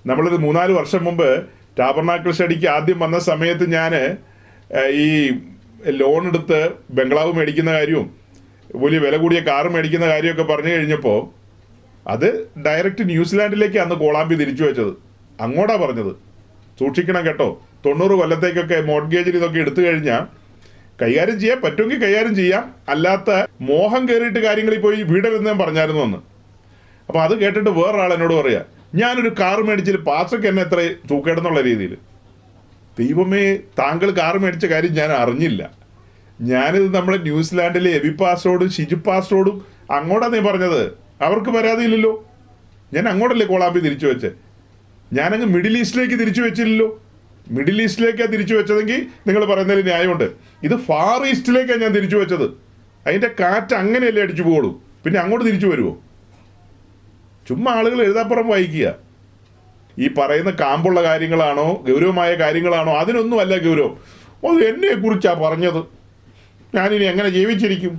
നമ്മളൊരു 3-4 വർഷം മുമ്പ് ടാബർനാക്കിൾ സ്റ്റഡിക്ക് ആദ്യം വന്ന സമയത്ത് ഞാൻ ഈ ലോൺ എടുത്ത് ബംഗ്ലാവ് മേടിക്കുന്ന കാര്യവും വലിയ വില കൂടിയ കാറ് മേടിക്കുന്ന കാര്യമൊക്കെ പറഞ്ഞു കഴിഞ്ഞപ്പോൾ അത് ഡയറക്റ്റ് ന്യൂസിലാൻഡിലേക്ക് അന്ന് കോളാമ്പി തിരിച്ചു വെച്ചത്. അങ്ങോട്ടാ പറഞ്ഞത്, സൂക്ഷിക്കണം കേട്ടോ, 90 കൊല്ലത്തേക്കൊക്കെ മോർഗേജിൽ ഇതൊക്കെ എടുത്തു കഴിഞ്ഞാൽ കൈകാര്യം ചെയ്യാൻ പറ്റുമെങ്കിൽ കൈകാര്യം ചെയ്യാം, അല്ലാത്ത മോഹം കയറിയിട്ട് കാര്യങ്ങളിൽ പോയി വീടരുന്ന് ഞാൻ പറഞ്ഞായിരുന്നു അന്ന്. അപ്പോൾ അത് കേട്ടിട്ട് വേറൊരാൾ എന്നോട് പറയാ, ഞാനൊരു കാർ മേടിച്ചിട്ട് പാസ്റ്റർക്ക് എന്നെ എത്ര തൂക്കേടെന്നുള്ള രീതിയിൽ. ദൈവമേ, താങ്കൾ കാർ മേടിച്ച കാര്യം ഞാൻ അറിഞ്ഞില്ല. ഞാനിത് നമ്മുടെ ന്യൂസിലാൻഡിലെ എബി പാസ്റ്ററോടും ഷിജു പാസ്റ്ററോടും അങ്ങോട്ടാണ് നീ പറഞ്ഞത്, അവർക്ക് പരാതിയില്ലല്ലോ. ഞാൻ അങ്ങോട്ടല്ലേ കോളാമ്പി തിരിച്ചു വെച്ചേ, ഞാനങ്ങ് മിഡിൽ ഈസ്റ്റിലേക്ക് തിരിച്ചു വെച്ചില്ലല്ലോ. മിഡിൽ ഈസ്റ്റിലേക്കാണ് തിരിച്ചു വെച്ചതെങ്കിൽ നിങ്ങൾ പറയുന്നതിൽ ന്യായമുണ്ട്. ഇത് ഫാർ ഈസ്റ്റിലേക്കാണ് ഞാൻ തിരിച്ചു വെച്ചത്. അതിൻ്റെ കാറ്റ് അങ്ങനെയല്ലേ അടിച്ചു പോകുള്ളൂ, പിന്നെ അങ്ങോട്ട് തിരിച്ചു വരുമോ? ചുമ്മാ ആളുകൾ എഴുതാപ്പുറം വായിക്കുക. ഈ പറയുന്ന കാമ്പുള്ള കാര്യങ്ങളാണോ ഗൗരവമായ കാര്യങ്ങളാണോ? അതിനൊന്നും അല്ല ഗൗരവം. അത് എന്നെക്കുറിച്ചാണ് പറഞ്ഞത്, ഞാനിനി എങ്ങനെ ജീവിച്ചിരിക്കും,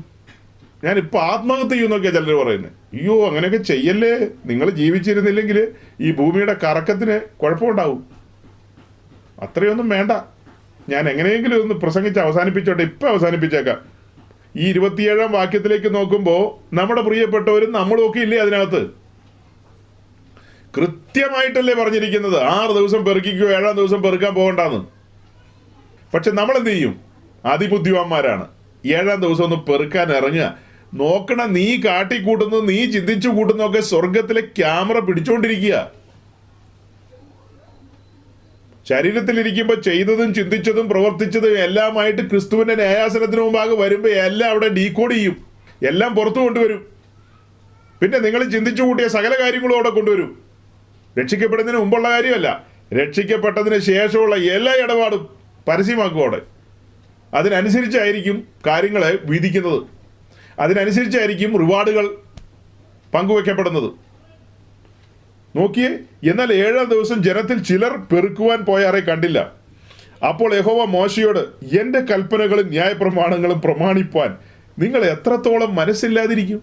ഞാനിപ്പോൾ ആത്മഹത്യ ചെയ്യുമെന്നൊക്കെയാണ് ചിലർ പറയുന്നത്. അയ്യോ, അങ്ങനെയൊക്കെ ചെയ്യല്ലേ. നിങ്ങൾ ജീവിച്ചിരുന്നില്ലെങ്കിൽ ഈ ഭൂമിയുടെ കറക്കത്തിന് കുഴപ്പമുണ്ടാവും. അത്രയൊന്നും വേണ്ട. ഞാൻ എങ്ങനെയെങ്കിലും ഒന്ന് പ്രസംഗിച്ച് അവസാനിപ്പിച്ചോട്ടെ. ഇപ്പം അവസാനിപ്പിച്ചേക്കാം. ഈ 27-ാം വാക്യത്തിലേക്ക് നോക്കുമ്പോൾ നമ്മുടെ പ്രിയപ്പെട്ടവരും നമ്മളും ഒക്കെ ഇല്ലേ അതിനകത്ത്? കൃത്യമായിട്ടല്ലേ പറഞ്ഞിരിക്കുന്നത് 6 ദിവസം പെറുക്കിക്കോ, 7-ാം ദിവസം പെറുക്കാൻ പോകണ്ടെന്ന്. പക്ഷെ നമ്മൾ എന്ത് ചെയ്യും? അതിബുദ്ധിമാന്മാരാണ്. 7-ാം ദിവസം ഒന്ന് പെറുക്കാൻ ഇറങ്ങുക. നോക്കണം, നീ കാട്ടിക്കൂട്ടുന്നത്, നീ ചിന്തിച്ചു കൂട്ടുന്നതൊക്കെ സ്വർഗത്തിലെ ക്യാമറ പിടിച്ചോണ്ടിരിക്കുക. ശരീരത്തിലിരിക്കുമ്പോൾ ചെയ്തതും ചിന്തിച്ചതും പ്രവർത്തിച്ചതും എല്ലാമായിട്ട് ക്രിസ്തുവിന്റെ ന്യായാസനത്തിന് മുമ്പാകെ വരുമ്പോൾ എല്ലാം അവിടെ ഡീകോഡ് ചെയ്യും, എല്ലാം പുറത്തു കൊണ്ടുവരും. പിന്നെ നിങ്ങൾ ചിന്തിച്ചു കൂട്ടിയ സകല കാര്യങ്ങളും അവിടെ കൊണ്ടുവരും. രക്ഷിക്കപ്പെടുന്നതിന് മുമ്പുള്ള കാര്യമല്ല, രക്ഷിക്കപ്പെട്ടതിന് ശേഷമുള്ള എല്ലാ ഇടപാടും പരസ്യമാക്കും അവിടെ. അതിനനുസരിച്ചായിരിക്കും കാര്യങ്ങളെ വിധിക്കുന്നത്, അതിനനുസരിച്ചായിരിക്കും റിവാർഡുകൾ പങ്കുവെക്കപ്പെടുന്നത്. നോക്കിയേ, എന്നാൽ 7-ാം ദിവസം ജനത്തിൽ ചിലർ പെറുക്കുവാൻ പോയാറെ കണ്ടില്ല. അപ്പോൾ യഹോവ മോശയോട്, എൻ്റെ കൽപ്പനകളും ന്യായപ്രമാണങ്ങളും പ്രമാണിപ്പാൻ നിങ്ങൾ എത്രത്തോളം മനസ്സില്ലാതിരിക്കും?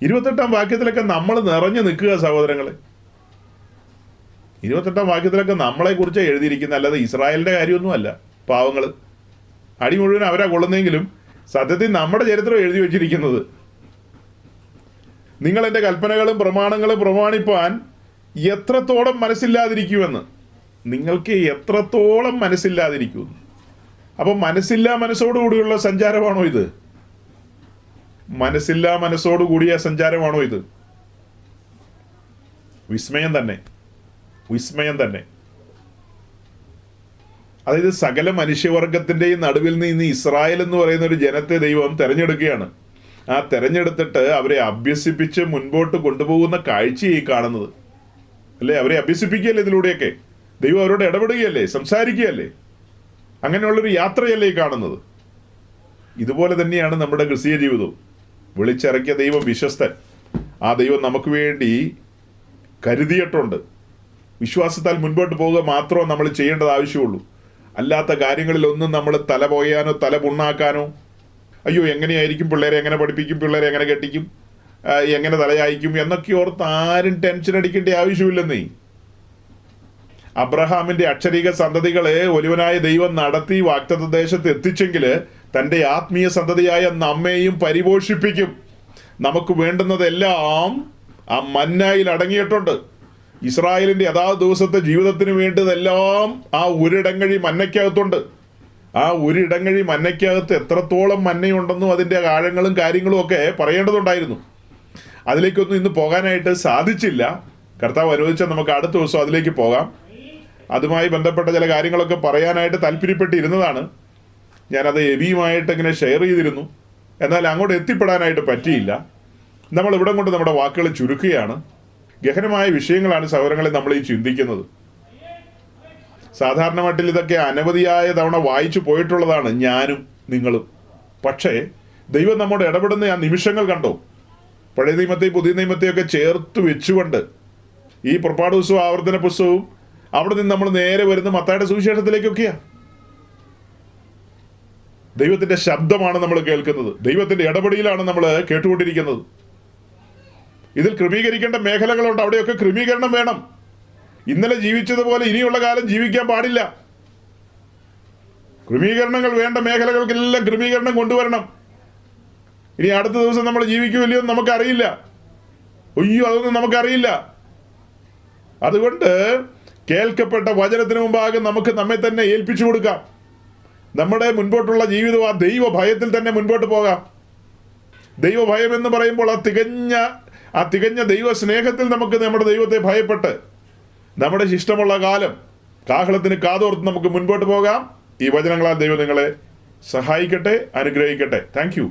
28-ാം വാക്യത്തിലൊക്കെ നമ്മൾ നിറഞ്ഞു നിൽക്കുക സഹോദരങ്ങളെ. 28-ാം വാക്യത്തിലൊക്കെ നമ്മളെ കുറിച്ച് എഴുതിയിരിക്കുന്ന, അല്ലാതെ ഇസ്രായേലിന്റെ കാര്യമൊന്നും അല്ല. പാവങ്ങൾ അടി മുഴുവൻ അവരാ കൊള്ളുന്നെങ്കിലും സത്യത്തിൽ നമ്മുടെ ചരിത്രം എഴുതി വെച്ചിരിക്കുന്നത്. നിങ്ങൾ എൻ്റെ കൽപ്പനകളും പ്രമാണങ്ങളും പ്രമാണിപ്പാൻ എത്രത്തോളം മനസ്സില്ലാതിരിക്കുമെന്ന്. നിങ്ങൾക്ക് എത്രത്തോളം മനസ്സില്ലാതിരിക്കുമെന്ന്. അപ്പം മനസ്സില്ലാ മനസ്സോടുകൂടിയുള്ള സഞ്ചാരമാണോ ഇത്? മനസ്സില്ലാ മനസ്സോടുകൂടിയ സഞ്ചാരമാണോ ഇത്? വിസ്മയം തന്നെ, വിസ്മയം തന്നെ. അതായത് സകല മനുഷ്യവർഗത്തിൻ്റെയും നടുവിൽ നിന്ന് ഇസ്രായേൽ എന്ന് പറയുന്ന ഒരു ജനത്തെ ദൈവം തെരഞ്ഞെടുക്കുകയാണ്. ആ തെരഞ്ഞെടുത്തിട്ട് അവരെ അഭ്യസിപ്പിച്ച് മുൻപോട്ട് കൊണ്ടുപോകുന്ന കാഴ്ചയായി കാണുന്നത് അല്ലേ? അവരെ അഭ്യസിപ്പിക്കുകയല്ലേ ഇതിലൂടെയൊക്കെ? ദൈവം അവരോട് ഇടപെടുകയല്ലേ, സംസാരിക്കുകയല്ലേ? അങ്ങനെയുള്ളൊരു യാത്രയല്ലേ ഈ കാണുന്നത്? ഇതുപോലെ തന്നെയാണ് നമ്മുടെ ക്രിസ്തീയ ജീവിതവും. വിളിച്ചിറക്കിയ ദൈവം വിശ്വസ്തൻ. ആ ദൈവം നമുക്ക് വേണ്ടി കരുതിയിട്ടുണ്ട്. വിശ്വാസത്താൽ മുൻപോട്ട് പോവുക മാത്രമേ നമ്മൾ ചെയ്യേണ്ടത് ആവശ്യമുള്ളൂ. അല്ലാത്ത കാര്യങ്ങളിലൊന്നും നമ്മൾ തല പോയാനോ തല പുണ്ണാക്കാനോ, അയ്യോ എങ്ങനെയായിരിക്കും, പിള്ളേരെ എങ്ങനെ പഠിപ്പിക്കും, പിള്ളേരെ എങ്ങനെ കെട്ടിക്കും, എങ്ങനെ തലയായിക്കും എന്നൊക്കെ ഓർത്ത് ആരും ടെൻഷൻ അടിക്കേണ്ട ആവശ്യമില്ലെന്നേ. അബ്രഹാമിന്റെ അക്ഷരീക സന്തതികളെ ഒരുവനായ ദൈവം നടത്തി വാഗ്ദത്ത ദേശത്ത് എത്തിച്ചെങ്കിൽ തൻ്റെ ആത്മീയ സന്തതിയായ നമ്മെയും പരിപോഷിപ്പിക്കും. നമുക്ക് വേണ്ടുന്നതെല്ലാം ആ മന്നായിൽ അടങ്ങിയിട്ടുണ്ട്. ഇസ്രായേലിന്റെ അതാത് ദിവസത്തെ ജീവിതത്തിന് വേണ്ടതെല്ലാം ആ ഒരിടങ്ങഴി മന്നയ്ക്കകത്തുണ്ട്. ആ ഒരിടങ്ങഴി മന്നയ്ക്കകത്ത് എത്രത്തോളം മന്നയുണ്ടെന്നും അതിൻ്റെ ആഴങ്ങളും കാര്യങ്ങളും ഒക്കെ പറയേണ്ടതുണ്ടായിരുന്നു. അതിലേക്കൊന്നും ഇന്ന് പോകാനായിട്ട് സാധിച്ചില്ല. കർത്താവ് അനുവദിച്ചാൽ നമുക്ക് അടുത്ത ദിവസം അതിലേക്ക് പോകാം. അതുമായി ബന്ധപ്പെട്ട ചില കാര്യങ്ങളൊക്കെ പറയാനായിട്ട് താല്പര്യപ്പെട്ടിരുന്നതാണ്. ഞാനത് എബിയുമായിട്ട് ഇങ്ങനെ ഷെയർ ചെയ്തിരുന്നു. എന്നാൽ അങ്ങോട്ട് എത്തിപ്പെടാനായിട്ട് പറ്റിയില്ല. നമ്മൾ ഇവിടെ കൊണ്ട് നമ്മുടെ വാക്കുകൾ ചുരുക്കുകയാണ്. ഗഹനമായ വിഷയങ്ങളാണ് സഹോദരങ്ങളെ നമ്മൾ ഈ ചിന്തിക്കുന്നത്. സാധാരണ മട്ടിൽ ഇതൊക്കെ അനവധിയായ തവണ വായിച്ചു പോയിട്ടുള്ളതാണ് ഞാനും നിങ്ങളും. പക്ഷേ ദൈവം നമ്മോട് ഇടപെടുന്ന ആ നിമിഷങ്ങൾ കണ്ടോ? പഴയ നിയമത്തെയും പുതിയ നിയമത്തെയൊക്കെ ചേർത്ത് വെച്ചുകൊണ്ട് ഈ പുറപ്പാട് പുസ്തകവും ആവർത്തന പുസ്തകവും അവിടെ നിന്ന് നമ്മൾ നേരെ വരുന്ന മത്തായിയുടെ സുവിശേഷത്തിലേക്കൊക്കെയാണ്. ദൈവത്തിന്റെ ശബ്ദമാണ് നമ്മൾ കേൾക്കുന്നത്. ദൈവത്തിന്റെ ഇടപെടലാണ് നമ്മൾ കേട്ടുകൊണ്ടിരിക്കുന്നത്. ഇതിൽ ക്രമീകരിക്കേണ്ട മേഖലകളുണ്ട്, അവിടെയൊക്കെ ക്രമീകരണം വേണം. ഇന്നലെ ജീവിച്ചതുപോലെ ഇനിയുള്ള കാലം ജീവിക്കാൻ പാടില്ല. ക്രമീകരണങ്ങൾ വേണ്ട മേഖലകൾക്കെല്ലാം ക്രമീകരണം കൊണ്ടുവരണം. ഇനി അടുത്ത ദിവസം നമ്മൾ ജീവിക്കുമല്ലയോ എന്ന് നമുക്കറിയില്ല. അതൊന്നും നമുക്കറിയില്ല. അതുകൊണ്ട് കേൾക്കപ്പെട്ട വചനത്തിന് മുമ്പാകെ നമുക്ക് നമ്മെ തന്നെ ഏൽപ്പിച്ചു കൊടുക്കാം. നമ്മുടെ മുൻപോട്ടുള്ള ജീവിതം ആ ദൈവ ഭയത്തിൽ തന്നെ മുൻപോട്ട് പോകാം. ദൈവഭയം എന്ന് പറയുമ്പോൾ ആ തികഞ്ഞ ദൈവ സ്നേഹത്തിൽ നമുക്ക് നമ്മുടെ ദൈവത്തെ ഭയപ്പെട്ട് നമ്മുടെ ഇഷ്ടമുള്ള കാലം കാഹളത്തിന് കാതോർത്ത് നമുക്ക് മുൻപോട്ട് പോകാം. ഈ വചനങ്ങളാൽ ദൈവം നിങ്ങളെ സഹായിക്കട്ടെ, അനുഗ്രഹിക്കട്ടെ. Thank you.